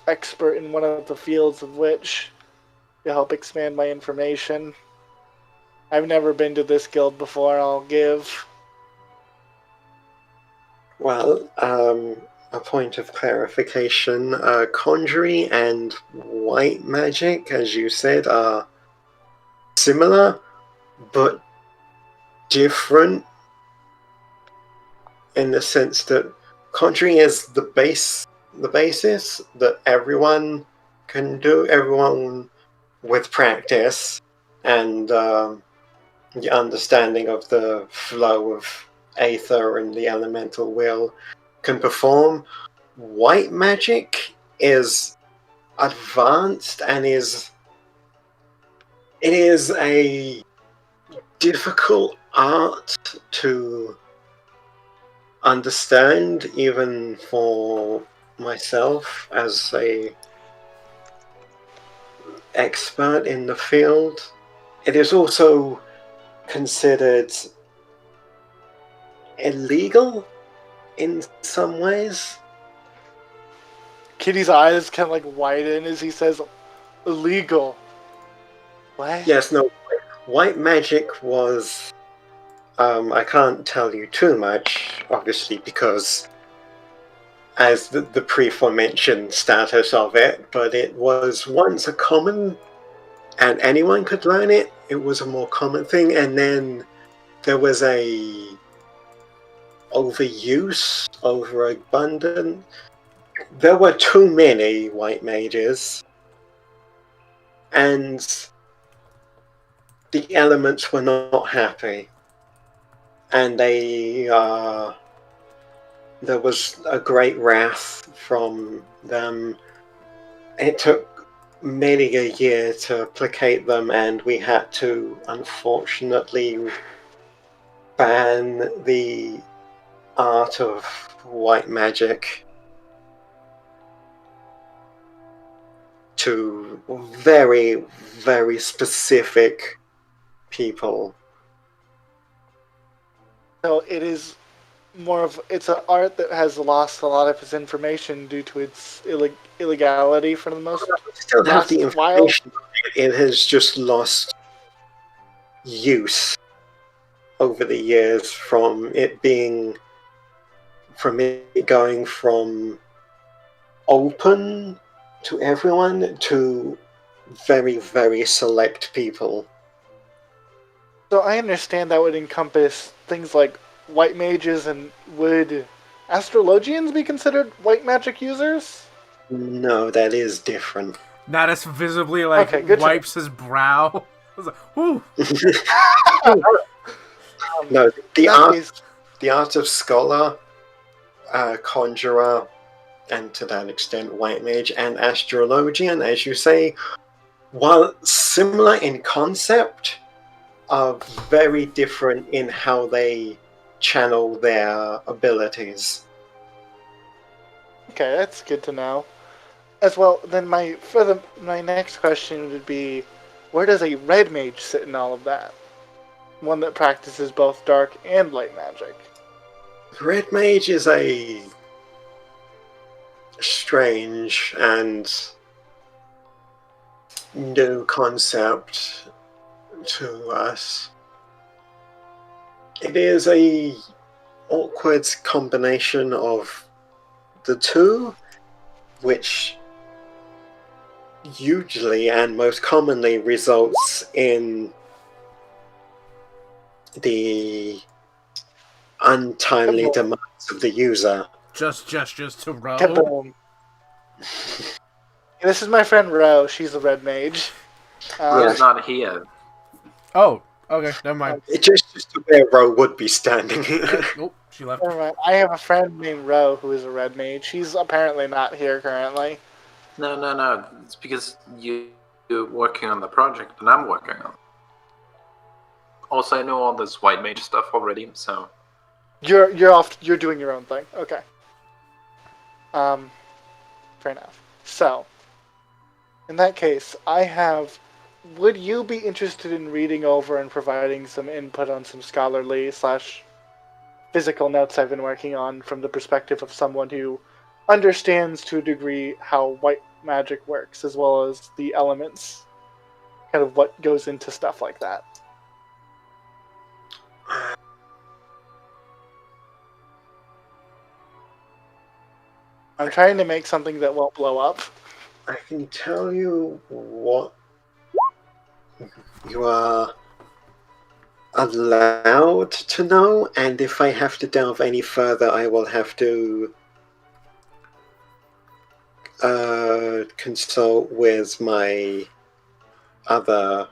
expert in one of the fields of which to help expand my information. I've never been to this guild before, I'll give. Well, a point of clarification. Conjuring and white magic, as you said, are similar, but different in the sense that conjuring is the base the basis that everyone can do, everyone with practice and the understanding of the flow of aether and the elemental will can perform. White magic is advanced and it is a difficult art to understand, even for myself as a expert in the field. It is also considered illegal in some ways. Kitty's eyes kind of like widen as he says, illegal. What? Yes, no, white magic was... I can't tell you too much, obviously, because as the pre-aforementioned status of it, but it was once a common, and anyone could learn it. It was a more common thing, and then there was a overuse, overabundant. There were too many white mages, and the elements were not happy. And there was a great wrath from them. It took many a year to placate them, and we had to, unfortunately, ban the art of white magic to very, very specific people. So it is more of, it's an art that has lost a lot of its information due to its illegality for the most part. We still have the information. It has just lost use over the years from it going from open to everyone to very, very select people. So I understand that would encompass things like white mages, and would astrologians be considered white magic users? No, that is different. Natus visibly wipes his brow. I was like, whoo! No, the art of scholar, conjurer, and to that extent white mage and astrologian, as you say, while similar in concept, are very different in how they channel their abilities. Okay, that's good to know. As well, then my next question would be, where does a red mage sit in all of that? One that practices both dark and light magic. Red mage is a strange and new concept to us. It is a awkward combination of the two, which usually and most commonly results in the untimely demise of the user. Just gestures to Ro. Kaboom. This is my friend Ro. She's a red mage. Ro's not here. Oh, okay, never mind. It's just where Ro would be standing. Oh, she left. Never mind. I have a friend named Ro who is a red mage. She's apparently not here currently. No. It's because you're working on the project and I'm working on it. Also, I know all this white mage stuff already, so... You're off. You're doing your own thing. Okay. Fair enough. So, in that case, would you be interested in reading over and providing some input on some scholarly / physical notes I've been working on from the perspective of someone who understands to a degree how white magic works, as well as the elements, kind of what goes into stuff like that? I'm trying to make something that won't blow up. I can tell you what you are allowed to know, and if I have to delve any further, I will have to consult with my other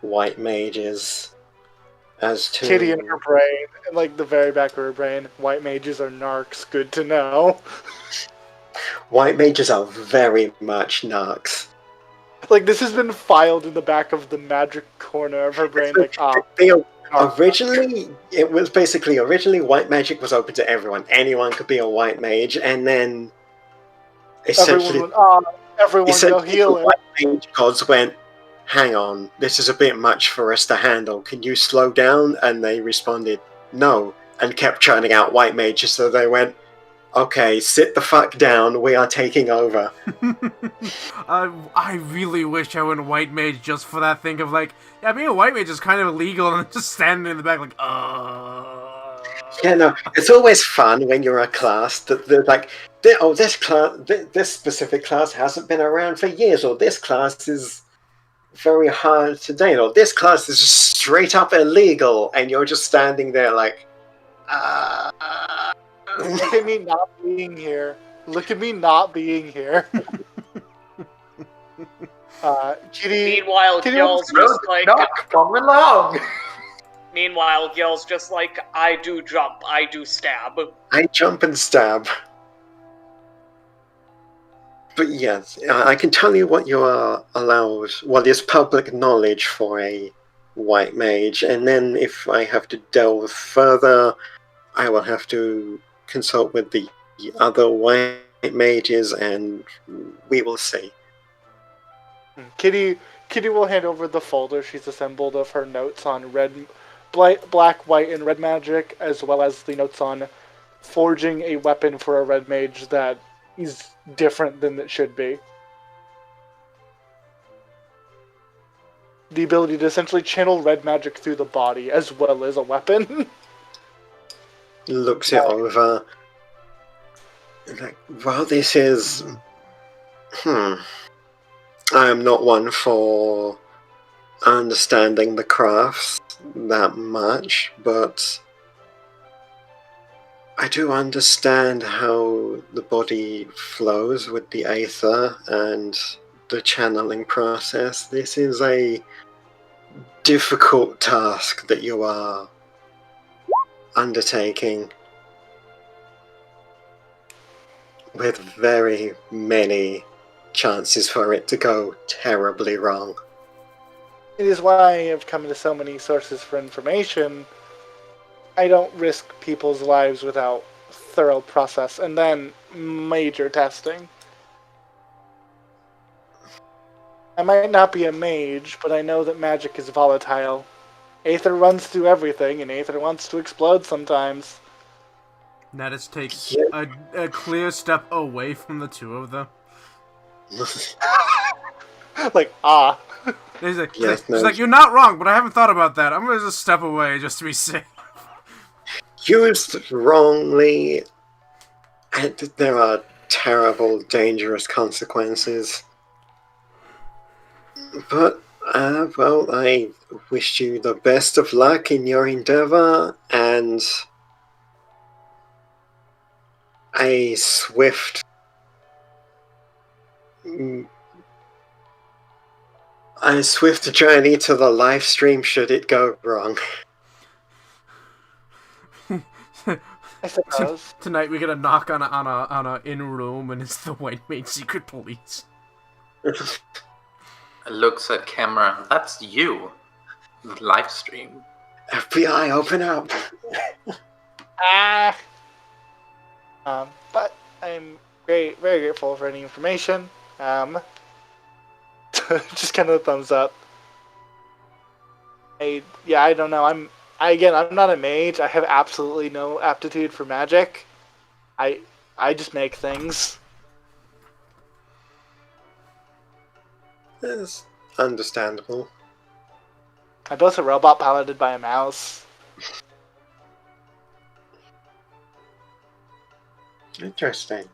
white mages as to... Kitty in her brain, in like the very back of her brain, white mages are narcs, good to know. White mages are very much narcs. Like, this has been filed in the back of the magic corner of her brain, like, Originally, it was basically, white magic was open to everyone. Anyone could be a white mage, and then essentially, everyone go heal the it. white mage gods went, hang on, this is a bit much for us to handle. Can you slow down? And they responded, no, and kept churning out white mages, so they went, okay, sit the fuck down, we are taking over. I really wish I went white mage just for that thing of like, yeah, being a white mage is kind of illegal, and just standing in the back like, Yeah, no, it's always fun when you're a class that they're like, this specific class hasn't been around for years, or this class is very hard to date, or this class is just straight up illegal, and you're just standing there like, Look at me not being here. Look at me not being here. Kitty. Meanwhile, Kitty Gil's just like, come along. meanwhile, Gil's just like, I do jump, I do stab. I jump and stab. But yes, I can tell you what you are allowed, what is public knowledge for a white mage, and then if I have to delve further, I will have to consult with the other white mages, and we will see. Kitty will hand over the folder she's assembled of her notes on black, white, and red magic, as well as the notes on forging a weapon for a red mage that is different than it should be. The ability to essentially channel red magic through the body, as well as a weapon. Looks it over. Like, well, this is... I am not one for understanding the crafts that much, but I do understand how the body flows with the aether and the channeling process. This is a difficult task that you are undertaking, with very many chances for it to go terribly wrong. It is why I have come to so many sources for information. I don't risk people's lives without thorough process and then major testing. I might not be a mage, but I know that magic is volatile. Aether runs through everything, and Aether wants to explode sometimes. Natus takes a clear step away from the two of them. Like, She's like, you're not wrong, but I haven't thought about that. I'm gonna just step away just to be safe. Used wrongly, and there are terrible, dangerous consequences. But, well, I wish you the best of luck in your endeavor, and a swift journey to the live stream should it go wrong. I suppose. Tonight we get a knock on a in room, and it's the White Mage Secret Police. Looks at camera. That's you. Live stream. FBI, open up. But I'm very grateful for any information. Just kind of a thumbs up. I don't know. I'm not a mage. I have absolutely no aptitude for magic. I just make things. It's understandable. I built a robot piloted by a mouse. Interesting.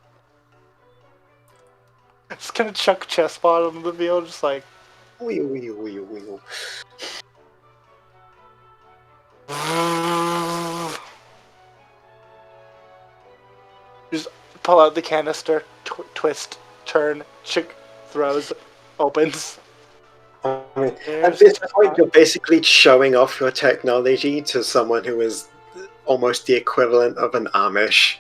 Just gonna chuck chessbot onto the field, just like... Wee. Just pull out the canister, twist, turn, chick throws, opens. I mean, at There's this the point, shot. you're basically showing off your technology to someone who is almost the equivalent of an Amish.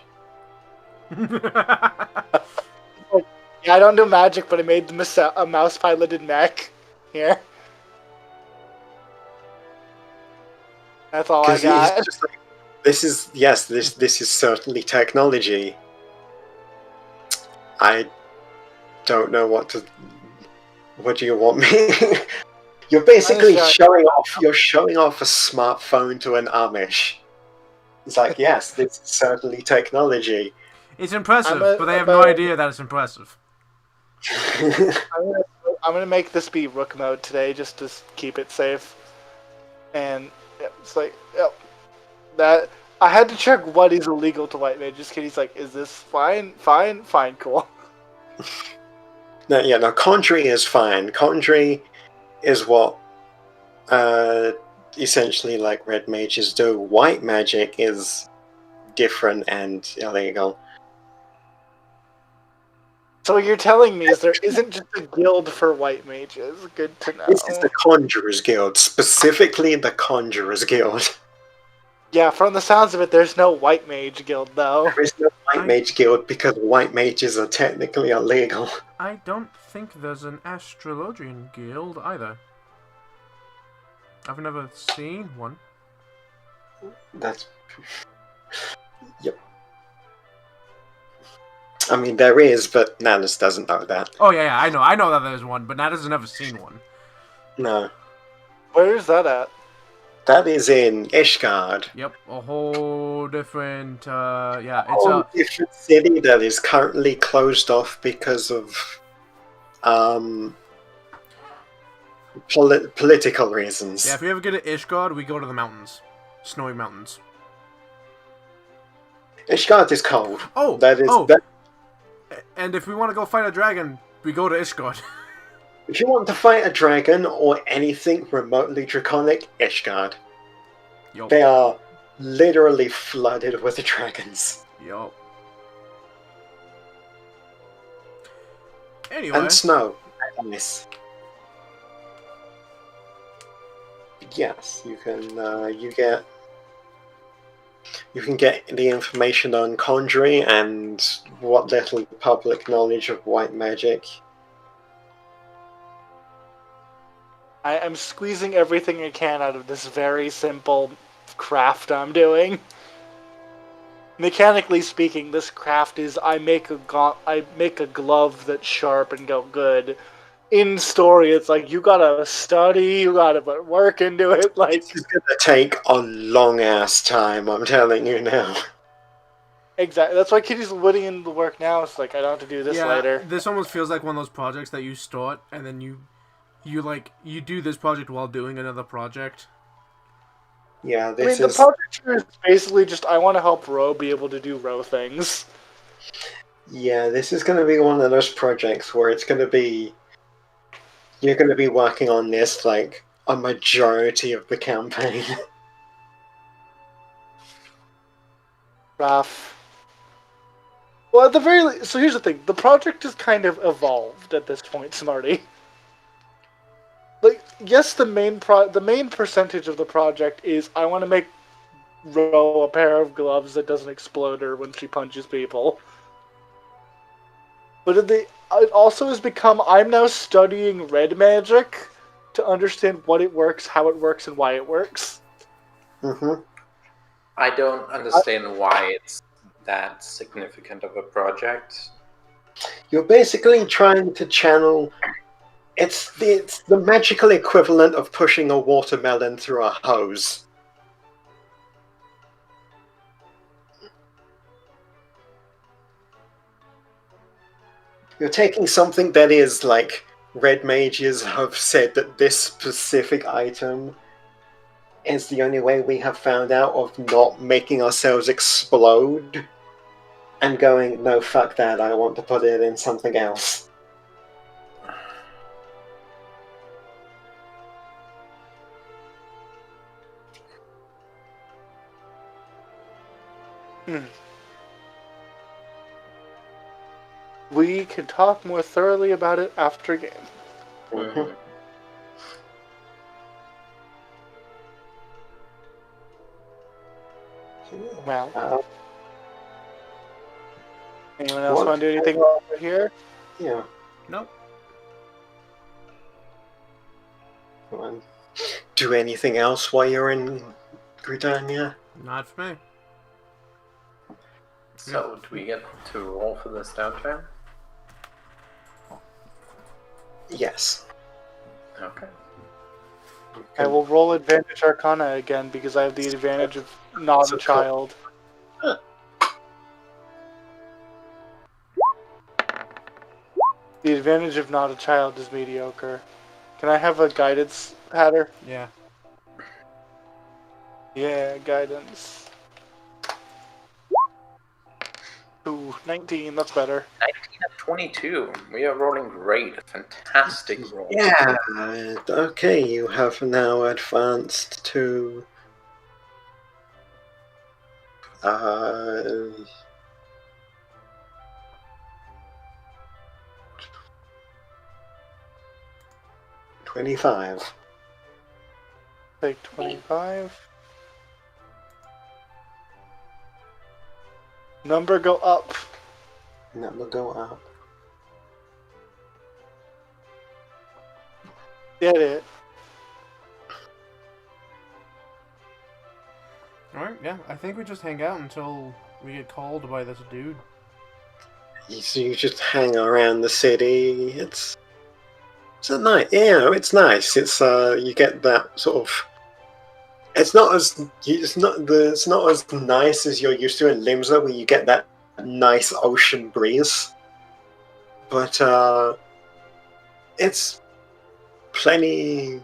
Yeah, I don't do magic, but I made a mouse piloted mech. Here. That's all I Because got. he's just like, this is certainly technology. I don't know what do you want me? You're basically showing off a smartphone to an Amish. It's like, yes, this is certainly technology. It's impressive, but they have no idea that it's impressive. I'm gonna make this be Rook mode today, just to keep it safe. And it's like, that I had to check what is illegal to white mages. Kitty's like, is this fine? Fine, cool. No, conjuring is fine. Conjuring is what essentially like red mages do. White magic is different and illegal. So what you're telling me is there isn't just a guild for white mages. Good to know. This is the Conjurers Guild, specifically the Conjurers Guild. Yeah, from the sounds of it, there's no white mage guild though. There is no white mage guild because white mages are technically illegal. I don't think there's an astrologian guild either. I've never seen one. That's... Yep. I mean, there is, but Nanas doesn't know that. Oh, yeah, I know that there's one, but Nanas has never seen one. No. Where is that at? That is in Ishgard. Yep, a whole different, it's a different city that is currently closed off because of, political reasons. Yeah, if you ever get to Ishgard, we go to the mountains. Snowy mountains. Ishgard is cold. Oh, That... And if we want to go fight a dragon, we go to Ishgard. If you want to fight a dragon or anything remotely draconic, Ishgard. Yo. They are literally flooded with dragons. Yo. Anyway. And snow. Nice. Yes, you can get the information on conjuring and what little public knowledge of white magic. I'm squeezing everything I can out of this very simple craft I'm doing. Mechanically speaking, this craft is I make a glove that's sharp and go good. In story, it's like you gotta study, you gotta put work into it. Like it's gonna take a long ass time. I'm telling you now. Exactly. That's why Kitty's putting in the work now. It's like I don't have to do this later. This almost feels like one of those projects that you start and then you do this project while doing another project. Yeah, the project here is basically just I want to help Ro be able to do Ro things. Yeah, this is going to be one of those projects where it's going to be... You're going to be working on this, like, a majority of the campaign. Rough. Well, at the very least, so here's the thing. The project is kind of evolved at this point, Smarty. Like, yes, the main percentage of the project is I want to make Ro a pair of gloves that doesn't explode her when she punches people. But it also has become I'm now studying red magic to understand what it works, how it works, and why it works. Mm-hmm. I don't understand why it's that significant of a project. You're basically trying to channel... It's the magical equivalent of pushing a watermelon through a hose. You're taking something that is like red mages have said that this specific item is the only way we have found out of not making ourselves explode, and going, no, fuck that, I want to put it in something else. we can talk more thoroughly about it after game. Mhm. Well, Uh, anyone else what- want to do anything over here? yeah. Nope. Well, do anything else while you're in Gridania? Not for me. So, do we get to roll for this downtime? Yes. Okay. I will roll advantage Arcana again because I have the advantage of not a child. The advantage of not a child is mediocre. Can I have a guidance, Hatter? Yeah. Yeah, guidance. Ooh, 19, that's better. 19 of 22. We are rolling great. Fantastic roll. Yeah. Okay, you have now advanced to. Uh, 25. Take 25. Number go up. And that will go up. Get it. Alright, yeah. I think we just hang out until we get called by this dude. So you just hang around the city. It's a nice. Yeah, it's nice. It's you get that sort of. It's not as nice as you're used to in Limsa, where you get that nice ocean breeze. But it's plenty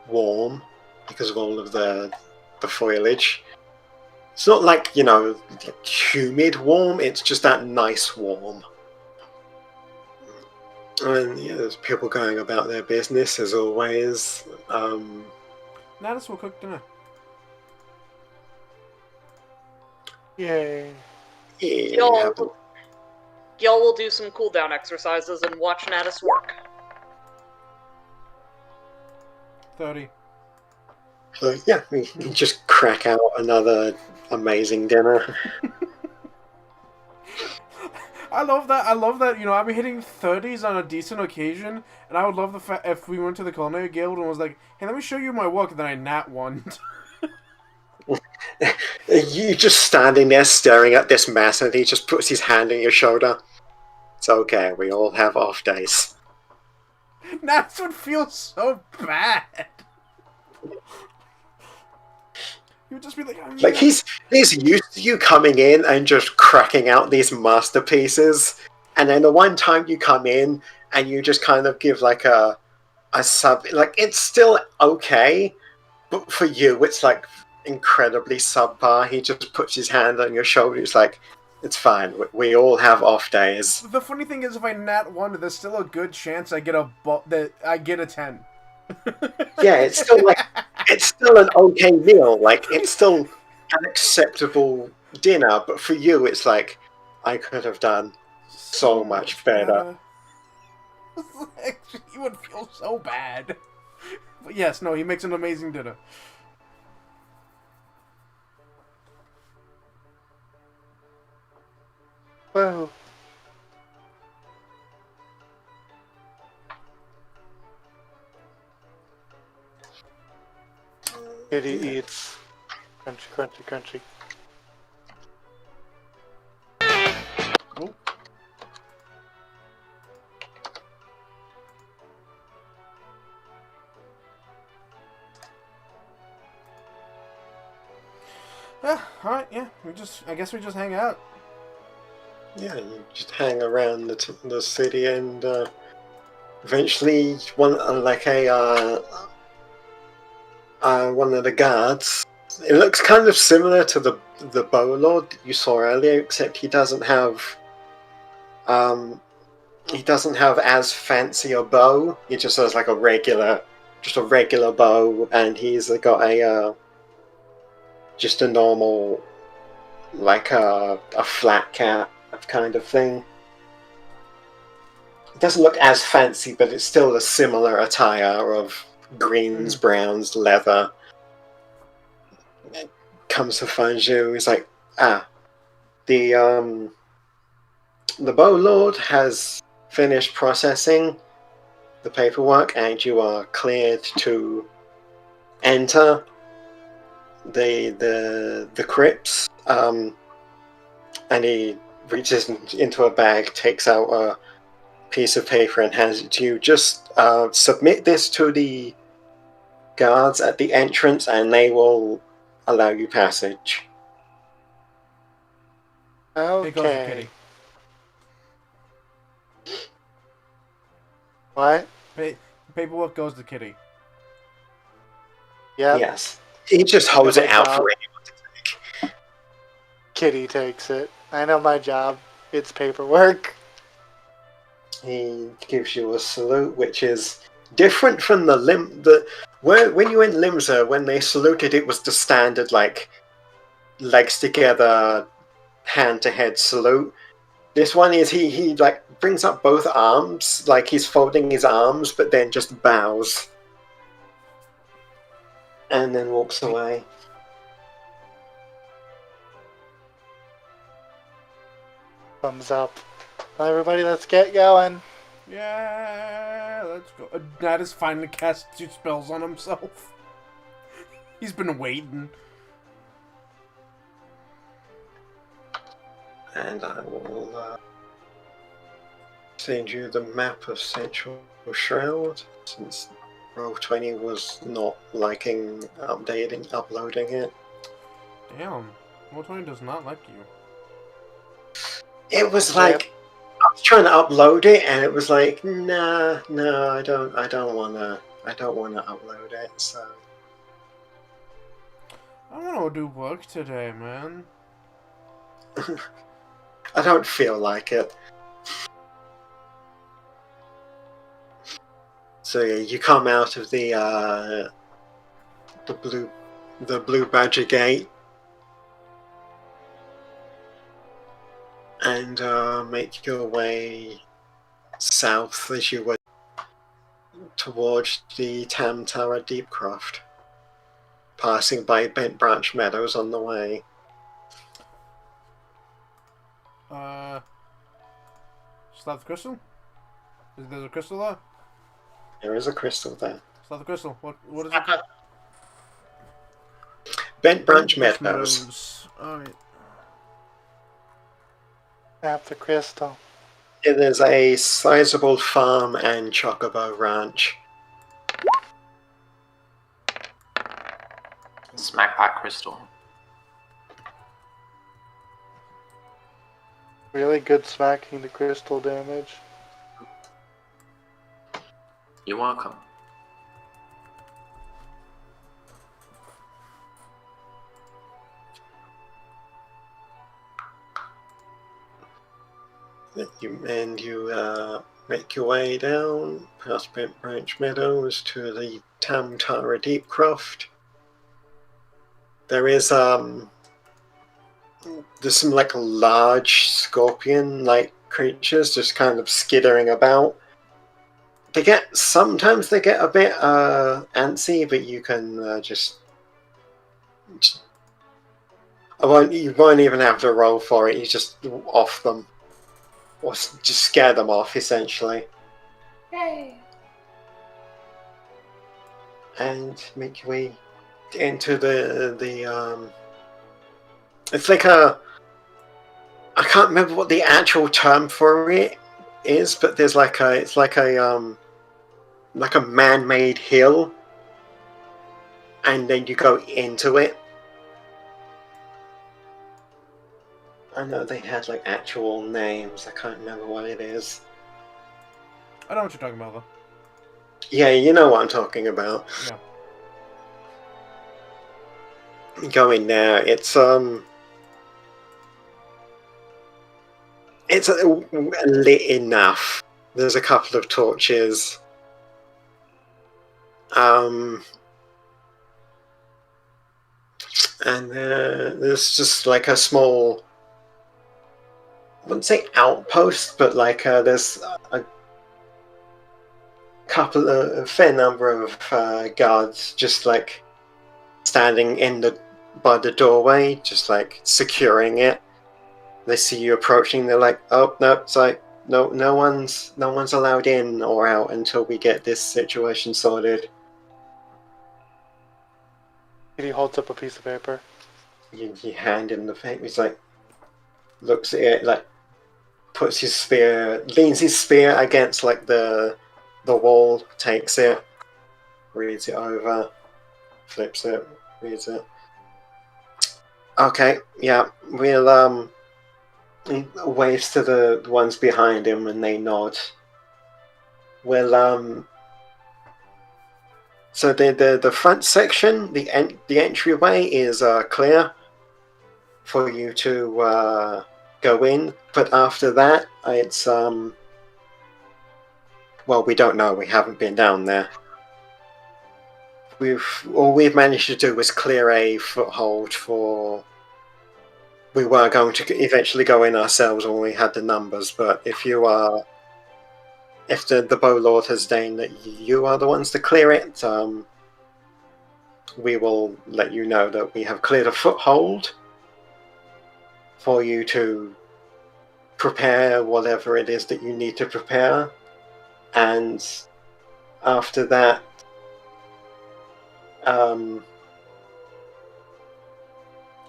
warm because of all of the foliage. It's not like, humid warm, it's just that nice warm. And yeah, there's people going about their business as always. Natus will cook dinner. Yay. Yeah, Y'all will do some cooldown exercises and watch Natus work. 30. so yeah, we can just crack out another amazing dinner. I love that. I've been hitting 30s on a decent occasion, and I would love the fact if we went to the Culinary Guild and was like, hey, let me show you my work, and then I nat one. You just standing there staring at this mess, and he just puts his hand on your shoulder. It's okay, we all have off days. Nats would feel so bad. He would just be like, Like he's used to you coming in and just cracking out these masterpieces, and then the one time you come in and you just kind of give like a sub, like it's still okay, but for you it's like incredibly subpar. He just puts his hand on your shoulder. It's like, it's fine. We all have off days. The funny thing is, if I nat 1, there's still a good chance I get a 10. Yeah, it's still an okay meal. Like, it's still an acceptable dinner. But for you, it's like, I could have done so much better. He would feel so bad. But yes, no, he makes an amazing dinner. Whoa. Kitty eats. Crunchy, crunchy, crunchy. Oh. Yeah, alright, yeah. I guess we just hang out. Yeah, you just hang around the city, and eventually one of the guards. It looks kind of similar to the bow lord you saw earlier, except he doesn't have as fancy a bow. He just has like a regular bow, and he's got just a normal, like a flat cap kind of thing. doesn't look as fancy, but it's still a similar attire of greens, browns, leather. Comes to find you. He's like, the Bow Lord has finished processing the paperwork, and you are cleared to enter the crypts. And he reaches into a bag, takes out a piece of paper, and hands it to you. Just submit this to the guards at the entrance, and they will allow you passage. Here goes the Okay. kitty. What? Paperwork goes to kitty. Yep. Yes. He just holds my it out job. for anyone to take. Kitty takes it. I know my job. It's paperwork. He gives you a salute, which is different from the when you were in Limsa, when they saluted, it was the standard like legs together, hand to head salute. This one is he like brings up both arms, like he's folding his arms, but then just bows, and then walks away. Thumbs up. Well, everybody, let's get going. Yeah, let's go. Nat has finally cast 2 spells on himself. He's been waiting. And I will send you the map of Central Shroud, since Roll20 was not liking uploading it. Damn, Roll20 does not like you. It was like I was trying to upload it, and it was like, no, I don't wanna upload it. So I wanna do work today, man. I don't feel like it. So yeah, you come out of the blue badger gate, and make your way south as you were towards the Tamtara Deepcroft, passing by Bent Branch Meadows on the way. Slap the crystal? Is there a crystal there? There is a crystal there. Slap the crystal. What is it? Bent Branch Meadows. Alright. Tap the crystal. It is a sizable farm and chocobo ranch. Smack that crystal. Really good smacking the crystal damage. You're welcome. You make your way down past Bent Branch Meadows to the Tamtara Deepcroft. There's some like large scorpion-like creatures just kind of skittering about. Sometimes they get a bit antsy, but you can you won't even have to roll for it. You just off them, or just scare them off, essentially. Yay! And make your way into the it's like I can't remember what the actual term for it is, but there's like a man-made hill, and then you go into it. I know they had like actual names. I can't remember what it is. I know what you're talking about, though. Yeah, you know what I'm talking about. Yeah. Go in there. It's lit enough. There's a couple of torches. And there's just like a small, I wouldn't say outpost, but like there's a fair number of guards just like standing by the doorway, just like securing it. They see you approaching. They're like, "Oh no, it's like no one's allowed in or out until we get this situation sorted." He holds up a piece of paper. You hand him the paper. He's like, looks at it, like leans his spear against like the wall, takes it, reads it over, flips it, reads it. Okay, yeah, we'll he waves to the ones behind him and they nod. We'll so the front section, the entryway is clear for you to go in, but after that it's well, we don't know, we haven't been down there. All we've managed to do was clear a foothold for. We were going to eventually go in ourselves when we had the numbers, but if the Bow Lord has deigned that you are the ones to clear it, we will let you know that we have cleared a foothold for you to prepare whatever it is that you need to prepare, and after that,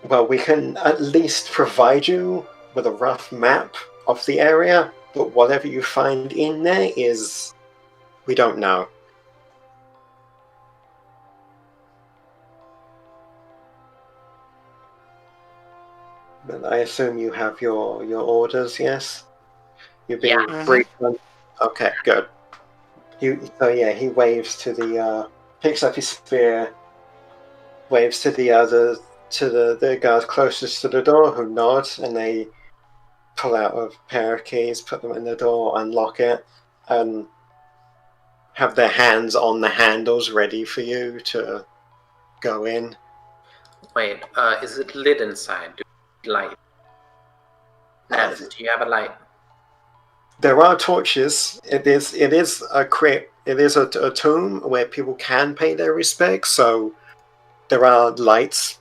well, we can at least provide you with a rough map of the area, but whatever you find in there we don't know. But I assume you have your orders, yes? You've been briefed on. Okay, good. He waves to picks up his spear, waves to the guards closest to the door, who nod, and they pull out a pair of keys, put them in the door, unlock it, and have their hands on the handles ready for you to go in. Wait, is it lit inside? Do you light? And do you have a light? There are torches. It is a crypt. It is a tomb where people can pay their respects, so there are lights,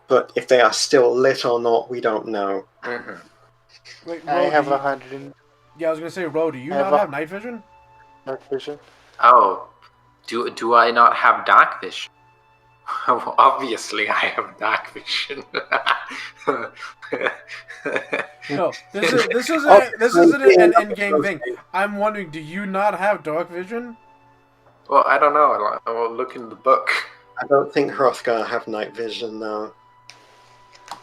but if they are still lit or not, we don't know. Mm-hmm. Wait, I have 100. Yeah, I was gonna say, Ro, do you not have night vision? Dark vision. Oh, do I not have dark vision? Well, obviously, I have dark vision. No, this isn't an end-game thing. I'm wondering, do you not have dark vision? Well, I don't know. I'll look in the book. I don't think Hrothgar have night vision, though.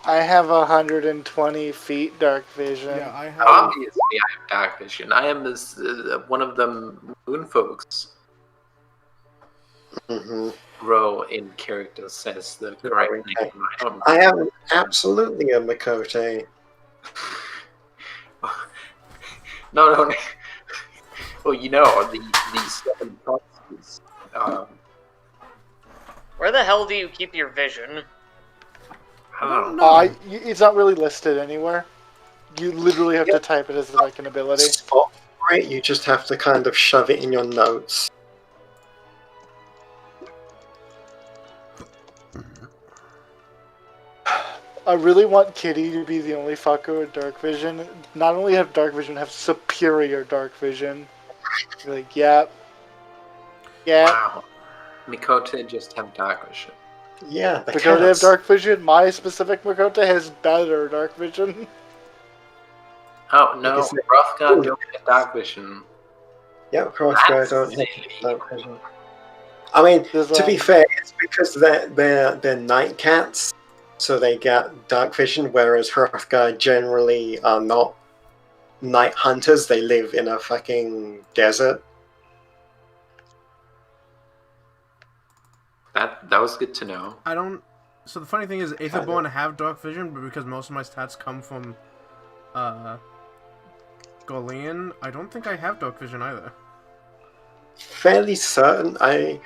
I have 120 feet dark vision. Yeah, I have. Obviously, I have dark vision. I am one of the moon folks. Mm-hmm. Ro in character says the correct name. I am absolutely a Makote. No. Well, you know, these 7 prophecies. Where the hell do you keep your vision? I don't know. It's not really listed anywhere. You literally have to type it as like an ability. Spot for it, you just have to kind of shove it in your notes. I really want Kitty to be the only fucker with dark vision. Not only have dark vision, have superior dark vision. You're like, yeah. Wow. Mikote just have dark vision. Yeah, Makote have dark vision. My specific Makote has better dark vision. Oh no, Hrothgar don't get dark vision. Yeah, Hrothgar don't have dark vision. I mean, to be fair, it's because they're night cats, so they get dark vision, whereas Hrothgar generally are not night hunters. They live in a fucking desert. That was good to know. I don't. So the funny thing is, Aetherborn have dark vision, but because most of my stats come from, Golian, I don't think I have dark vision either. Fairly certain. I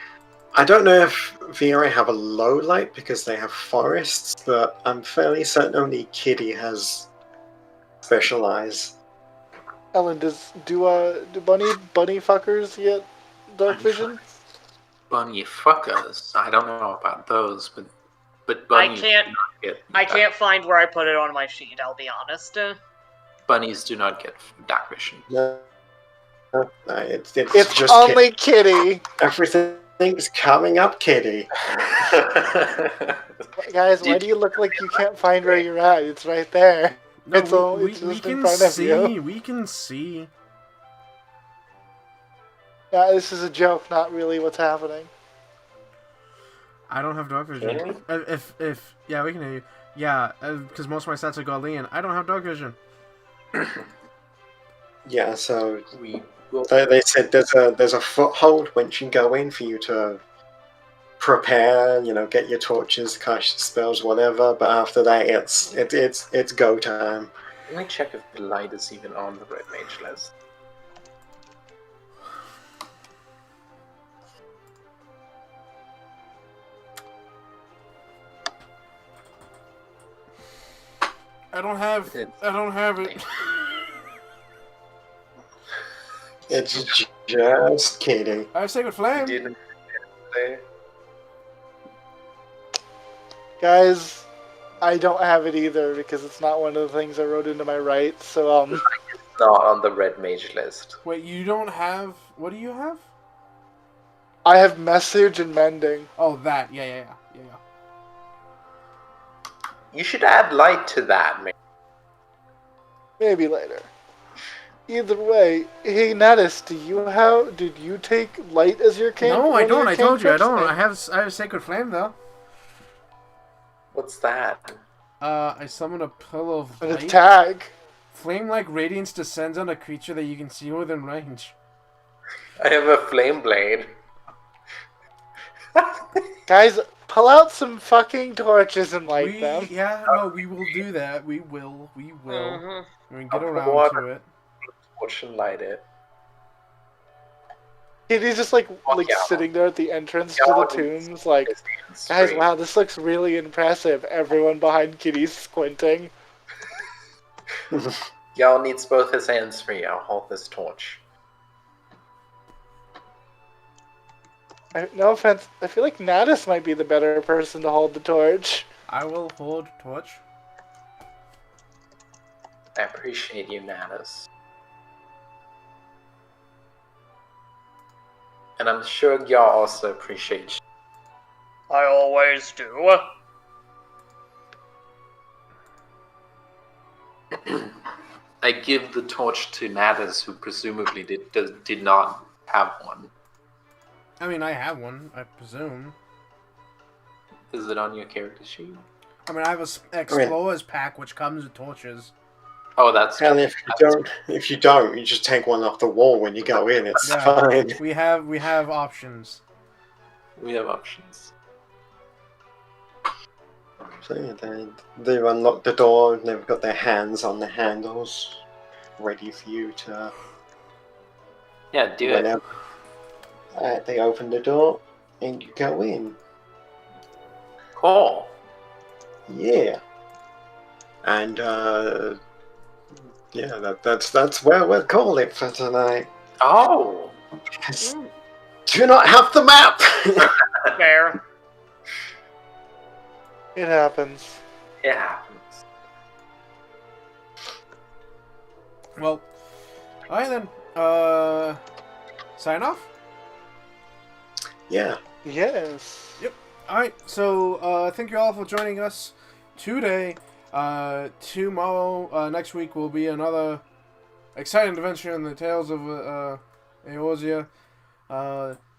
don't know if Viera have a low light because they have forests, but I'm fairly certain only Kitty has special eyes. Ellen, do bunny fuckers get dark vision? Bunny fuckers. I don't know about those, but bunnies do not get I can't find where I put it on my sheet, I'll be honest. bunnies do not get dark vision. No, it's It's just only Kitty. everything's coming up, Kitty. Guys, why do you look like you can't find where you're at? It's right there. No, It's we just in can front of see. you. We can see. Yeah, this is a joke, not really what's happening. I don't have dark vision. Really? If yeah, we can hear you. Yeah, because most of my stats are Godlian. I don't have dark vision. Yeah, so We will. they said there's a foothold once you go in for you to prepare, get your torches, cast your spells, whatever. But after that, it's go time. Let me check if the light is even on the red mage list. I don't have it. It's just kidding. I have Sacred Flame. Didn't Guys, I don't have it either because it's not one of the things I wrote into my rights. So not on the red mage list. Wait, you don't have. What do you have? I have message and mending. Oh, that. Yeah. You should add light to that, man. Maybe later. Either way, hey Natus, did you take light as your cantrip? No, I don't. I told you I don't. cantrips? I have Sacred Flame though. What's that? I summon a pillar of An light. attack. Flame-like radiance descends on a creature that you can see within range. I have a flame blade. Guys, pull out some fucking torches and light them. Yeah, no, we will do that. We will. Mhm. We can get I'll around pour to it. Torch and light it. He's just like yeah. sitting there at the entrance Yeah, to the it's- tombs, like, guys, Straight. wow, this looks really impressive. Everyone behind Kitty's squinting. Y'all needs both his hands free. I'll hold this torch. No offense, I feel like Natus might be the better person to hold the torch. I will hold torch. I appreciate you, Natus. And I'm sure y'all also appreciate I always do. I give the torch to Natus, who presumably did not have one. I mean, I have one, I presume. Is it on your character sheet? I mean, I have a Explorer's pack which comes with torches. Oh, that's And if you don't, you just take one off the wall when you go in. It's Yeah. fine. We have options. we have options. So yeah, they unlock the door. And they've got their hands on the handles, ready for you to. Yeah, do it. Whenever they open the door and you go in. Cool. Yeah. And yeah, that's where we'll call it for tonight. Oh, Yes. Do not have the map. Fair. It happens. it happens. Well, alright then. Sign off? Yeah. Yes. Alright, so thank you all for joining us today. Tomorrow, next week will be another exciting adventure in the Tales of Eorzean.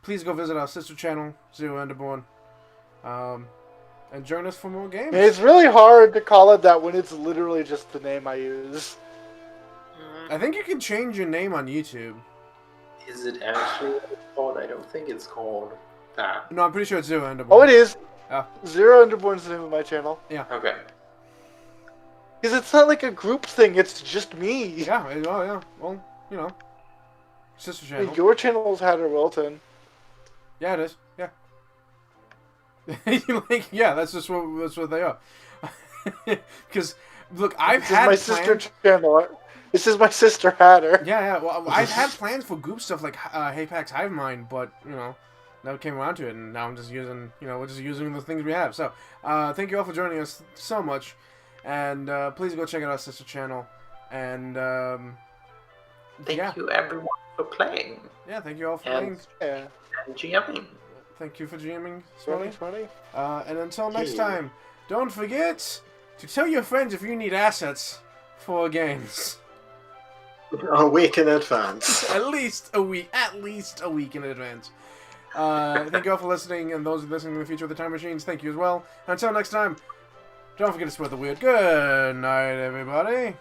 Please go visit our sister channel, Zero Enderborn, and join us for more games. It's really hard to call it that when it's literally just the name I use. I think you can change your name on YouTube. Is it actually what it's called? I don't think it's called that. No, I'm pretty sure it's Zero Enderborn. Oh, it is. Oh. Zero Underborn's the name of my channel. Okay. Because it's not like a group thing, it's just me. Yeah, oh yeah. Well, you know. Sister channel. Your channel's Hatter Wilton. Yeah, it is. Yeah. Yeah, that's what they are. Because look, I've This is had my plans. sister channel. This is my sister Hatter. Yeah. Well, I've had plans for group stuff like Hapax Hive Mind, but never came around to it, and now I'm just using, we're just using the things we have. So, thank you all for joining us so much, and please go check out our sister channel, and Thank you everyone for playing. Yeah, thank you all for playing. Yeah. And GMing. Thank you for GMing, Smarty, Smarty. And until next time, don't forget to tell your friends if you need assets for games. A week in advance. At least a week in advance. Thank you all for listening, and those listening in the future of the Time Machines, thank you as well. Until next time, don't forget to spread the weird. Good night, everybody.